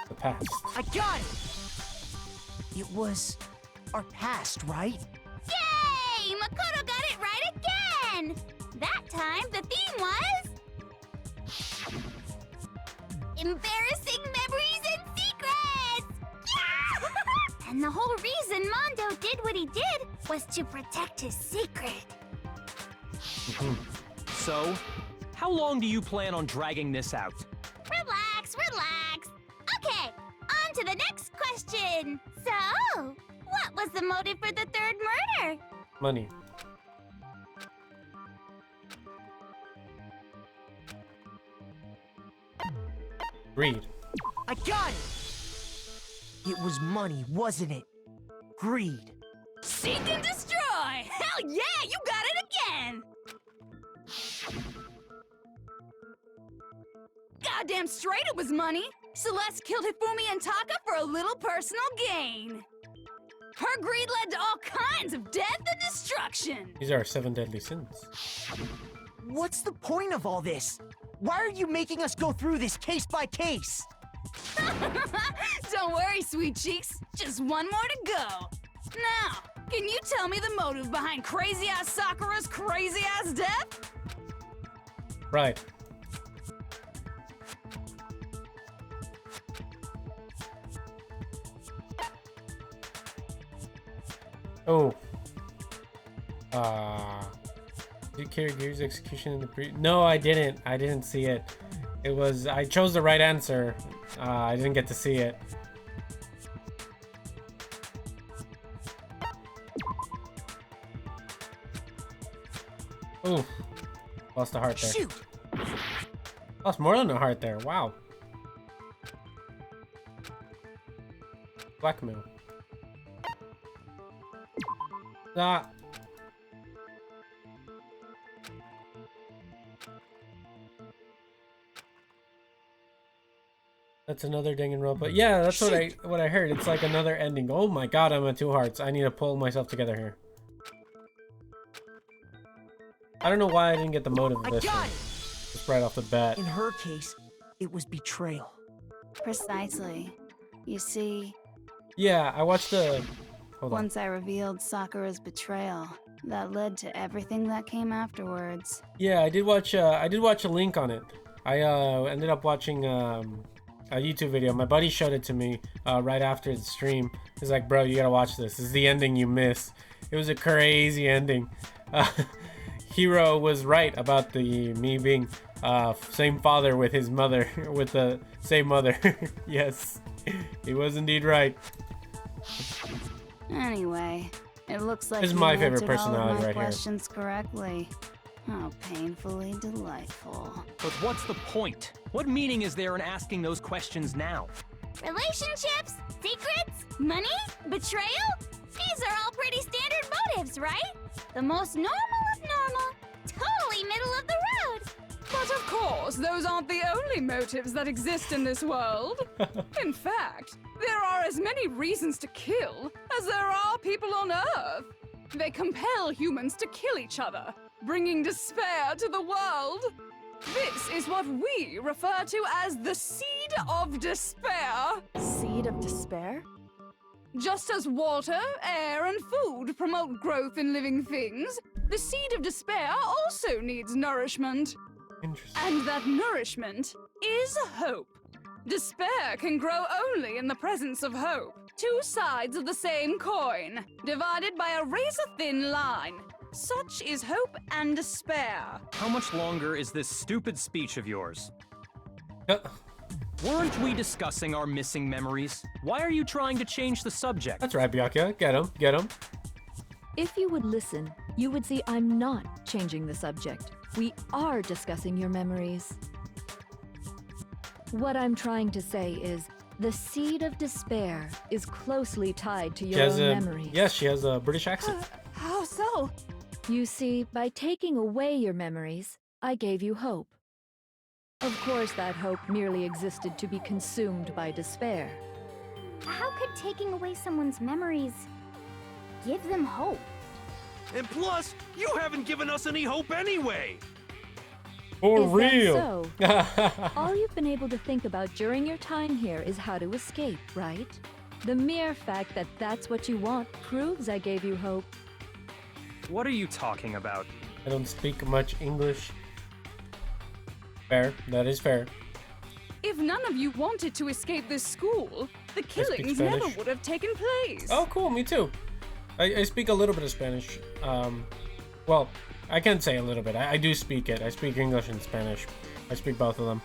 The past. I got it! It was our past, right? Yay! Makoto got it right again! That time, the theme was... embarrassing memories and secrets! Yeah! And the whole reason Mondo did what he did was to protect his secret. So, how long do you plan on dragging this out? Relax, relax. Okay, on to the next question. So, what was the motive for the third murder? Money. Greed. I got it! It was money, wasn't it? Greed. Seek and destroy! Hell yeah, you got it again! Goddamn straight it was money! Celeste killed Hifumi and Taka for a little personal gain. Her greed led to all kinds of death and destruction! These are our 7 deadly sins. What's the point of all this? Why are you making us go through this case by case? Don't worry, sweet cheeks. Just one more to go. Now, can you tell me the motive behind crazy-ass Sakura's crazy-ass death? Right. Oh. Did Kirigi's execution in the No, I didn't. I didn't see it. It was... I chose the right answer. I didn't get to see it. Ooh. Lost a heart there. Shoot! Lost more than a heart there. Wow. Blackmail. Ah. That's another Danganronpa. Yeah, that's what I heard. It's like another ending. Oh my god, I'm at 2 hearts. I need to pull myself together here. I don't know why I didn't get the motive of this one. Just right off the bat. In her case, it was betrayal. Precisely. You see, Yeah, I watched the. Hold on. once I revealed Sakura's betrayal, that led to everything that came afterwards. Yeah, I did watch a link on it. I ended up watching a YouTube video. My buddy showed it to me right after the stream. He's like, bro, you gotta watch this. This is the ending you miss. It was a crazy ending. Hero was right about the me being same father with his mother, with the same mother. Yes, he was indeed right. Anyway, it looks like This is you my favorite answered all of personality my right here. questions correctly. How painfully delightful. But what's the point? What meaning is there in asking those questions now? Relationships? Secrets? Money? Betrayal? These are all pretty standard motives, right? The most normal of normal. Totally middle of the road. But of course, those aren't the only motives that exist in this world. In fact, there are as many reasons to kill as there are people on Earth. They compel humans to kill each other, bringing despair to the world. This is what we refer to as the seed of despair. Seed of despair? Just as water, air, and food promote growth in living things, the seed of despair also needs nourishment. Interesting. And that nourishment is hope. Despair can grow only in the presence of hope. Two sides of the same coin, divided by a razor-thin line. Such is hope and despair. How much longer is this stupid speech of yours? Uh, Weren't we discussing our missing memories? Why are you trying to change the subject? That's right, Byakuya. Get him. Get him. If you would listen, you would see I'm not changing the subject. We are discussing your memories. What I'm trying to say is, the seed of despair is closely tied to She your has own a. memories. Yes, she has a British accent. How so? You see, by taking away your memories, I gave you hope. Of course, that hope merely existed to be consumed by despair. How could taking away someone's memories give them hope? And plus, you haven't given us any hope anyway! For Is real. that so? All you've been able to think about during your time here is how to escape, right? The mere fact that that's what you want proves I gave you hope. What are you talking about? I don't speak much English. Fair. That is fair. If none of you wanted to escape this school, the killings Spanish. never would have taken place. Oh, cool. Me too. I speak a little bit of Spanish. Well, I can say a little bit. I do speak it. I speak English and Spanish. I speak both of them.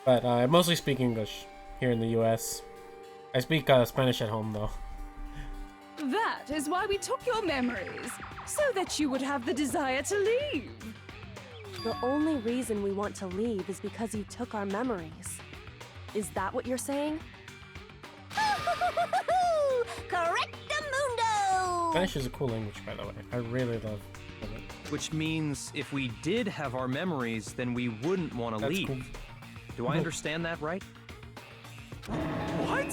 But I mostly speak English here in the U.S. I speak Spanish at home, though. That is why we took your memories, so that you would have the desire to leave. The only reason we want to leave is because you took our memories. Is that what you're saying? Correctamundo! Spanish is a cool language, by the way. I really love it. Which means if we did have our memories, then we wouldn't want to That's leave. cool. Do I understand that right? What?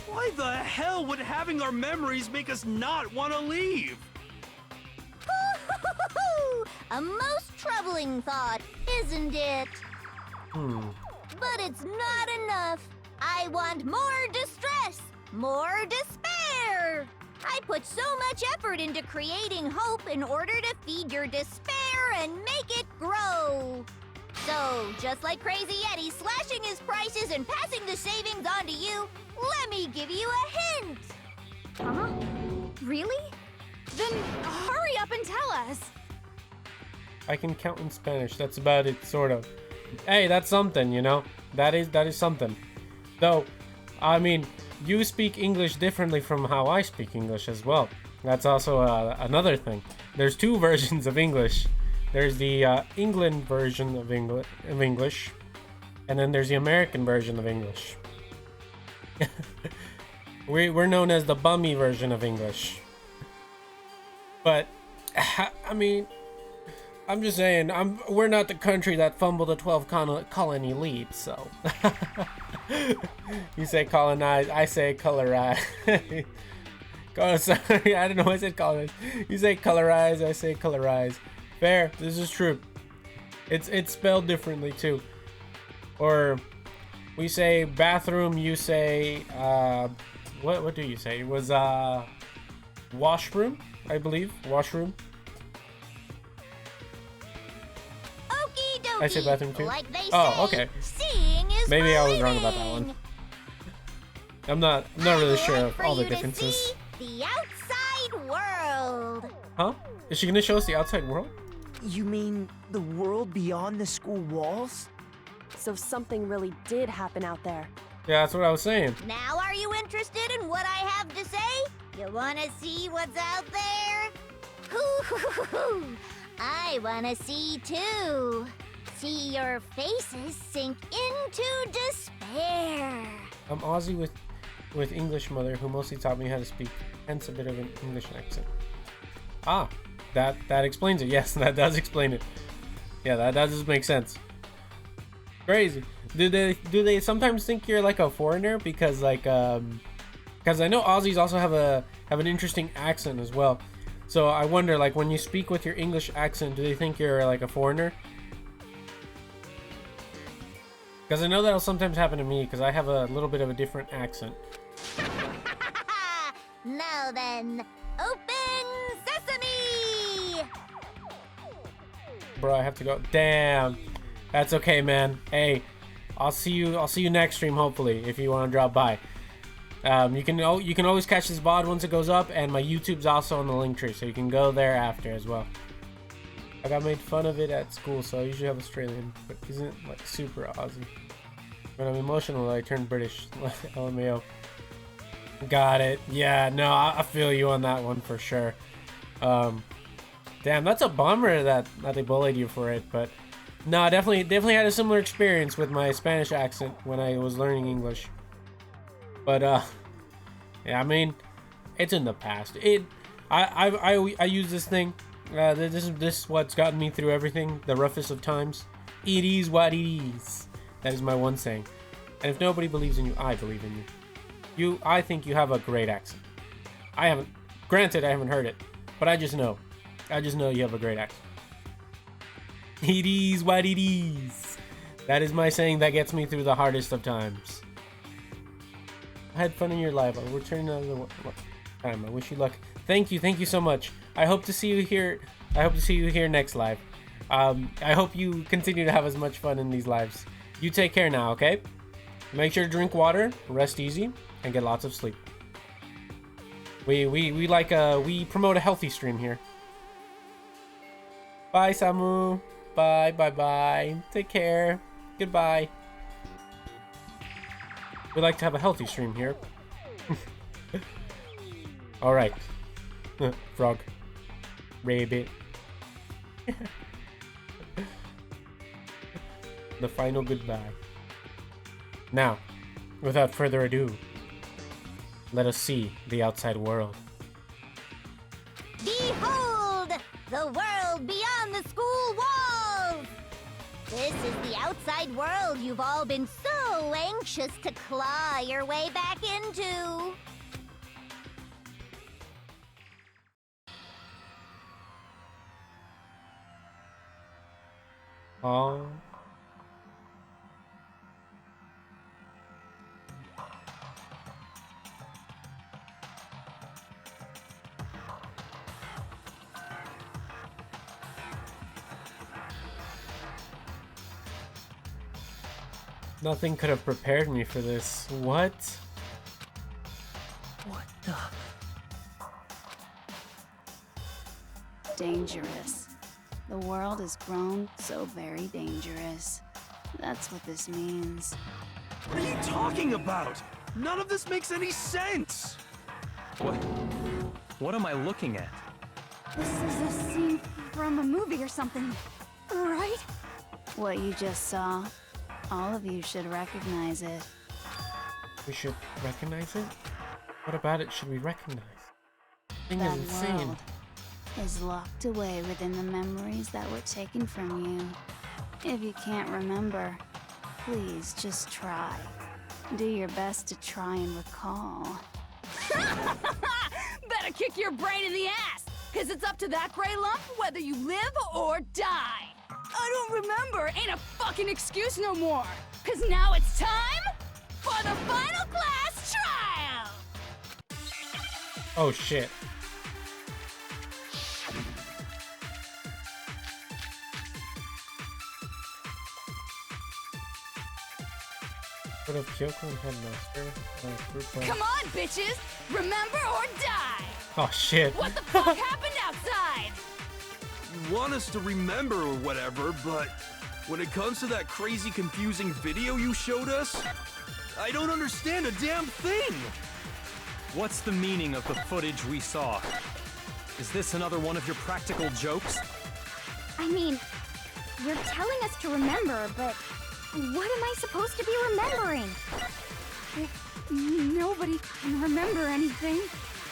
Why the hell would having our memories make us not want to leave? A most troubling thought, isn't it? But it's not enough. I want more distress, more despair. I put so much effort into creating hope in order to feed your despair and make it grow. So, just like Crazy Eddie slashing his prices and passing the savings on to you, let me give you a hint. Huh? Really? Then hurry up and tell us. I can count in Spanish. That's about it, sort of. Hey, that's something, you know? That is something. Though, I mean, you speak English differently from how I speak English as well. That's also another thing. There's two versions of English. There's the England version of English, and then there's the American version of English. We're known as the bummy version of English. But, I mean, I'm just saying, we're not the country that fumbled the 12 colony lead, so. You say colonize, I say colorize. Oh, sorry, I don't know why I said colonize. You say colorize, I say colorize. Fair, this is true. It's spelled differently too. Or We say bathroom, you say, what do you say? It was, washroom, I believe. Washroom. Okie dokie. I say bathroom too? Like they Oh, say, okay. seeing is Maybe I was wrong about that one. believing. I'm not really I'd sure like of for all the you to differences. see the outside world. Huh? Is she gonna show us the outside world? You mean the world beyond the school walls? So something really did happen out there. Yeah, that's what I was saying. Now are you interested in what I have to say? You wanna see what's out there? Hoo-hoo-hoo-hoo. I wanna see too. See your faces sink into despair. I'm Aussie with English mother who mostly taught me how to speak, hence a bit of an English accent. Ah, that explains it. Yes, that does explain it. Yeah, that does make sense. Crazy. Do they sometimes think you're like a foreigner because like because I know Aussies also have an interesting accent as well. So I wonder, like, when you speak with your English accent, do they think you're like a foreigner? Because I know that'll sometimes happen to me because I have a little bit of a different accent. Now then, open sesame! Bro, I have to go. Damn. That's okay, man. Hey, I'll see you next stream, hopefully, if you want to drop by. You can always catch this VOD once it goes up, and my YouTube's also on the link tree, so you can go there after as well. I got made fun of it at school, so I usually have Australian, but isn't like super Aussie. When I'm emotional, I turn British. LMAO. Got it. Yeah, no, I feel you on that one for sure. Damn, that's a bummer that they bullied you for it, but no, I definitely had a similar experience with my Spanish accent when I was learning English. But yeah, I mean, it's in the past. I use this thing. This is what's gotten me through everything. The roughest of times. It is what it is. That is my one saying. And if nobody believes in you, I believe in you. I think you have a great accent. Granted, I haven't heard it, but I just know you have a great accent. It is what it is. That is my saying that gets me through the hardest of times. I had fun in your live. I'll return another time. I wish you luck. Thank you so much. I hope to see you here. I hope to see you here next live. I hope you continue to have as much fun in these lives. You take care now, okay? Make sure to drink water, rest easy, and get lots of sleep. We promote a healthy stream here. Bye, Samu. Bye. Take care. Goodbye. We like to have a healthy stream here. Alright. Frog. Rabbit. The final goodbye. Now, without further ado, let us see the outside world. Behold, the world beyond the school walls! This is the outside world you've all been so anxious to claw your way back into. Oh. Nothing could have prepared me for this. What? What the? Dangerous. The world has grown so very dangerous. That's what this means. What are you talking about? None of this makes any sense! What am I looking at? This is a scene from a movie or something, right? What you just saw, all of you should recognize it. We should recognize it? What about it should we recognize? Thing That is insane. world is locked away within the memories that were taken from you. If you can't remember, please just try. Do your best to try and recall. Better kick your brain in the ass, because it's up to that gray lump whether you live or die. I don't remember ain't a fucking excuse no more. Cause now it's time for the final class trial! Oh shit. What if Kyoko and Headmaster? Come on, bitches! Remember or die! Oh shit. What the fuck happened outside? You want us to remember or whatever, but when it comes to that crazy, confusing video you showed us, I don't understand a damn thing! What's the meaning of the footage we saw? Is this another one of your practical jokes? I mean, you're telling us to remember, but what am I supposed to be remembering? If nobody can remember anything,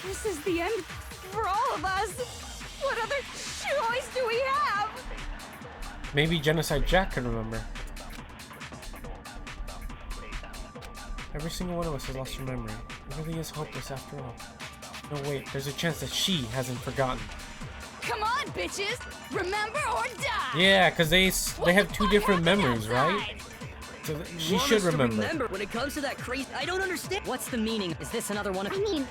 this is the end for all of us. What other choice do we have? Maybe Genocide Jack can remember. Every single one of us has lost her memory. It really is hopeless after all. No, wait, there's a chance that she hasn't forgotten. Come on, bitches! Remember or die! Yeah, because they have two different memories, right? So she should remember. When it comes to that crazy, I don't understand. What's the meaning? Is this another one of? I mean,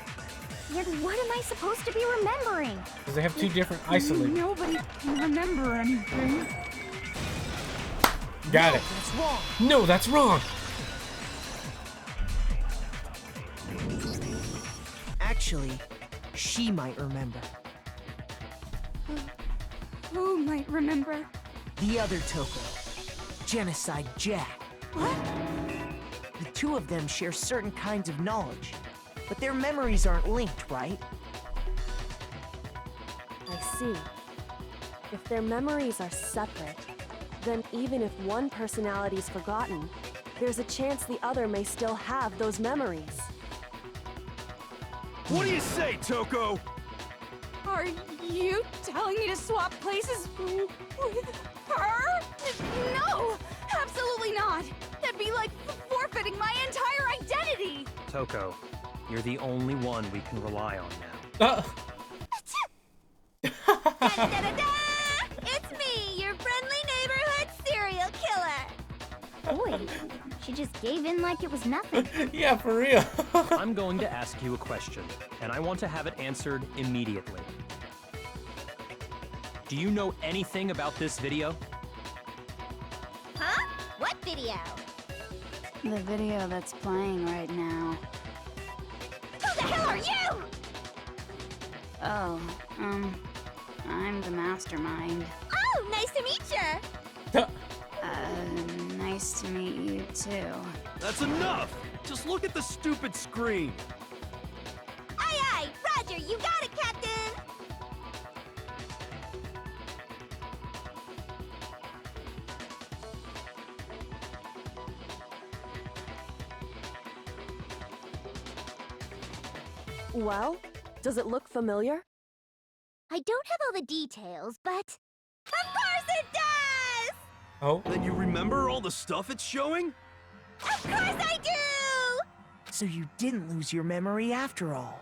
then what am I supposed to be remembering? Because they have two different isolated. Nobody can remember anything. Got it. That's wrong. No, that's wrong. Actually, she might remember. Who might remember? The other Toko, Genocide Jack. What? The two of them share certain kinds of knowledge, but their memories aren't linked, right? I see. If their memories are separate, then even if one personality's forgotten, there's a chance the other may still have those memories. What do you say, Toko? Are you telling me to swap places with her? No! Absolutely not! That'd be like forfeiting my entire identity! Toko, you're the only one we can rely on now. Da-da-da-da! It's me, your friendly neighborhood serial killer! Boy, she just gave in like it was nothing. Yeah, for real. I'm going to ask you a question, and I want to have it answered immediately. Do you know anything about this video? Huh? What video? The video that's playing right now. Who the hell are you? Oh, I'm the mastermind. Oh, nice to meet ya! Nice to meet you too. That's enough! Just look at the stupid screen! Aye aye, Roger, you got it, Captain! Well, does it look familiar? I don't have all the details, but... Of course it does! Oh. Then you remember all the stuff it's showing? Of course I do! So you didn't lose your memory after all.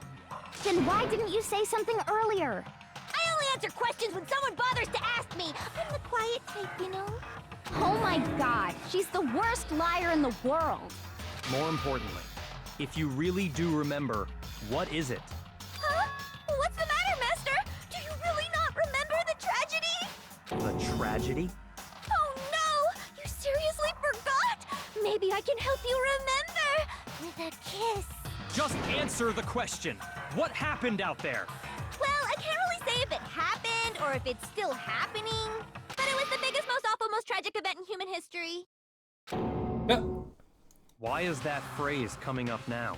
Then why didn't you say something earlier? I only answer questions when someone bothers to ask me. I'm the quiet type, you know? Oh my god, she's the worst liar in the world. More importantly, if you really do remember, what is it? Huh? What's the matter, Master? Do you really not remember the tragedy? The tragedy? Oh no! You seriously forgot? Maybe I can help you remember with a kiss. Just answer the question. What happened out there? Well, I can't really say if it happened or if it's still happening, but it was the biggest, most awful, most tragic event in human history. Why is that phrase coming up now?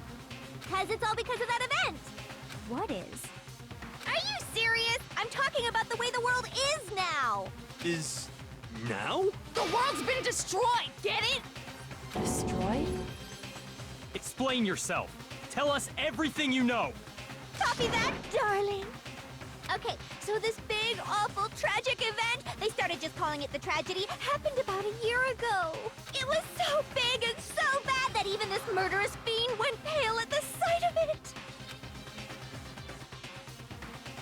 Because it's all because of that event. What is? Are you serious? I'm talking about the way the world is now. Is... now? The world's been destroyed, get it? Destroyed? Explain yourself. Tell us everything you know. Copy that, darling. Okay, so this big, awful, tragic event, they started just calling it the tragedy, happened about a year ago. It was so big and so bad that even this murderous fiend went pale at the sight of it.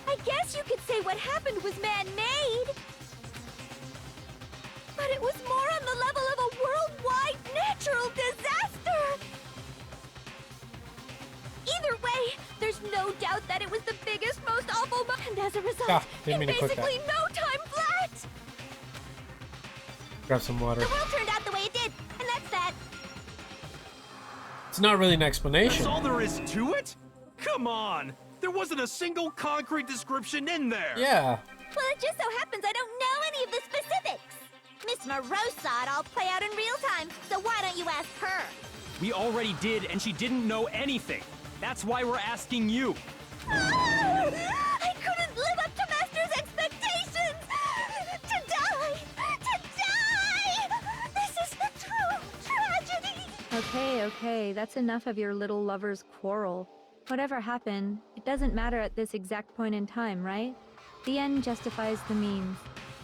I guess you could say what happened was man-made. But it was more on the level of a worldwide natural no doubt that it was the biggest, most awful and as a result, Ah, didn't in mean to click basically that. no time flat! Grab some water. The world turned out the way it did, and that's that. It's not really an explanation. That's all there is to it? Come on! There wasn't a single concrete description in there! Yeah. Well, it just so happens I don't know any of the specifics. Miss Moreau saw it all play out in real time, so why don't you ask her? We already did, and she didn't know anything. That's why we're asking you. I couldn't live up to Master's expectations! To die! To die! This is a true tragedy! Okay, that's enough of your little lover's quarrel. Whatever happened, it doesn't matter at this exact point in time, right? The end justifies the means.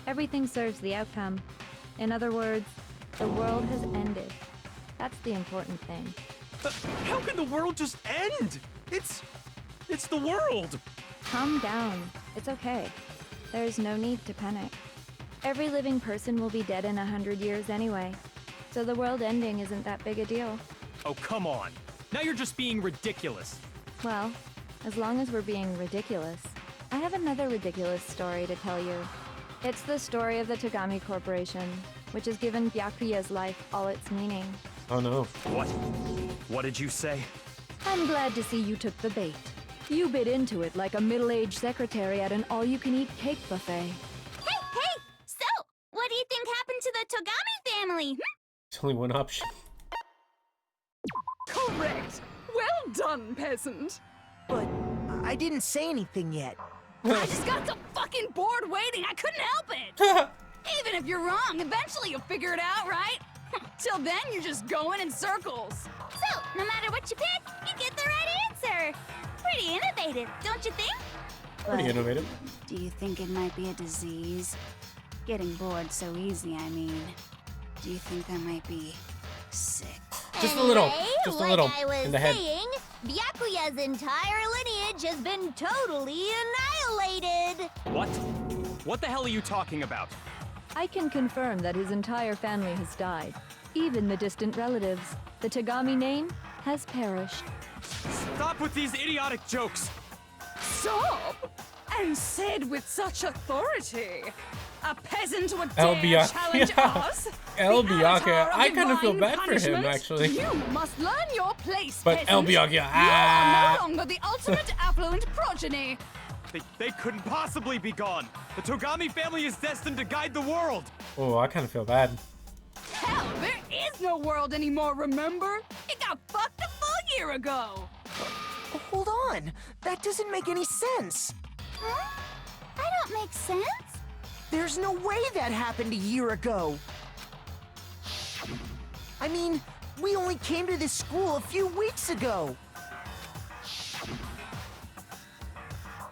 Everything serves the outcome. In other words, the world has ended. That's the important thing. How can the world just end? It's the world! Calm down. It's okay. There's no need to panic. Every living person will be dead in 100 years anyway, so the world ending isn't that big a deal. Oh, come on. Now you're just being ridiculous. Well, as long as we're being ridiculous, I have another ridiculous story to tell you. It's the story of the Togami Corporation, which has given Byakuya's life all its meaning. Oh no. What? What did you say? I'm glad to see you took the bait. You bit into it like a middle-aged secretary at an all-you-can-eat cake buffet. Hey! So, what do you think happened to the Togami family? There's only one option. Correct. Well done, peasant. But I didn't say anything yet. I just got so fucking bored waiting, I couldn't help it. Even if you're wrong, eventually you'll figure it out, right? Till then, you're just going in circles. So, no matter what you pick, you get the right answer. Pretty innovative, don't you think? Pretty innovative. Do you think it might be a disease? Getting bored so easy, I mean. Do you think I might be sick? Just a little. Anyway, Just a like little. I was In the head. saying, Byakuya's entire lineage has been totally annihilated. What? What the hell are you talking about? I can confirm that his entire family has died. Even the distant relatives. The Togami name has perished. Stop with these idiotic jokes! Stop! And said with such authority. A peasant would El dare Byakuya. challenge us? El The Byakuya. avatar of I kind of feel divine bad for him, punishment? actually. You must learn your place, But El peasant. Byakuya, You are ah. no longer the ultimate affluent progeny. They couldn't possibly be gone. The Togami family is destined to guide the world. Oh, I kind of feel bad. Hell, there is no world anymore, remember? It got fucked a full year ago. Hold on. That doesn't make any sense. Huh? I don't make sense. There's no way that happened a year ago. I mean, we only came to this school a few weeks ago.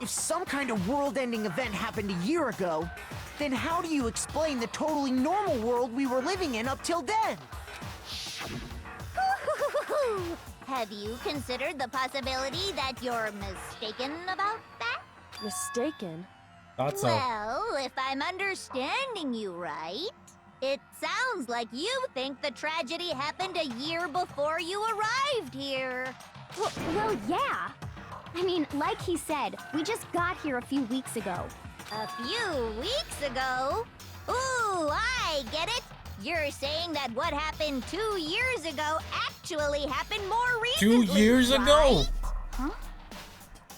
If some kind of world-ending event happened a year ago, then how do you explain the totally normal world we were living in up till then? Have you considered the possibility that you're mistaken about that? Mistaken? Thought so. Well, if I'm understanding you right, it sounds like you think the tragedy happened a year before you arrived here. Well, yeah. I mean, like he said, we just got here a few weeks ago. A few weeks ago? Ooh, I get it. You're saying that what happened 2 years ago actually happened more 2 recently, years ago? right? Huh?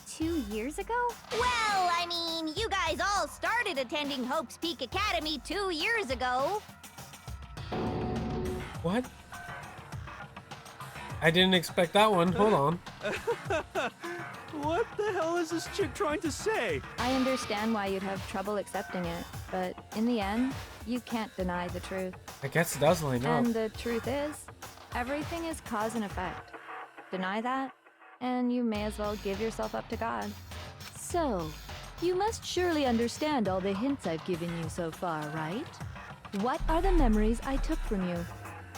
2 years ago? Well, I mean, you guys all started attending Hope's Peak Academy 2 years ago. What? I didn't expect that one. Hold on. What the hell is this chick trying to say? I understand why you'd have trouble accepting it, but in the end, you can't deny the truth. I guess it does line up. And the truth is, everything is cause and effect. Deny that, and you may as well give yourself up to God. So, you must surely understand all the hints I've given you so far, right? What are the memories I took from you?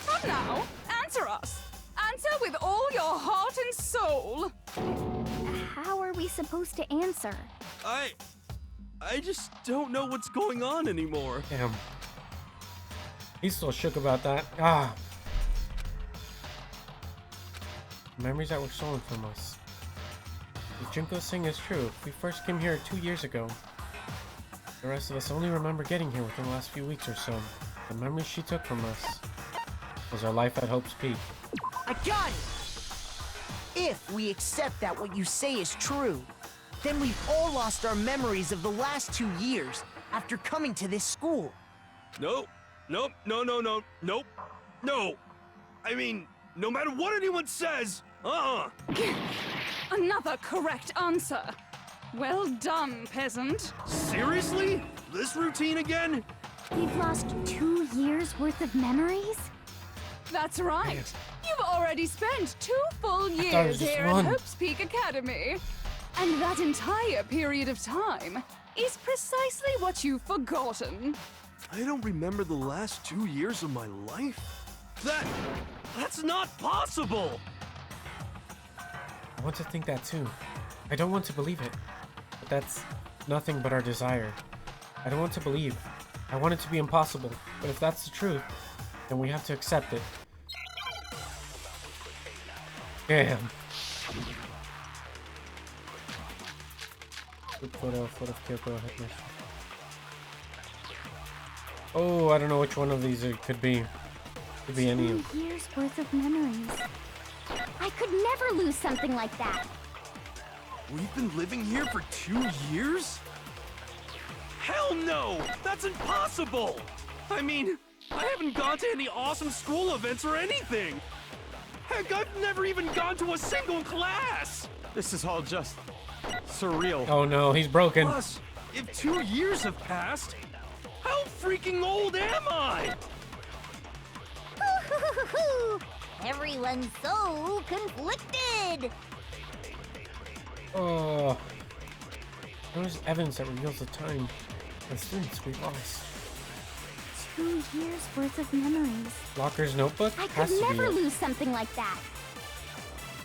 Come now, answer us. Answer with all your heart and soul. How are we supposed to answer? I just don't know what's going on anymore. Damn. He's still shook about that. Ah. Memories that were stolen from us. If Junko's saying is true, we first came here 2 years ago. The rest of us only remember getting here within the last few weeks or so. The memories she took from us was our life at Hope's Peak. I got it! If we accept that what you say is true, then we've all lost our memories of the last 2 years after coming to this school. Nope. Nope. No. Nope. No. I mean, no matter what anyone says, Another correct answer. Well done, peasant. Seriously? This routine again? We've lost 2 years worth of memories? That's right. You've already spent 2 full was years just here one. at Hope's Peak Academy. And that entire period of time is precisely what you've forgotten. I don't remember the last 2 years of my life? That's not possible! I want to think that too. I don't want to believe it. But that's nothing but our desire. I don't want to believe. I want it to be impossible. But if that's the truth, then we have to accept it. Damn. Oh, I don't know which one of these it could be. Could be any of. 2 years worth of memories. I could never lose something like that. We've been living here for 2 years? Hell no! That's impossible! I mean, I haven't gone to any awesome school events or anything! Heck, I've never even gone to a single class! This is all just surreal. Oh no, he's broken. Plus, if 2 years have passed, how freaking old am I? Everyone's so conflicted. Oh. There's evidence that reveals the time and students we lost. 2 years worth of memories. Locker's notebook? I Has could to be never it. lose something like that.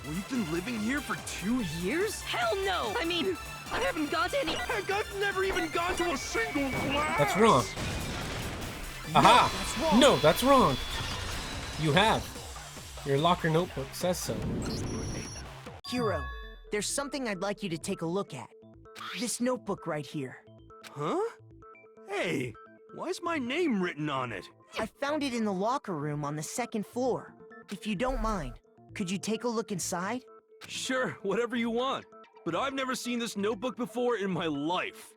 We've been living here for 2 years? Hell no! I mean, I haven't gone to any. Heck, I've never even gone to a single class! That's wrong. Aha! No, that's wrong. You have. Your locker notebook says so. Hero, there's something I'd like you to take a look at. This notebook right here. Huh? Hey, why is my name written on it? I found it in the locker room on the 2nd floor. If you don't mind, could you take a look inside? Sure, whatever you want. But I've never seen this notebook before in my life.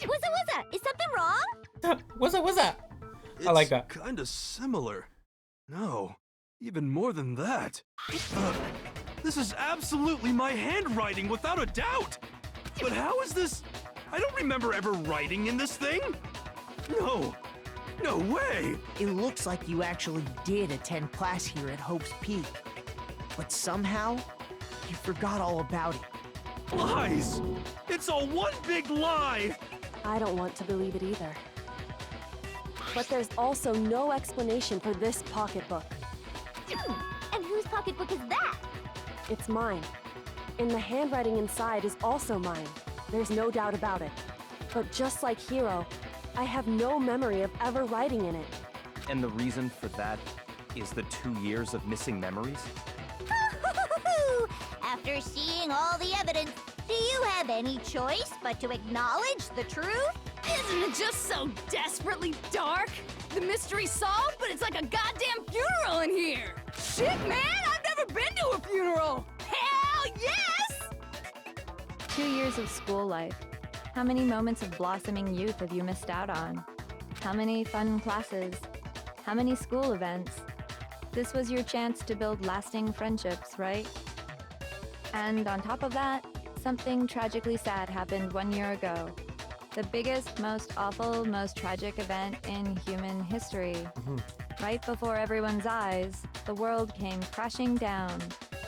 What's is something wrong? What's that? I like that. Kinda similar. No, even more than that. This is absolutely my handwriting, without a doubt! But how is this? I don't remember ever writing in this thing! No! No way! It looks like you actually did attend class here at Hope's Peak. But somehow, you forgot all about it. Lies! It's all one big lie! I don't want to believe it either. But there's also no explanation for this pocketbook. And whose pocketbook is that? It's mine. And the handwriting inside is also mine. There's no doubt about it. But just like Hiro, I have no memory of ever writing in it. And the reason for that is the 2 years of missing memories? After seeing all the evidence, do you have any choice but to acknowledge the truth? Isn't it just so desperately dark? The mystery's solved, but it's like a goddamn funeral in here! Shit, man! I've never been to a funeral! Hell yes! 2 years of school life. How many moments of blossoming youth have you missed out on? How many fun classes? How many school events? This was your chance to build lasting friendships, right? And on top of that, something tragically sad happened 1 year ago. The biggest, most awful, most tragic event in human history. Right before everyone's eyes, the world came crashing down.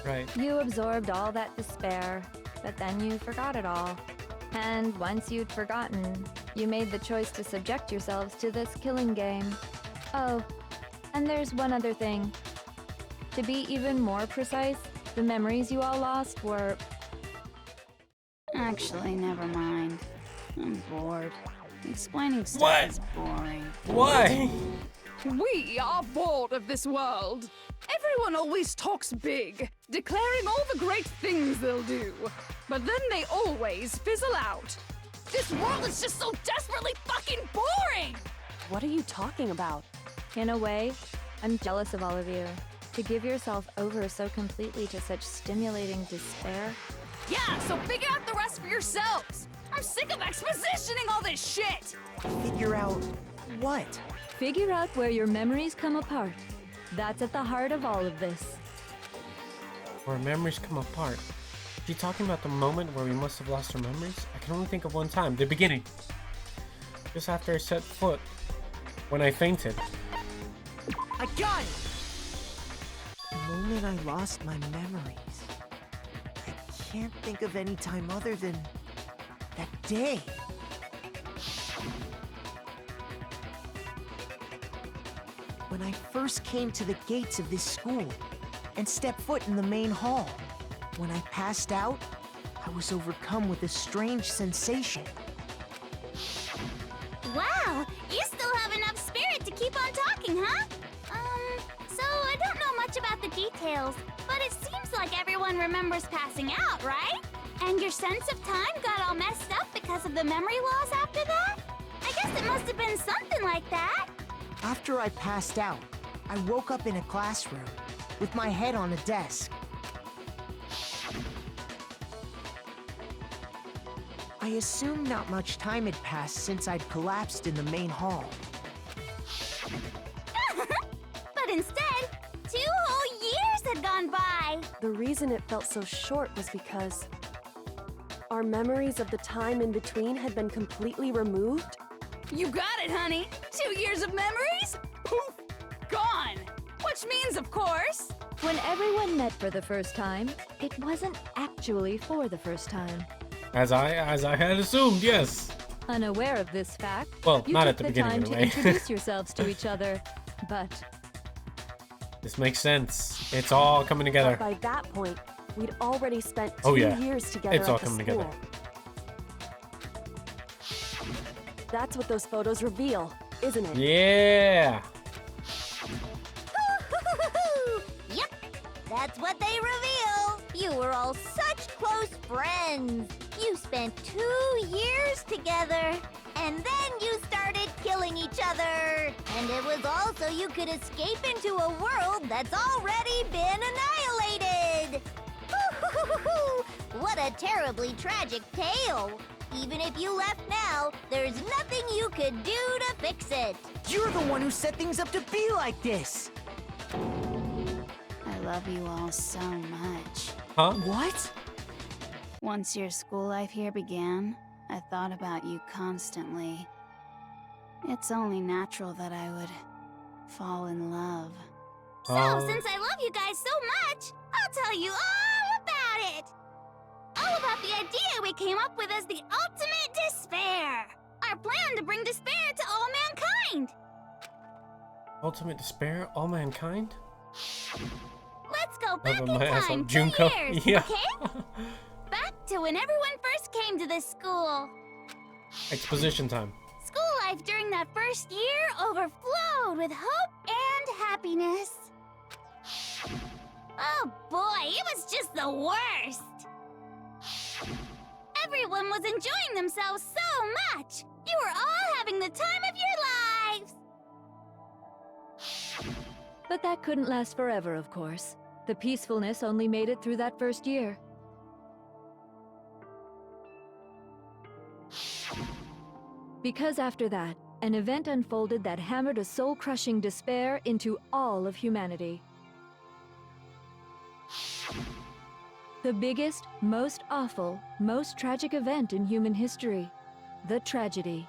Right. You absorbed all that despair, but then you forgot it all. And once you'd forgotten, you made the choice to subject yourselves to this killing game. Oh, and there's one other thing. To be even more precise, the memories you all lost were... Actually, never mind. I'm bored. Explaining stuff What? is boring. Why? We are bored of this world. Everyone always talks big, declaring all the great things they'll do. But then they always fizzle out. This world is just so desperately fucking boring! What are you talking about? In a way, I'm jealous of all of you. To give yourself over so completely to such stimulating despair. Yeah, so figure out the rest for yourselves! I'm sick of expositioning all this shit! Figure out what? Figure out where your memories come apart. That's at the heart of all of this. Where memories come apart. You talking about the moment where we must have lost our memories? I can only think of one time. The beginning. Just after I set foot. When I fainted. I got it! The moment I lost my memories. I can't think of any time other than that day. When I first came to the gates of this school and stepped foot in the main hall. When I passed out, I was overcome with a strange sensation. Wow, you still have enough spirit to keep on talking, huh? So I don't know much about the details, but it seems like everyone remembers passing out, right? And your sense of time got all messed up because of the memory loss after that? I guess it must have been something like that. After I passed out, I woke up in a classroom with my head on a desk. I assumed not much time had passed since I'd collapsed in the main hall. But instead, 2 whole years had gone by. The reason it felt so short was because our memories of the time in between had been completely removed. You got it, honey! 2 years of memories? Poof! Gone! Which means, of course... When everyone met for the first time, it wasn't actually for the first time. As I had assumed, yes. Unaware of this fact, Well, you not took at the the beginning time of the to way. introduce yourselves to each other, but This makes sense. It's all coming together. By that point, we'd already spent 2 Oh, yeah. years together It's all at the coming school. together. That's what those photos reveal, isn't it? Yeah. Yep, that's what they reveal. You were all such close friends. You spent 2 years together, and then you started killing each other. And it was all so you could escape into a world that's already been annihilated. What a terribly tragic tale. Even if you left now, there's nothing you could do to fix it. You're the one who set things up to be like this! I love you all so much. Huh? What? Once your school life here began, I thought about you constantly. It's only natural that I would fall in love. So, since I love you guys so much, I'll tell you all about it. All about the idea we came up with as the ultimate despair. Our plan to bring despair to all mankind. Ultimate despair, all mankind? Let's go back Over in my ass time on 2 Junko. years, Yeah. okay? Back to when everyone first came to this school. Exposition time. School life during that first year overflowed with hope and happiness. Oh boy, it was just the worst. Everyone was enjoying themselves so much. You were all having the time of your lives. But that couldn't last forever, of course. The peacefulness only made it through that first year. Because after that, an event unfolded that hammered a soul-crushing despair into all of humanity. The biggest, most awful, most tragic event in human history. The tragedy.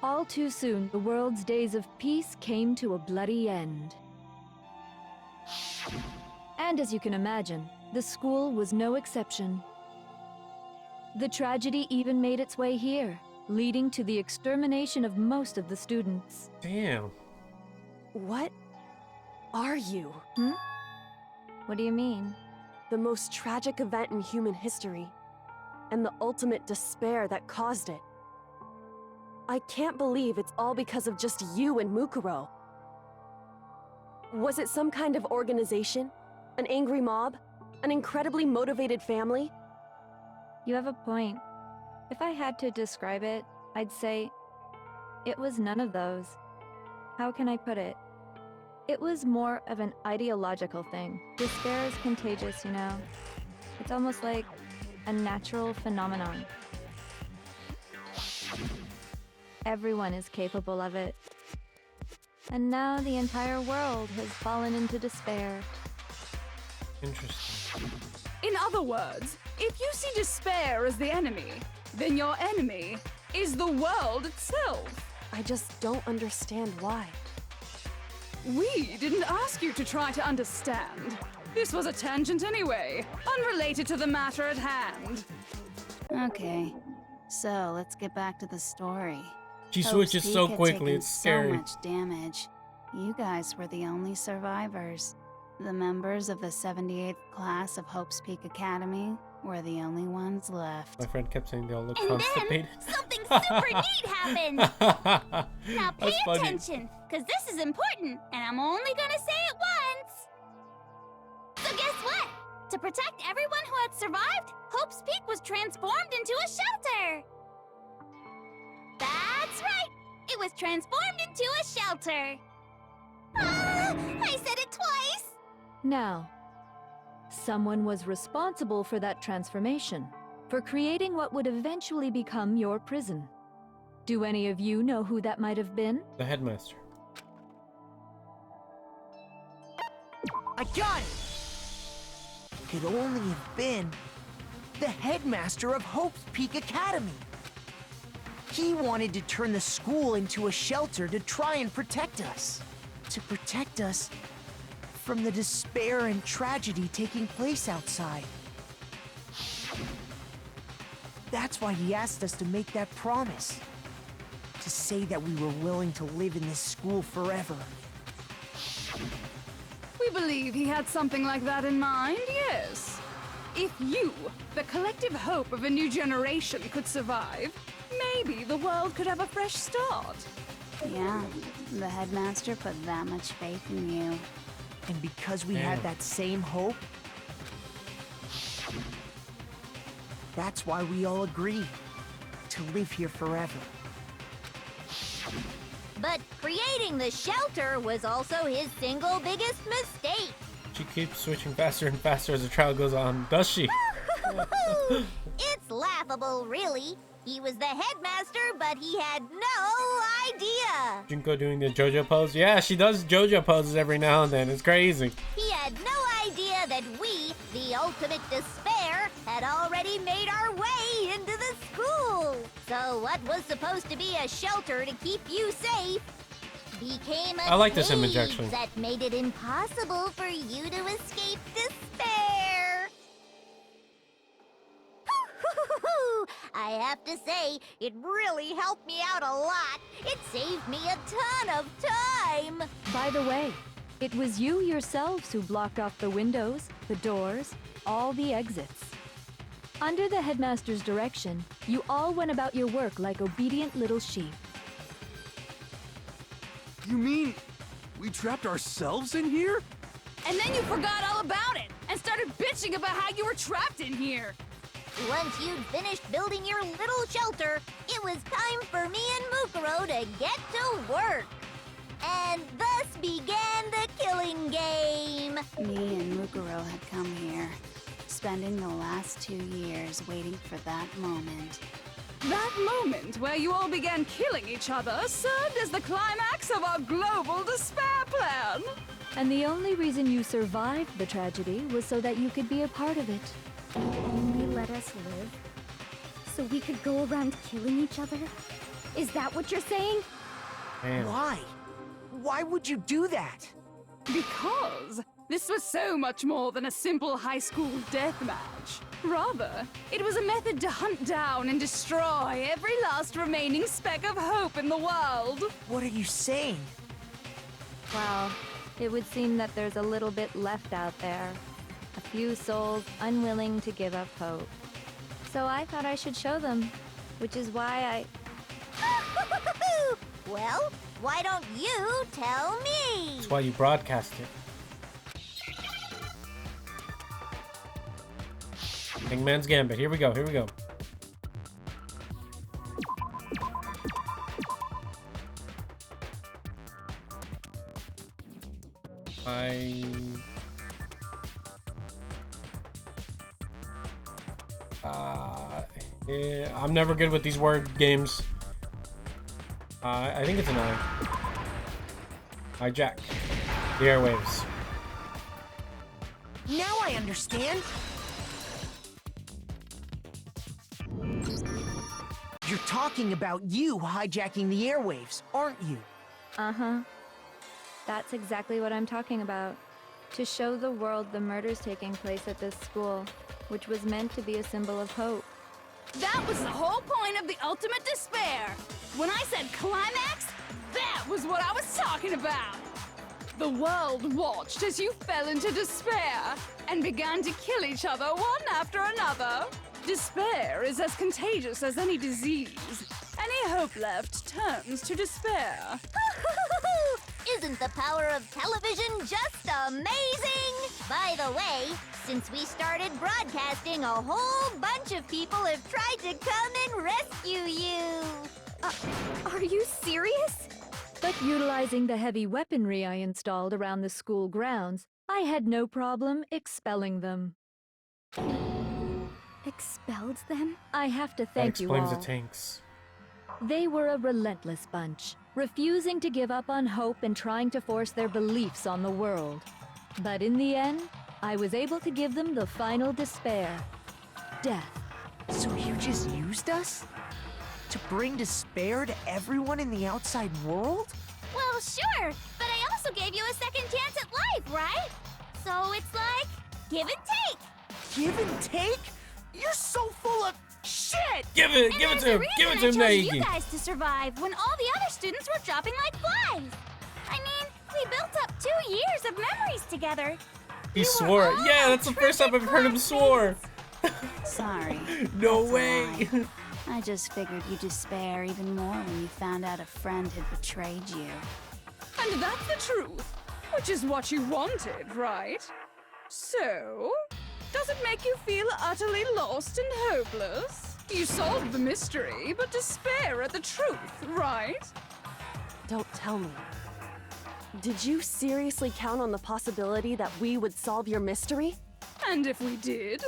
All too soon, the world's days of peace came to a bloody end. And as you can imagine, the school was no exception. The tragedy even made its way here, leading to the extermination of most of the students. Damn. What are you? What do you mean? The most tragic event in human history, and the ultimate despair that caused it. I can't believe it's all because of just you and Mukuro. Was it some kind of organization? An angry mob? An incredibly motivated family? You have a point. If I had to describe it, I'd say it was none of those. How can I put it? It was more of an ideological thing. Despair is contagious, you know. It's almost like a natural phenomenon. Everyone is capable of it. And now the entire world has fallen into despair. Interesting. In other words, if you see despair as the enemy, then your enemy is the world itself. I just don't understand why. We didn't ask you to try to understand. This was a tangent anyway, unrelated to the matter at hand. Okay, so let's get back to the story. She Hope's switches Peak so had quickly, taken it's scary. So much damage. You guys were the only survivors. The members of the 78th class of Hope's Peak Academy were the only ones left. My friend kept saying they all look And constipated. then something super neat happened. Now pay That's funny. attention, because this is important, and I'm only gonna say it once. So guess what? To protect everyone who had survived, Hope's Peak was transformed into a shelter. That's right. It was transformed into a shelter. Ah, I said it twice. Now, someone was responsible for that transformation, for creating what would eventually become your prison. Do any of you know who that might have been? The headmaster. I got it! Could only have been the headmaster of Hope's Peak Academy. He wanted to turn the school into a shelter to try and protect us. To protect us from the despair and tragedy taking place outside. That's why he asked us to make that promise. To say that we were willing to live in this school forever. We believe he had something like that in mind, yes. If you, the collective hope of a new generation, could survive, maybe the world could have a fresh start. Yeah, the headmaster put that much faith in you. And because we had that same hope, that's why we all agreed to live here forever. But creating the shelter was also his single biggest mistake. She keeps switching faster and faster as the trial goes on, does she? It's laughable, really. He was the headmaster, but he had no idea. Junko doing the JoJo pose? Yeah, she does JoJo poses every now and then. It's crazy. He had no idea that we, the ultimate despair, had already made our way into the school. So what was supposed to be a shelter to keep you safe became a I like this image, cage actually. that made it impossible for you to escape despair. I have to say, it really helped me out a lot. It saved me a ton of time. By the way, it was you yourselves who blocked off the windows, the doors, all the exits. Under the headmaster's direction, you all went about your work like obedient little sheep. You mean we trapped ourselves in here? And then you forgot all about it and started bitching about how you were trapped in here. Once you'd finished building your little shelter, it was time for me and Mukuro to get to work. And thus began the killing game. Me and Mukuro had come here, spending the last 2 years waiting for that moment. That moment where you all began killing each other served as the climax of our global despair plan. And the only reason you survived the tragedy was so that you could be a part of it. Only let us live? So we could go around killing each other? Is that what you're saying? Man. Why? Why would you do that? Because this was so much more than a simple high school deathmatch. Rather, it was a method to hunt down and destroy every last remaining speck of hope in the world. What are you saying? Well, it would seem that there's a little bit left out there. A few souls unwilling to give up hope. So I thought I should show them, which is why Well, Why don't you tell me? That's why you broadcast it. Hangman's Gambit. Here we go. Here we go. Yeah, I'm never good with these word games. I think it's an I. Hijack the airwaves. Now I understand. You're talking about you hijacking the airwaves, aren't you? Uh-huh. That's exactly what I'm talking about. To show the world the murders taking place at this school, which was meant to be a symbol of hope. That was the whole point of the ultimate despair. When I said climax, that was what I was talking about. The world watched as you fell into despair and began to kill each other one after another. Despair is as contagious as any disease. Any hope left turns to despair. Isn't the power of television just amazing? By the way, since we started broadcasting, a whole bunch of people have tried to come and rescue you. Are you serious? But utilizing the heavy weaponry I installed around the school grounds, I had no problem expelling them. Expelled them? I have to That thank you all. explains the tanks. They were a relentless bunch, refusing to give up on hope and trying to force their beliefs on the world. But in the end, I was able to give them the final despair. Death. So you just used us? To bring despair to everyone in the outside world? Well, sure, but I also gave you a second chance at life, right? So it's like, give and take. Give and take? You're so full of shit! Give it to him! Give it to him, I chose you Naegi! guys to survive when all the other students were dropping like flies. I mean, we built up 2 years of memories together. He swore. Yeah, that's the first time I've heard him swore. Sorry. No That's a way. lie. I just figured you'd despair even more when you found out a friend had betrayed you. And that's the truth, which is what you wanted, right? So, does it make you feel utterly lost and hopeless? You solved the mystery, but despair at the truth, right? Don't tell me. Did you seriously count on the possibility that we would solve your mystery? And if we did,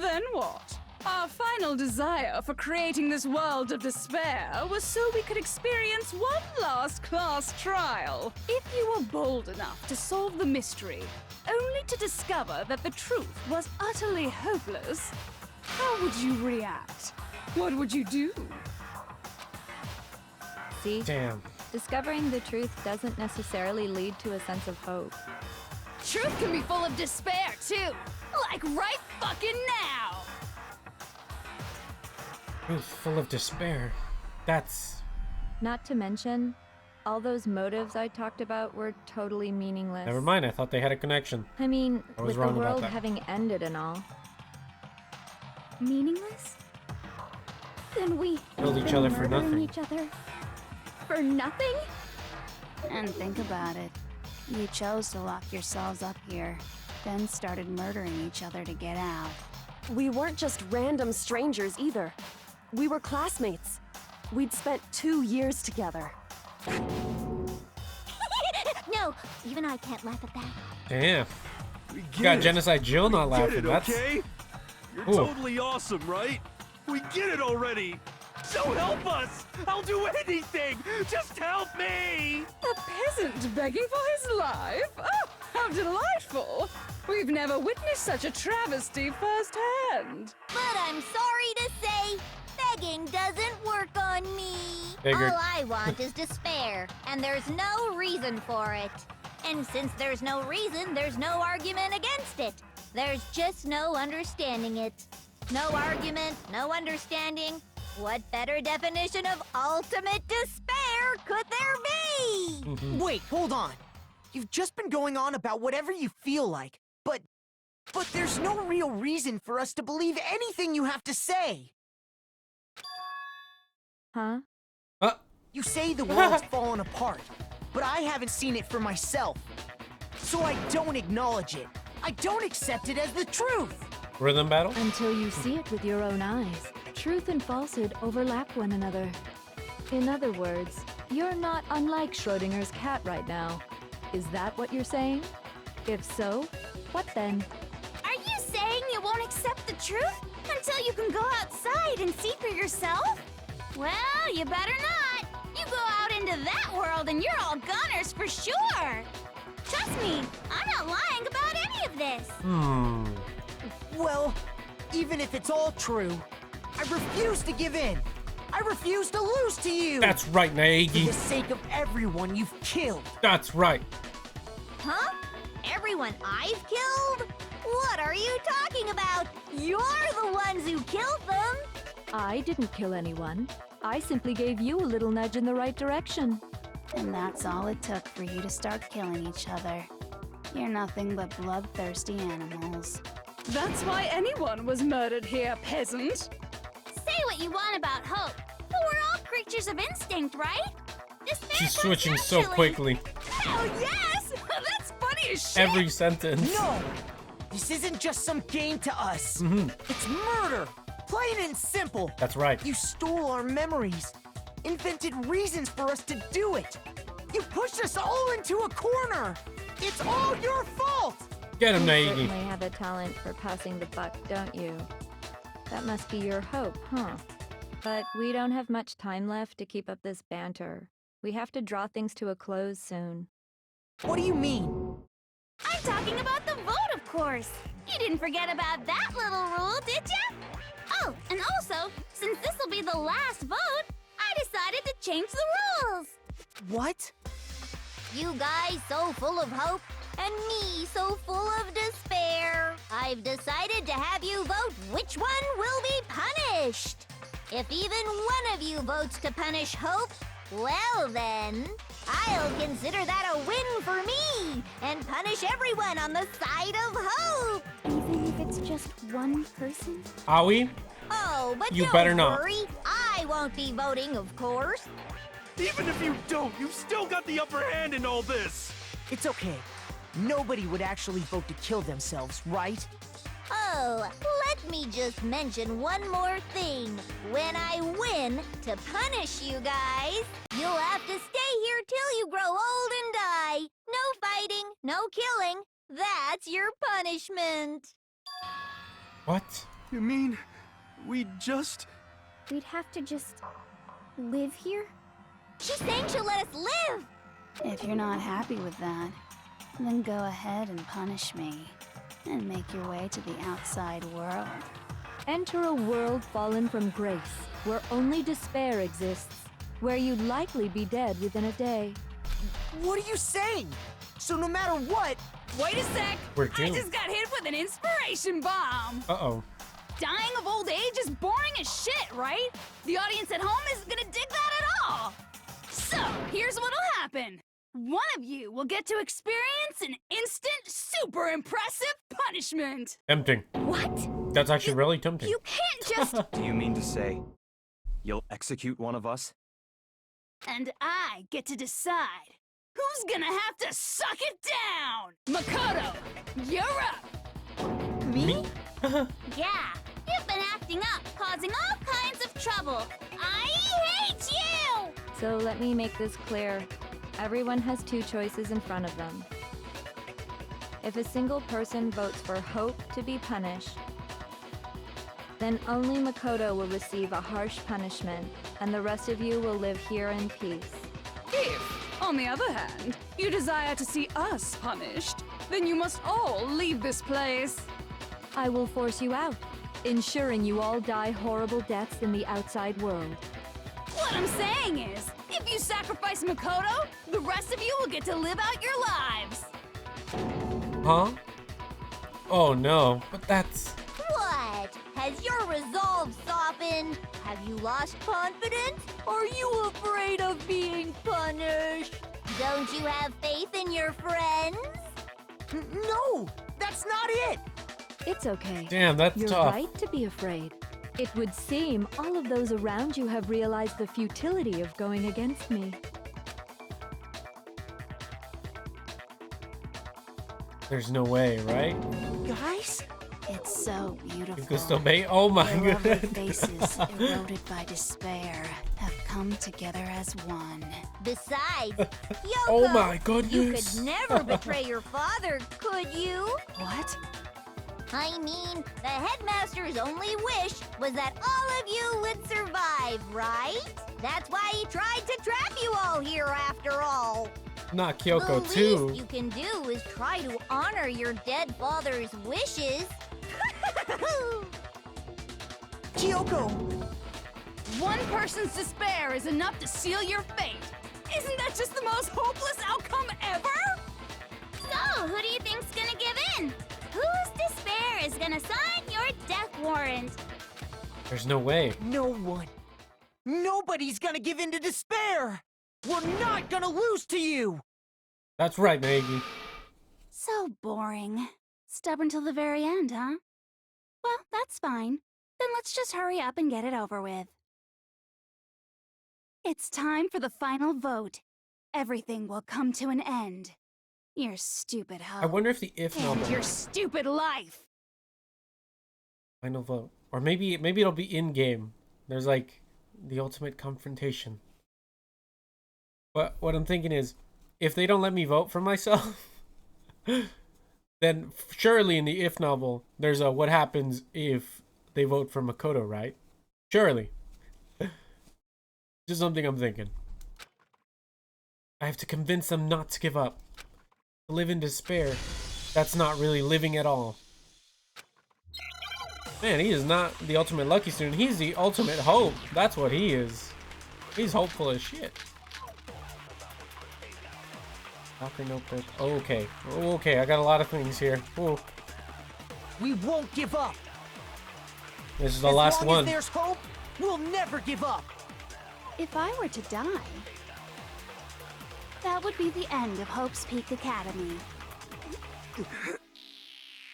then what? Our final desire for creating this world of despair was so we could experience one last class trial. If you were bold enough to solve the mystery, only to discover that the truth was utterly hopeless, how would you react? What would you do? See? Damn. Discovering the truth doesn't necessarily lead to a sense of hope. Truth can be full of despair, too. Like right fucking now. Truth full of despair. That's... Not to mention, all those motives I talked about were totally meaningless. Never mind, I thought they had a connection. I mean, I was with the wrong about world that. having ended and all. Meaningless? Then we Killed each been other for murdering nothing. each other for nothing? And think about it. You chose to lock yourselves up here, then started murdering each other to get out. We weren't just random strangers either. We were classmates. We'd spent 2 years together. No, even I can't laugh at that. Damn. We You get got it. Genocide Jill not We get laughing. it, That's... okay? You're Ooh. totally awesome, right? We get it already! So help us! I'll do anything! Just help me! A peasant begging for his life? Oh, how delightful! We've never witnessed such a travesty firsthand. But I'm sorry to say, begging doesn't work on me. Figured. All I want is despair, and there's no reason for it. And since there's no reason, there's no argument against it. There's just no understanding it. No argument, no understanding. What better definition of ultimate despair could there be? Wait, hold on. You've just been going on about whatever you feel like, but there's no real reason for us to believe anything you have to say. Huh? You say the world's fallen apart, but I haven't seen it for myself. So I don't acknowledge it. I don't accept it as the truth. Rhythm battle? Until you see it with your own eyes. Truth and falsehood overlap one another. In other words, you're not unlike Schrodinger's cat right now. Is that what you're saying? If so, what then? Are you saying you won't accept the truth until you can go outside and see for yourself? Well, you better not. You go out into that world and you're all gunners for sure. Trust me, I'm not lying about any of this. Well, even if it's all true, I refuse to give in. I refuse to lose to you. That's right, For the Naegi. sake of everyone you've killed. That's right. Huh? Everyone I've killed? What are you talking about? You're the ones who killed them! I didn't kill anyone. I simply gave you a little nudge in the right direction. And that's all it took for you to start killing each other. You're nothing but bloodthirsty animals. That's why anyone was murdered here, peasant. Say what you want about hope, but we're all creatures of instinct, right? This man She's comes switching so naturally. quickly. Hell yes! That's funny as shit! Every sentence. No! This isn't just some game to us. It's murder! Plain and simple. That's right. You stole our memories, invented reasons for us to do it. You pushed us all into a corner. It's all your fault. Get him, You Naegi. certainly have a talent for passing the buck, don't you? That must be your hope, huh? But we don't have much time left to keep up this banter. We have to draw things to a close soon. What do you mean? I'm talking about the vote, of course. You didn't forget about that little rule, did ya? Oh, and also, since this will be the last vote, I decided to change the rules. What? You guys so full of hope, and me so full of despair. I've decided to have you vote which one will be punished. If even one of you votes to punish Hope, well then, I'll consider that a win for me and punish everyone on the side of Hope. Even if it's just one person? Are we? Oh, but You don't better not. worry. I won't be voting, of course. Even if you don't, you've still got the upper hand in all this. It's okay. Nobody would actually vote to kill themselves, right? Oh, let me just mention one more thing. When I win to punish you guys, you'll have to stay here till you grow old and die. No fighting, no killing. That's your punishment. What? You mean we just... We'd have to just live here? She's saying she'll let us live. If you're not happy with that, then go ahead and punish me. And make your way to the outside world. Enter a world fallen from grace, where only despair exists, where you'd likely be dead within a day. What are you saying? So no matter what... Wait a sec. We're I doomed. just got hit with an inspiration bomb. Uh-oh. Dying of old age is boring as shit, right? The audience at home isn't gonna dig that at all. So, here's what'll happen. One of you will get to experience an instant, super impressive punishment. Tempting. What? That's actually really tempting. You can't just... Do you mean to say you'll execute one of us? And I get to decide who's gonna have to suck it down. Makoto, you're up. Me? Yeah, you've been acting up, causing all kinds of trouble. I hate you! So let me make this clear. Everyone has two choices in front of them. If a single person votes for Hope to be punished, then only Makoto will receive a harsh punishment, and the rest of you will live here in peace. If, on the other hand, you desire to see us punished, then you must all leave this place. I will force you out, ensuring you all die horrible deaths in the outside world. What I'm saying is, if you sacrifice Makoto, the rest of you will get to live out your lives. Huh? Oh no, but that's... What? Has your resolve softened? Have you lost confidence? Are you afraid of being punished? Don't you have faith in your friends? No! That's not it! It's okay. Damn, that's You're tough. right to be afraid. It would seem all of those around you have realized the futility of going against me. There's no way, right? Guys? It's so beautiful. You could still be. Oh my Their lovely goodness. faces, eroded by despair, have come together as one. Besides, Yoko, Oh my you goodness. could never betray your father, could you? What? I mean, the headmaster's only wish was that all of you would survive, right? That's why he tried to trap you all here after all. Not Kyoko The too. least you can do is try to honor your dead father's wishes. Kyoko! One person's despair is enough to seal your fate. Isn't that just the most hopeless outcome ever? So, who do you think's gonna give in? Whose despair is gonna sign your death warrant? There's no way. No one. Nobody's gonna give in to despair! We're not gonna lose to you! That's right, Maggie. So boring. Stubborn till the very end, huh? Well, that's fine. Then let's just hurry up and get it over with. It's time for the final vote. Everything will come to an end. Your stupid hope. I wonder if the if And novel your stupid life. final vote, or maybe it'll be in game. There's like the ultimate confrontation. But what I'm thinking is, if they don't let me vote for myself, then surely in the if novel there's a what happens if they vote for Makoto, right? Surely. Just something I'm thinking. I have to convince them not to give up. To live in despair, that's not really living at all. Man, he is not the ultimate lucky student. He's the ultimate hope. That's what he is. He's hopeful as shit. Locker notebook. Okay. Okay, I got a lot of things here. Ooh. We won't give up! This is the last As long one. as there's hope, we'll never give up! If I were to die, that would be the end of Hope's Peak Academy.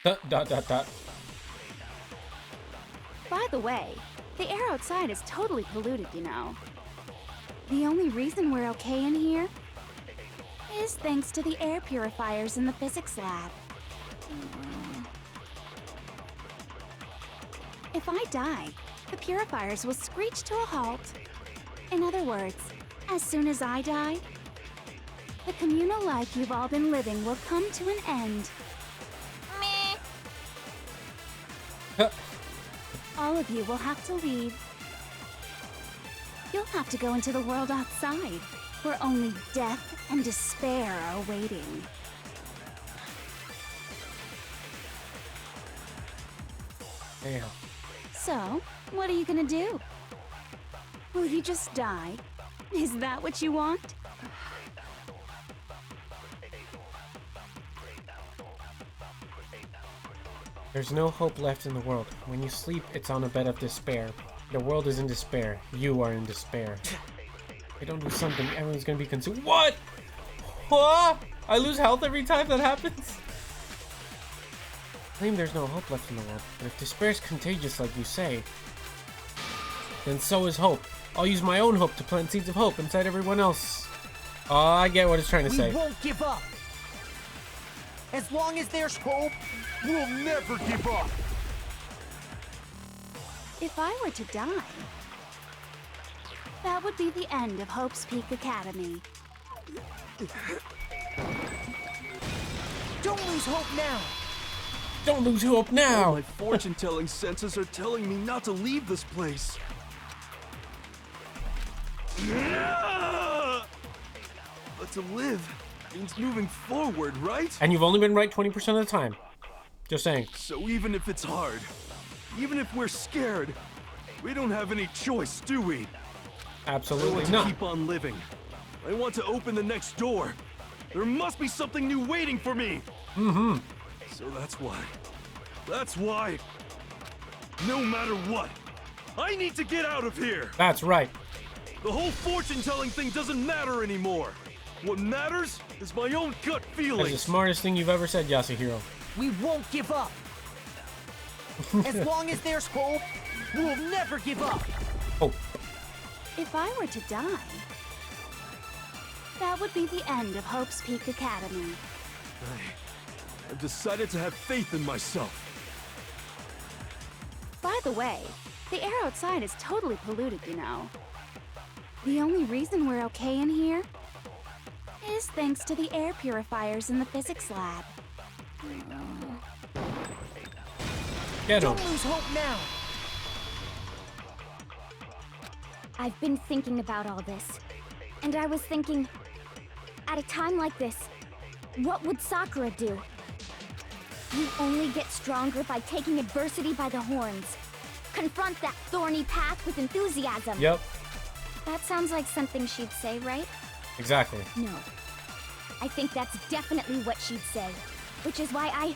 Dot, dot, dot, dot. By the way, the air outside is totally polluted, you know. The only reason we're okay in here is thanks to the air purifiers in the physics lab. If I die, the purifiers will screech to a halt. In other words, as soon as I die, the communal life you've all been living will come to an end. Meh. All of you will have to leave. You'll have to go into the world outside, where only death and despair are waiting. Damn. So, what are you gonna do? Will you just die? Is that what you want? There's no hope left in the world. When you sleep, it's on a bed of despair. The world is in despair. You are in despair. If I don't do something, everyone's gonna be consumed. What? What? I lose health every time that happens? Claim there's no hope left in the world. But if despair is contagious like you say, then so is hope. I'll use my own hope to plant seeds of hope inside everyone else. Oh, I get what it's trying to say. We won't give up! As long as there's hope, we'll never give up! If I were to die, that would be the end of Hope's Peak Academy. Don't lose hope now! Don't lose hope All now! my fortune-telling senses are telling me not to leave this place. But to live means moving forward, right? And you've only been right 20% of the time. Just saying. So even if it's hard, even if we're scared, we don't have any choice, do we? I Absolutely want to not. keep on living. I want to open the next door. There must be something new waiting for me. Mm-hmm. So that's why, no matter what, I need to get out of here. That's right. The whole fortune-telling thing doesn't matter anymore. What matters is my own gut That's feelings. the smartest thing you've ever said, Yasuhiro. We won't give up! As long as there's hope, We'll never give up! Oh, If I were to die, that would be the end of Hope's Peak Academy. I've decided to have faith in myself. By the way, the air outside is totally polluted, you know. The only reason we're okay in here is thanks to the air purifiers in the physics lab. get him. Don't lose hope now! I've been thinking about all this. And I was thinking, at a time like this, what would Sakura do? You only get stronger by taking adversity by the horns. Confront that thorny path with enthusiasm. Yep, That sounds like something she'd say, right? exactly. No. I think that's definitely what she'd say. Which is why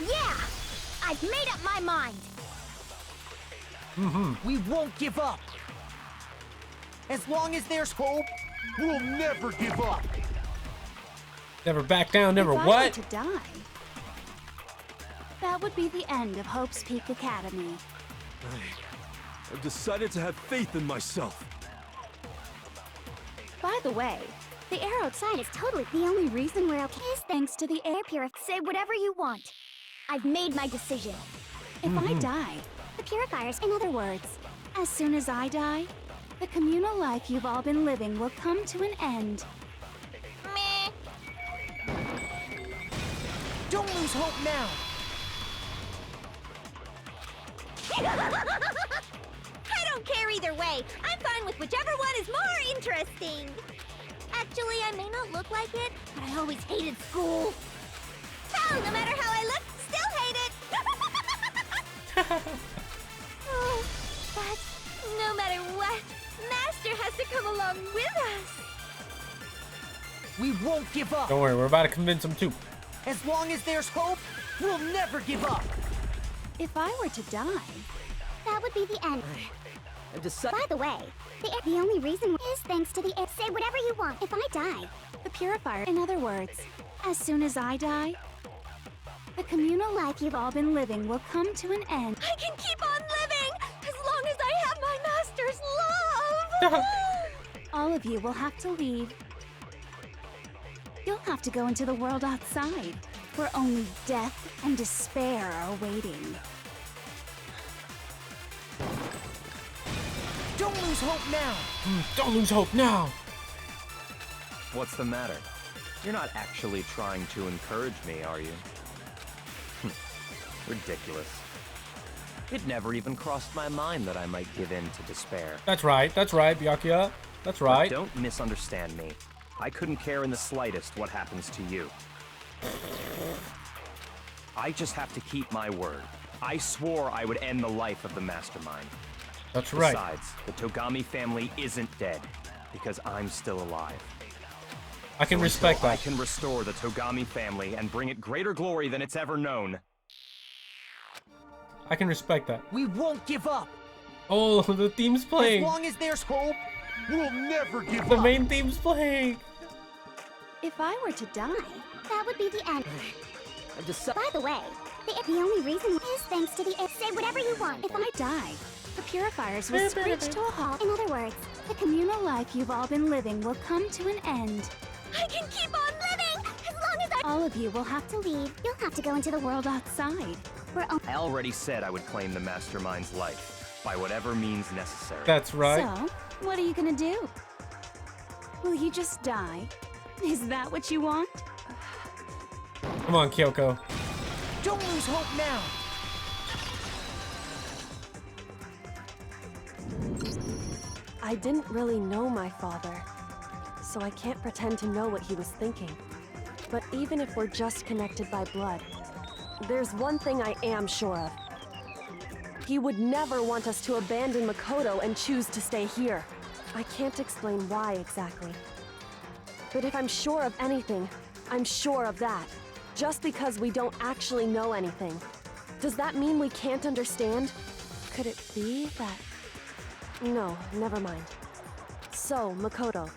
Yeah! I've made up my mind! We won't give up! As long as there's hope, we'll never give up! Never back down, never If I were what? to die, that would be the end of Hope's Peak Academy. I've decided to have faith in myself. By the way, the air outside is totally the only reason we're okay is thanks to the air purifier. Say whatever you want. I've made my decision. If I die, The purifiers, in other words, as soon as I die, the communal life you've all been living will come to an end. meh. Don't lose hope now! I don't care either way. I'm fine with whichever one is more interesting. Actually, I may not look like it, but I always hated school. Hell, no matter how I look, still hate it. Oh, but no matter what, Master has to come along with us. We won't give up! Don't worry, we're about to convince him too. As long as there's hope, we'll never give up! If I were to die, That would be the end. I've decided. By the way, the only reason is thanks to the air. Say whatever you want. If I die, the purifier, in other words, as soon as I die, the communal life you've all been living will come to an end. I can keep on living as long as I have my Master's love. All of you will have to leave. You'll have to go into the world outside, where only death and despair are waiting. Don't lose hope now! Don't lose hope now. What's the matter? You're not actually trying to encourage me, are you? Ridiculous. It never even crossed my mind that I might give in to despair. That's right, Byakuya. That's But right. don't misunderstand me. I couldn't care in the slightest what happens to you. I just have to keep my word. I swore I would end the life of the Mastermind. That's right. Besides, the Togami family isn't dead, because I'm still alive. I can So respect until I that. can restore the Togami family and bring it greater glory than it's ever known. I can respect that. We won't give up! Oh, the theme's As playing. long as there's hope, we'll never give The up! main theme's playing. If I were to die, that would be the end. I've decided. By the way, the only reason is thanks to the air. Say whatever you want. if I die, the purifiers will screech to a halt. In other words, The communal life you've all been living will come to an end. I can keep on living as long as I... All of you will have to leave. you'll have to go into the world. World outside. We're I already said I would claim the Mastermind's life, by whatever means necessary. That's right. So, what are you gonna do? Will you just die? Is that what you want? Come on, Kyoko. Don't lose hope now! I didn't really know my father, so I can't pretend to know what he was thinking. But even if we're just connected by blood, there's one thing I am sure of. He would never want us to abandon Makoto and choose to stay here. I can't explain why exactly. But if I'm sure of anything, I'm sure of that. Just because we don't actually know anything. Does that mean we can't understand? Could it be that... No, never mind. So, Makoto,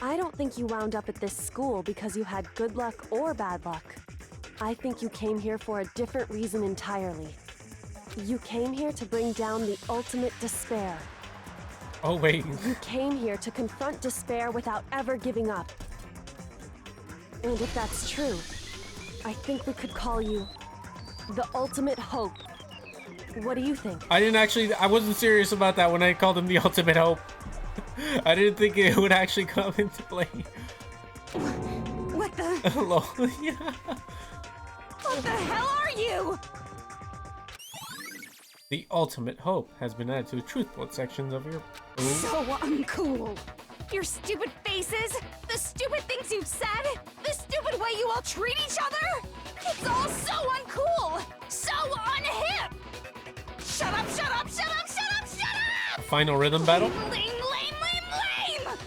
I don't think you wound up at this school because you had good luck or bad luck. I think you came here for a different reason entirely. You came here to bring down the ultimate despair. Oh, wait. You came here to confront despair without ever giving up. And if that's true, I think we could call you the ultimate hope. What do you think? I wasn't serious about that when I called him the ultimate hope. I didn't think it would actually come into play. What the? Hello. Yeah. What the hell are you? The ultimate hope has been added to the truth bullet sections of your... So uncool. Your stupid faces, the stupid things you've said, the stupid way you all treat each other. It's all so uncool, so unhip. Shut up, shut up, shut up, shut up, shut up! Final rhythm battle? Lame, lame, lame, lame!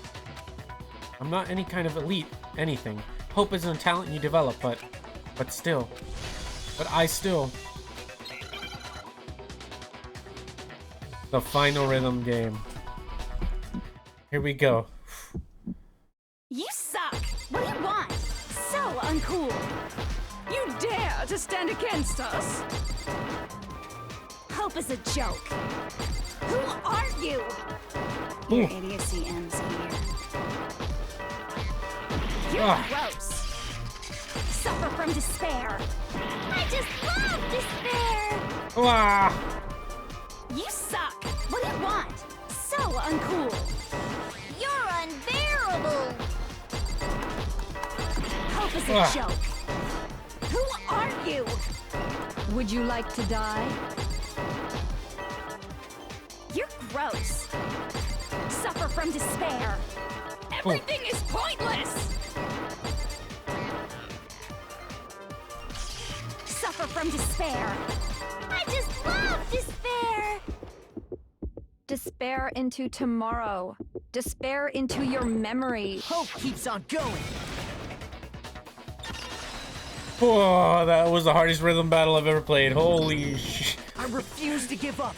I'm not any kind of elite anything. Hope isn't a talent you develop, but I still. The final rhythm game. Here we go. You suck! What do you want? So uncool! You dare to stand against us? Hope is a joke. Who are you? Your idiocy ends here. You're gross. Suffer from despair. I just love despair! Ah! You suck! What do you want? So uncool! You're unbearable! Hope is a joke! Who are you? Would you like to die? You're gross! Suffer from despair! Everything is pointless! Suffer from despair! I just love despair! Despair into tomorrow. Despair into your memory. Hope keeps on going. Oh, that was the hardest rhythm battle I've ever played. Holy sh! I refuse to give up.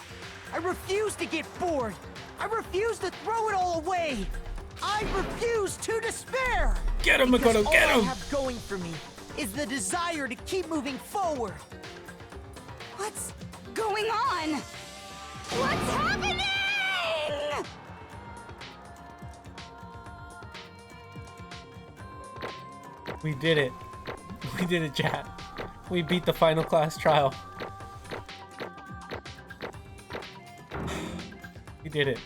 I refuse to get bored. I refuse to throw it all away. I refuse to despair. Get him, Makoto, get all him! I have going for me is the desire to keep moving forward. What's going on? What's happening? We did it. We did it, chat. We beat the final class trial. We did it.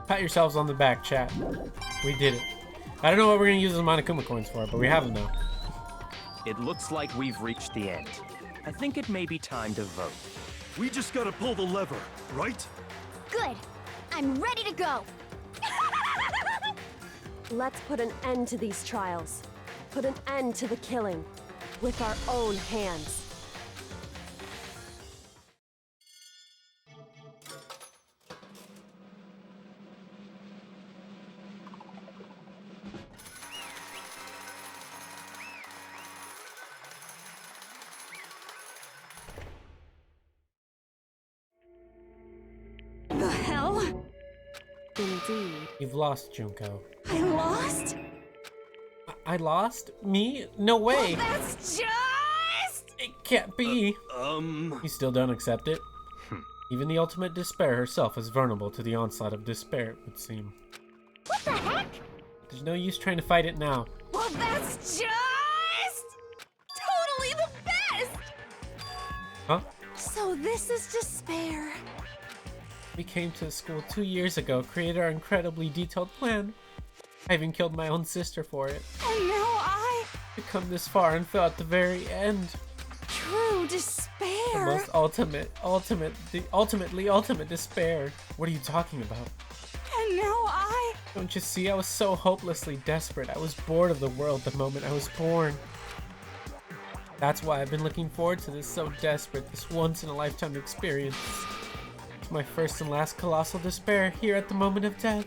Pat yourselves on the back, chat. We did it. I don't know what we're gonna use those Monokuma coins for, but we have them now. It looks like we've reached the end. I think it may be time to vote. We just gotta pull the lever, right? Good. I'm ready to go. Let's put an end to these trials. Put an end to the killing. With our own hands. The hell? Indeed. You've lost, Junko. I lost? I lost? Me? No way! Well, that's just... It can't be! You still don't accept it? Even the ultimate despair herself is vulnerable to the onslaught of despair, it would seem. What the heck? There's no use trying to fight it now. Well, that's just... totally the best! Huh? So this is despair. We came to the school 2 years ago, created our incredibly detailed plan. I even killed my own sister for it. And now I... To come this far and fell at the very end. True despair. The most ultimately ultimate despair. What are you talking about? And now I... Don't you see, I was so hopelessly desperate. I was bored of the world the moment I was born. That's why I've been looking forward to this so desperate, this once-in-a-lifetime experience. It's my first and last colossal despair here at the moment of death.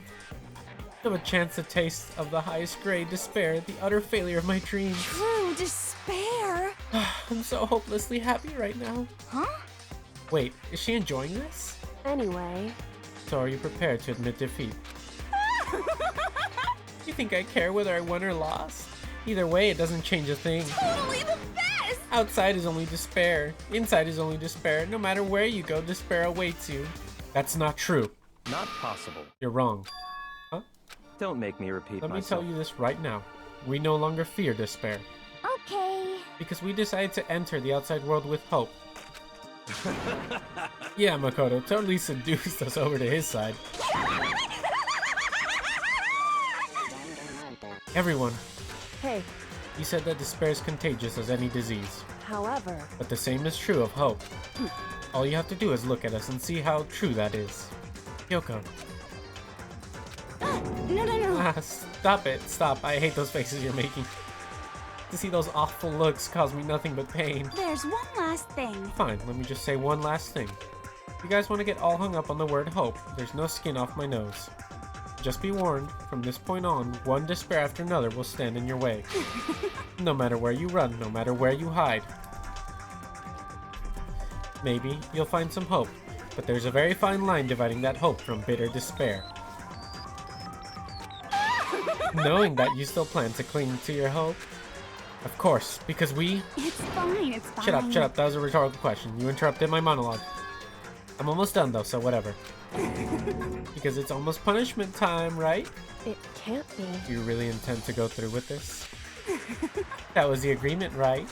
I have a chance to taste of the highest grade despair, the utter failure of my dreams. True despair. I'm so hopelessly happy right now. Huh? Wait, is she enjoying this? Anyway. So are you prepared to admit defeat? You think I care whether I won or lost? Either way, it doesn't change a thing. Totally the best! Outside is only despair. Inside is only despair. No matter where you go, despair awaits you. That's not true. Not possible. You're wrong. Huh? Don't make me repeat Let me myself. tell you this right now. We no longer fear despair. Okay. Because we decided to enter the outside world with hope. Yeah, Makoto totally seduced us over to his side. Everyone, Hey, he said that despair is contagious as any disease. however, But the same is true of hope. All you have to do is look at us and see how true that is. Yoko. No. Ah, stop it. Stop. I hate those faces you're making. To see those awful looks cause me nothing but pain. There's one last thing. Fine, let me just say one last thing. If you guys want to get all hung up on the word hope, there's no skin off my nose. Just be warned, from this point on, one despair after another will stand in your way. No matter where you run, no matter where you hide. Maybe you'll find some hope, but there's a very fine line dividing that hope from bitter despair. Knowing that you still plan to cling to your hope? Of course, because we... It's fine, it's fine. Shut up, that was a rhetorical question. You interrupted my monologue. I'm almost done though, so whatever. Because it's almost punishment time, right? it can't be. Do you really intend to go through with this? That was the agreement, right?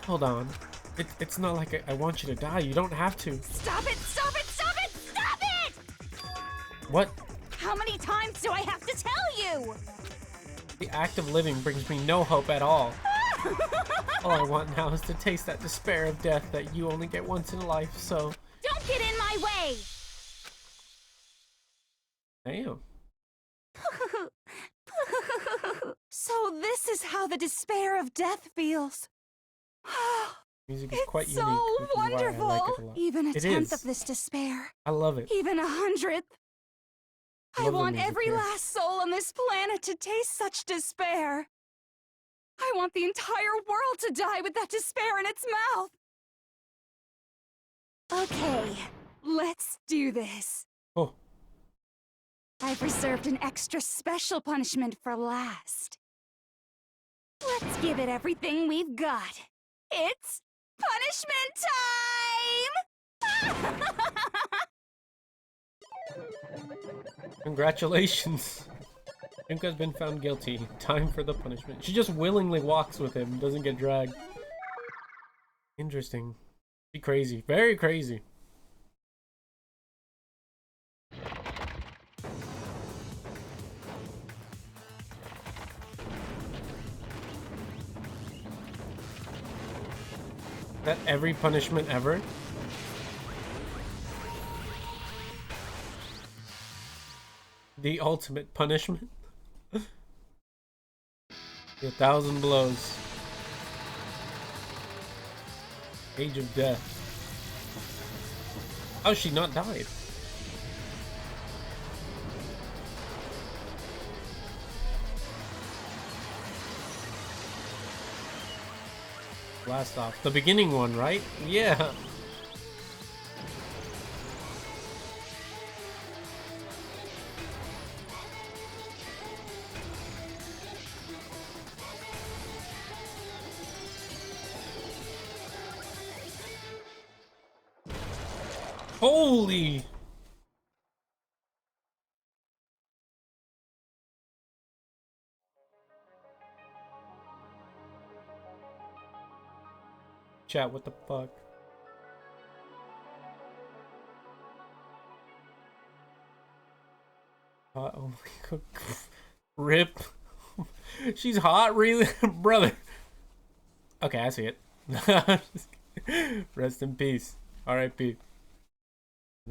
Hold on. It's not like I want you to die. You don't have to. Stop it! Stop it! Stop it! Stop it! What? How many times do I have to tell you? The act of living brings me no hope at all. All I want now is to taste that despair of death that you only get once in a life, so... Don't get in my way! Damn. So this is how the despair of death feels. Music is It's quite so unique, which is why I wonderful. like it a lot. Even a It tenth is. of this despair. I love it. Even 100th. I Love the want music every here. last soul on this planet to taste such despair. I want the entire world to die with that despair in its mouth. Okay, let's do this. Oh, I've reserved an extra special punishment for last. Let's give it everything we've got. It's punishment time! congratulations. Junko's been found guilty. Time for the punishment. She just willingly walks with him, doesn't get dragged. Interesting. Be crazy. Very crazy. That every punishment ever? The ultimate punishment? 1,000 blows. Age of death. How's she not died? Blast off. The beginning one, right? Yeah. Holy! Chat, what the fuck? Oh my god. Rip. She's hot, really? Brother. Okay, I see it. Rest in peace. R.I.P. And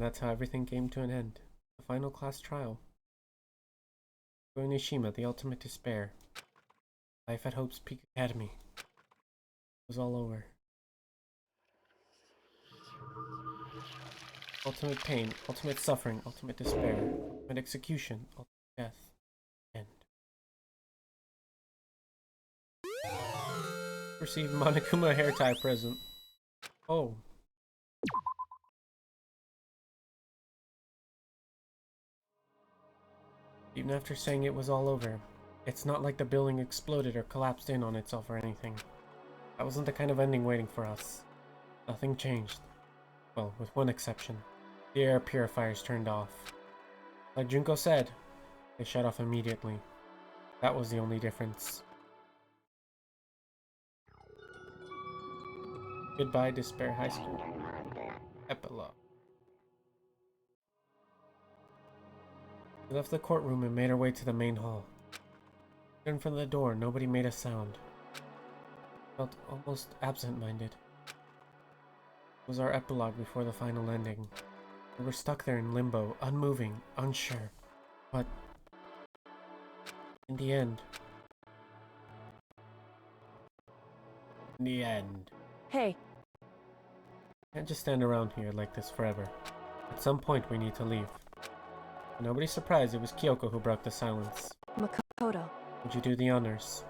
that's how everything came to an end. The final class trial. Going Nishima, the ultimate despair. Life at Hope's Peak Academy. It was all over. Ultimate pain, ultimate suffering, ultimate despair, ultimate execution, ultimate death. End. Receive Monokuma hair tie present. Oh. Even after saying it was all over, it's not like the building exploded or collapsed in on itself or anything. That wasn't the kind of ending waiting for us. Nothing changed. Well, with one exception. The air purifiers turned off. Like Junko said, they shut off immediately. That was the only difference. Goodbye, Despair High School. Epilogue. We left the courtroom and made our way to the main hall. In front of the door, nobody made a sound. Felt almost absent-minded. It was our epilogue before the final ending. We were stuck there in limbo, unmoving, unsure. But in the end... Hey. Can't just stand around here like this forever. At some point we need to leave. Nobody's surprised it was Kyoko who broke the silence. Makoto. Would you do the honors?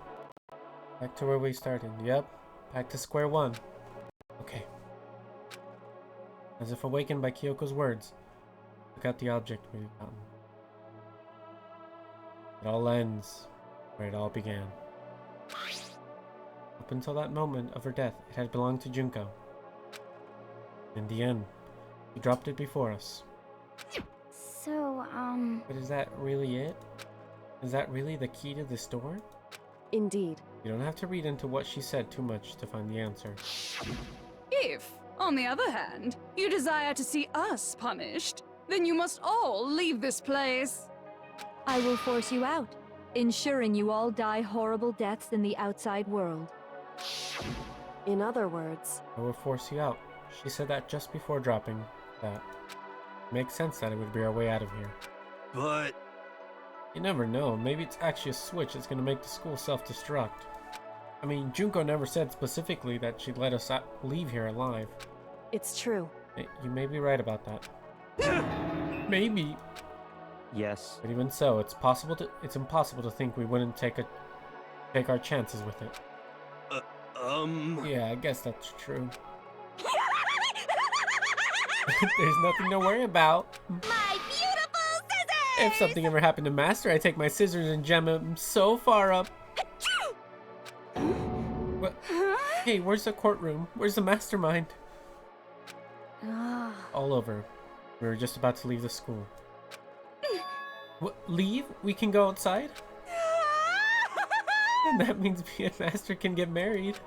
Back to where we started. Yep. Back to square one. Okay. As if awakened by Kyoko's words, took out the object we had gotten. It all ends where it all began. Up until that moment of her death, it had belonged to Junko. In the end, he dropped it before us. So, But is that really it? Is that really the key to this door? Indeed. You don't have to read into what she said too much to find the answer. If, on the other hand, you desire to see us punished, then you must all leave this place. I will force you out, ensuring you all die horrible deaths in the outside world. In other words, I will force you out. She said that just before dropping that. Makes sense that it would be our way out of here. But... You never know, maybe it's actually a switch that's gonna make the school self-destruct. I mean, Junko never said specifically that she'd let us leave here alive. it's true. You may be right about that. Maybe. Yes. But even so, it's impossible to think we wouldn't take our chances with it. Yeah, I guess that's true. There's nothing to worry about. My beautiful scissors! If something ever happened to Master, I'd take my scissors and jam him so far up. What? Hey, where's the courtroom? Where's the mastermind? All over. We were just about to leave the school. What? Leave? We can go outside? And that means me and Master can get married.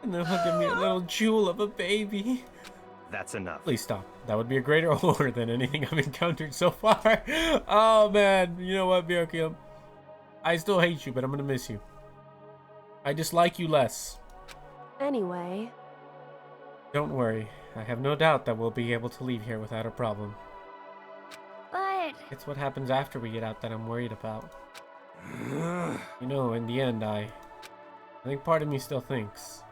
And then he'll give me a little jewel of a baby. That's enough. Please stop. That would be a greater horror than anything I've encountered so far. Oh man, you know what, Byakuya? I still hate you, but I'm gonna miss you. I dislike you less. Anyway, Don't worry. I have no doubt that we'll be able to leave here without a problem. but It's what happens after we get out that I'm worried about. You know, in the end, I think part of me still thinks.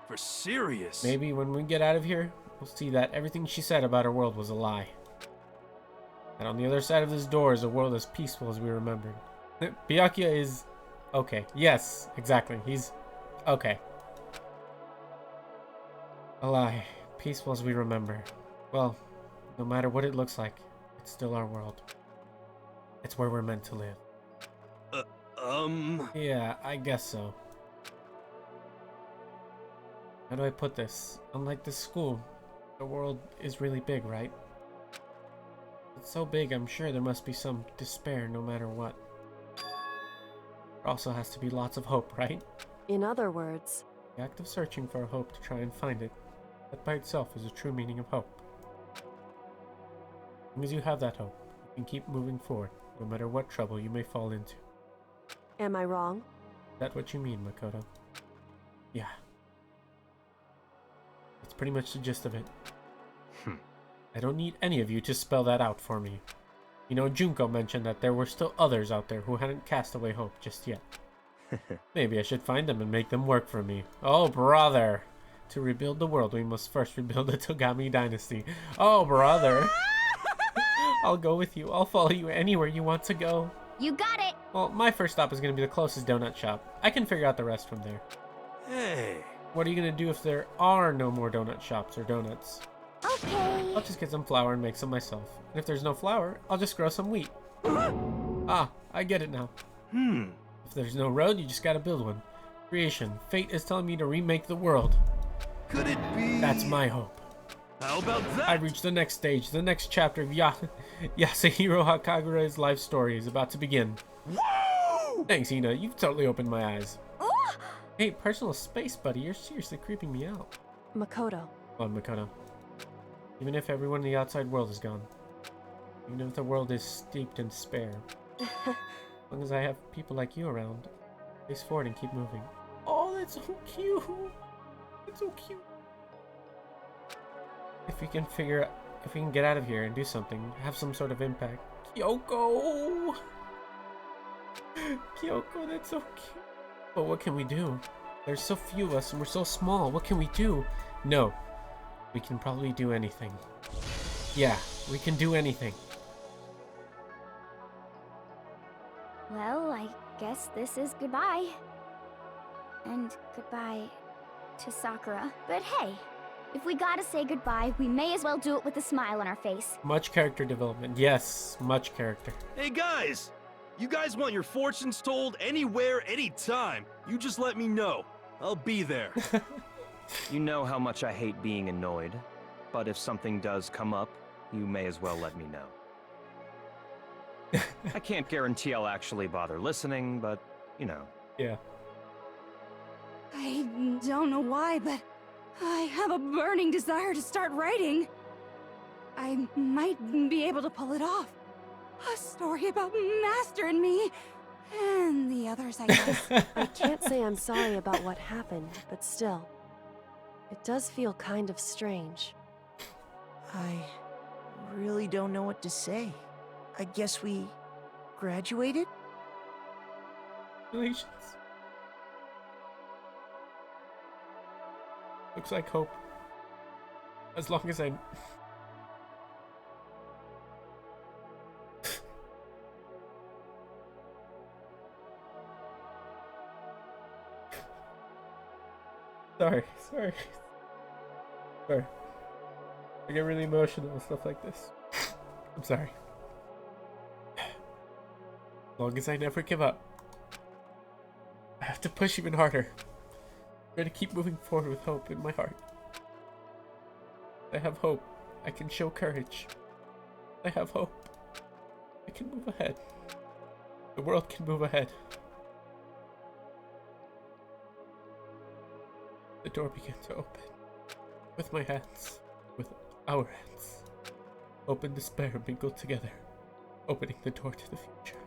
For serious? Maybe when we get out of here, we'll see that everything she said about our world was a lie. And on the other side of this door is a world as peaceful as we remembered. Byakuya is... okay. Yes, exactly. He's... okay. A lie. Peaceful as we remember. Well, no matter what it looks like, it's still our world. It's where we're meant to live. Yeah, I guess so. How do I put this? Unlike this school, the world is really big, right? It's so big, I'm sure there must be some despair no matter what. There also has to be lots of hope, right? in other words, The act of searching for a hope to try and find it, that by itself is the true meaning of hope. As long as you have that hope, you can keep moving forward, no matter what trouble you may fall into. am I wrong? Is that what you mean, Makoto? Yeah. That's pretty much the gist of it. I don't need any of you to spell that out for me. You know, Junko mentioned that there were still others out there who hadn't cast away hope just yet. Maybe I should find them and make them work for me. Oh, brother! To rebuild the world, we must first rebuild the Togami dynasty. Oh, brother! I'll go with you. I'll follow you anywhere you want to go. you got it. Well, my first stop is going to be the closest donut shop. I can figure out the rest from there. Hey. What are you going to do if there are no more donut shops or donuts? Okay. I'll just get some flour and make some myself. And if there's no flour, I'll just grow some wheat. Ah, I get it now. If there's no road, you just gotta build one. Creation. Fate is telling me to remake the world. Could it be? That's my hope. How about that? I reached the next stage. The next chapter of Yasuhiro Hakagura's life story is about to begin. Woo! Thanks, Hina. You've totally opened my eyes. Oh! Hey, personal space, buddy. You're seriously creeping me out. Makoto. Come on, Makoto. Even if everyone in the outside world is gone. Even if the world is steeped in despair. As long as I have people like you around. Face forward and keep moving. Oh, that's so cute. That's so cute. If we can get out of here and do something, have some sort of impact. Kyoko! Kyoko, that's so cute. But what can we do? There's so few of us and we're so small. What can we do? No. We can probably do anything. Yeah, we can do anything. Well, I guess this is goodbye. And goodbye to Sakura. But hey, if we gotta say goodbye, we may as well do it with a smile on our face. Much character development. Yes, much character. Hey guys! You guys want your fortunes told anywhere, anytime. You just let me know. I'll be there. You know how much I hate being annoyed, but if something does come up, you may as well let me know. I can't guarantee I'll actually bother listening, but, you know. Yeah. I don't know why, but I have a burning desire to start writing. I might be able to pull it off. A story about Master and me, and the others, I guess. I can't say I'm sorry about what happened, but still. It does feel kind of strange. I really don't know what to say. I guess we graduated? Congratulations. Looks like hope. As long as I... Sorry. I get really emotional and stuff like this. I'm sorry. As long as I never give up. I have to push even harder. I'm going to keep moving forward with hope in my heart. I have hope. I can show courage. I have hope. I can move ahead. The world can move ahead. The door began to open. With my hands. With our hands. Hope and despair mingled together. Opening the door to the future.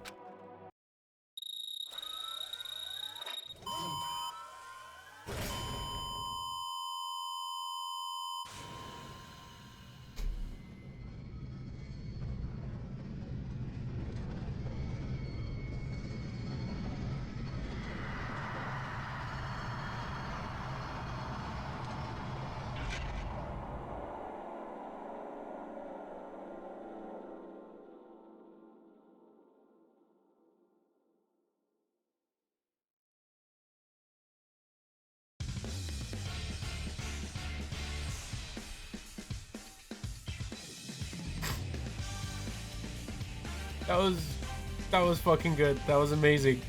That was fucking good. That was amazing.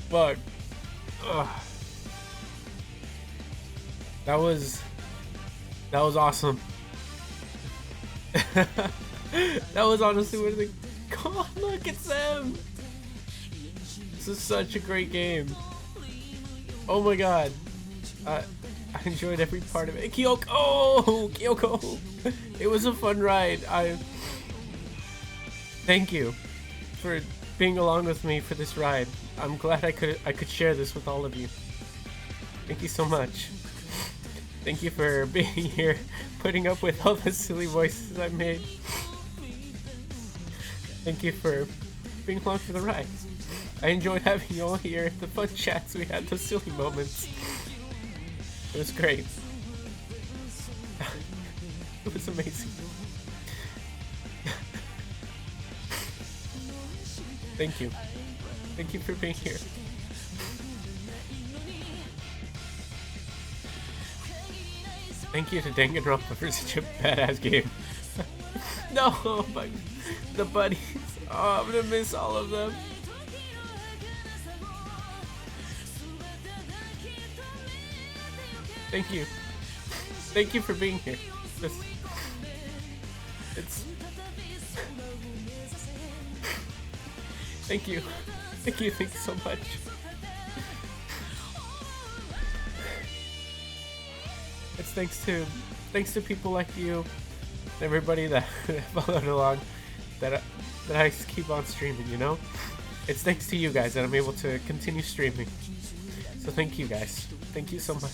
Fuck. Ugh. That was awesome. That was honestly one of the... God, look, it's them! This is such a great game. Oh my god. I enjoyed every part of it. Kyoko! Oh, Kyoko! It was a fun ride. Thank you for being along with me for this ride. I'm glad I could share this with all of you. Thank you so much. Thank you for being here, putting up with all the silly voices I made. Thank you for being along for the ride. I enjoyed having you all here, the fun chats we had, the silly moments. It was great. It was amazing. Thank you. Thank you for being here. Thank you to Danganronpa for such a badass game. No, but the buddies. Oh, I'm gonna miss all of them. Thank you. Thank you for being here. It's... Thank you. Thank you so much. It's thanks to people like you, everybody that followed along, that I keep on streaming, you know? It's thanks to you guys that I'm able to continue streaming. So thank you guys. Thank you so much.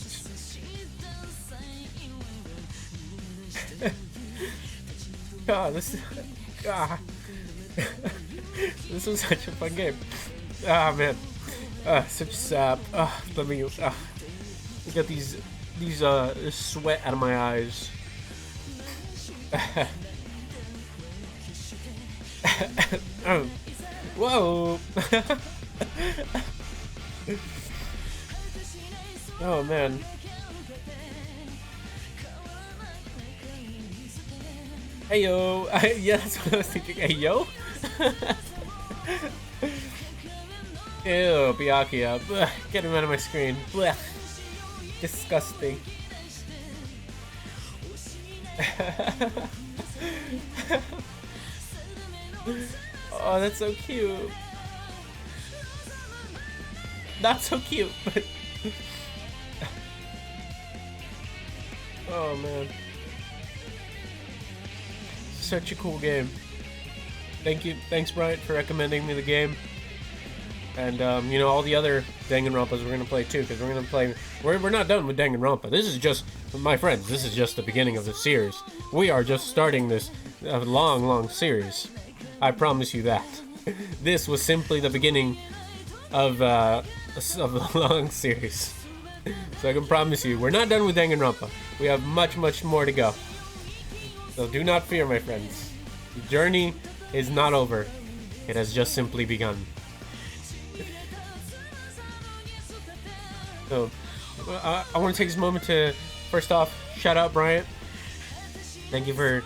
God, this was such a fun game. Ah, man. Such a sap. Let me get these sweat out of my eyes. Whoa. Oh, man. Hey yo, yeah, that's what I was thinking. Hey yo, ew, Byakuya, blech, get him out of my screen. Blech. Disgusting. Oh, that's so cute. Not so cute, but oh man. Such a cool game. Thanks Bryant for recommending me the game. And you know, all the other Danganronpas we're gonna play too, because we're gonna play. We're not done with Danganronpa. This is just, my friends. This is just the beginning of the series. We are just starting this long series. I promise you that. This was simply the beginning of a long series. So I can promise you, we're not done with Danganronpa. We have much more to go. So do not fear, my friends. The journey is not over. It has just simply begun. So, I want to take this moment to, first off, shout out Bryant. Thank you for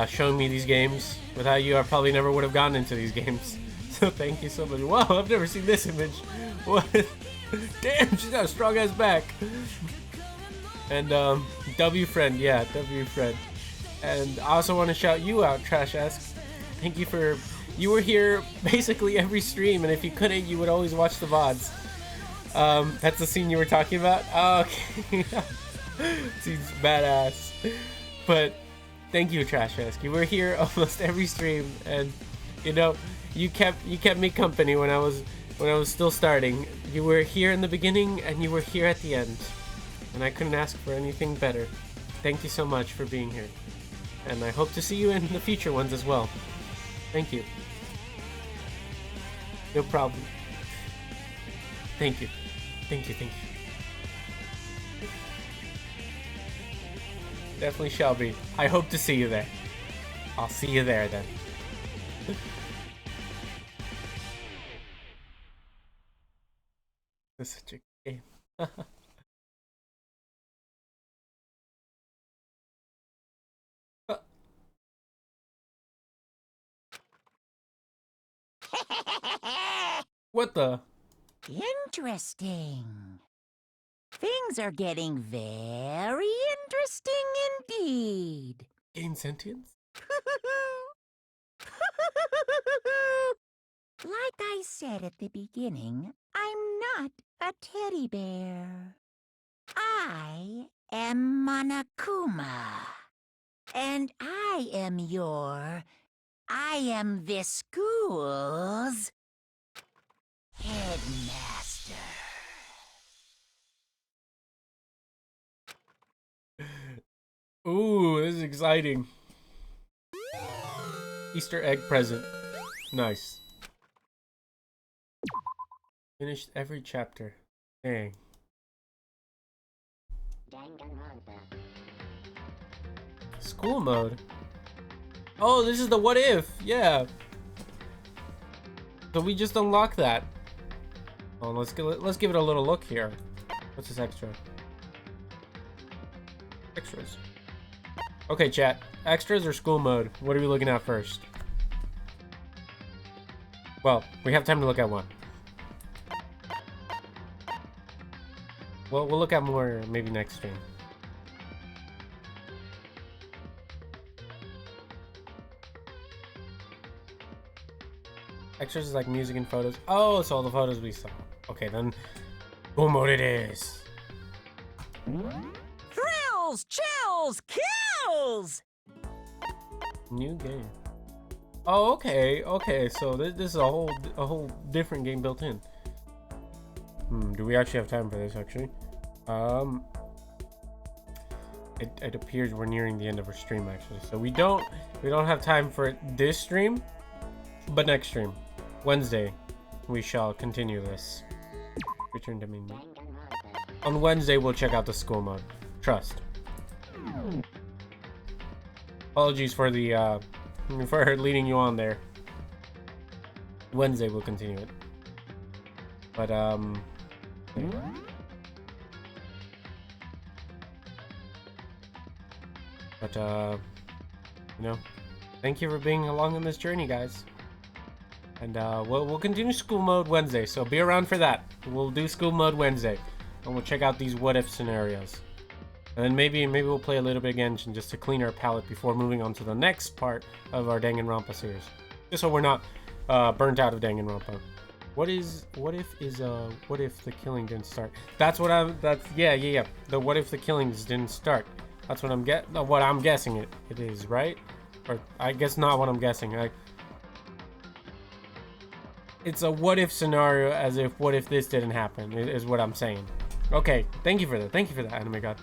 showing me these games. Without you, I probably never would have gotten into these games. So thank you so much. Wow, I've never seen this image. What? Damn, she's got a strong ass back. And W friend, yeah, W friend. And I also want to shout you out, Trash Ask. Thank you for, you were here basically every stream, and if you couldn't, you would always watch the VODs. That's the scene you were talking about? Oh, okay. Seems badass. But thank you, Trash Ask. You were here almost every stream, and you know, you kept me company when I was still starting. You were here in the beginning, and you were here at the end, and I couldn't ask for anything better. Thank you so much for being here, and I hope to see you in the future ones as well. Thank you. No problem. Thank you. Thank you. Definitely shall be. I hope to see you there. I'll see you there then. This is such a game. What the? Interesting. Things are getting very interesting indeed. Gain sentience? Like I said at the beginning, I'm not a teddy bear. I am Monokuma. And I am this school's headmaster. Ooh, this is exciting. Easter egg present. Nice. Finished every chapter. Dang. School mode. Oh, this is the what if. Yeah. So we just unlocked that. Oh, let's give it a little look here. What's this extra? Extras. Okay, chat. Extras or school mode? What are we looking at first? Well, we have time to look at one. we'll look at more maybe next stream. Extras is like music and photos. Oh, so all the photos we saw. Okay, then school mode it is. Thrills, chills, kills! New game. Oh, okay, okay. So this is a whole different game built in. Do we actually have time for this? Actually, it appears we're nearing the end of our stream. Actually, so we don't have time for this stream, but next stream, Wednesday, we shall continue this. Return to menu. On Wednesday, we'll check out the school mode. Trust. Apologies for the for leading you on there. Wednesday we'll continue it. But you know, thank you for being along on this journey, guys. And we'll continue school mode Wednesday, so be around for that. We'll do school mode Wednesday, and we'll check out these what if scenarios. And then maybe we'll play a little bit of Genshin just to clean our palate before moving on to the next part of our Danganronpa series. Just so we're not burnt out of Danganronpa. What if the killing didn't start? That's yeah. The what if the killings didn't start? That's what I'm guessing it is, right? Or I guess not what I'm guessing. It's a what if scenario, as if what if this didn't happen is what I'm saying. Okay, thank you for that. Thank you for that, Anime God.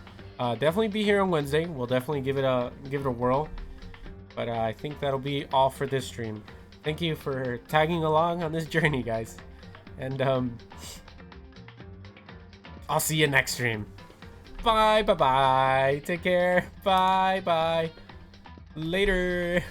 Definitely be here on Wednesday. We'll definitely give it a whirl. But I think that'll be all for this stream. Thank you for tagging along on this journey, guys. And I'll see you next stream. Bye. Take care. Bye. Later.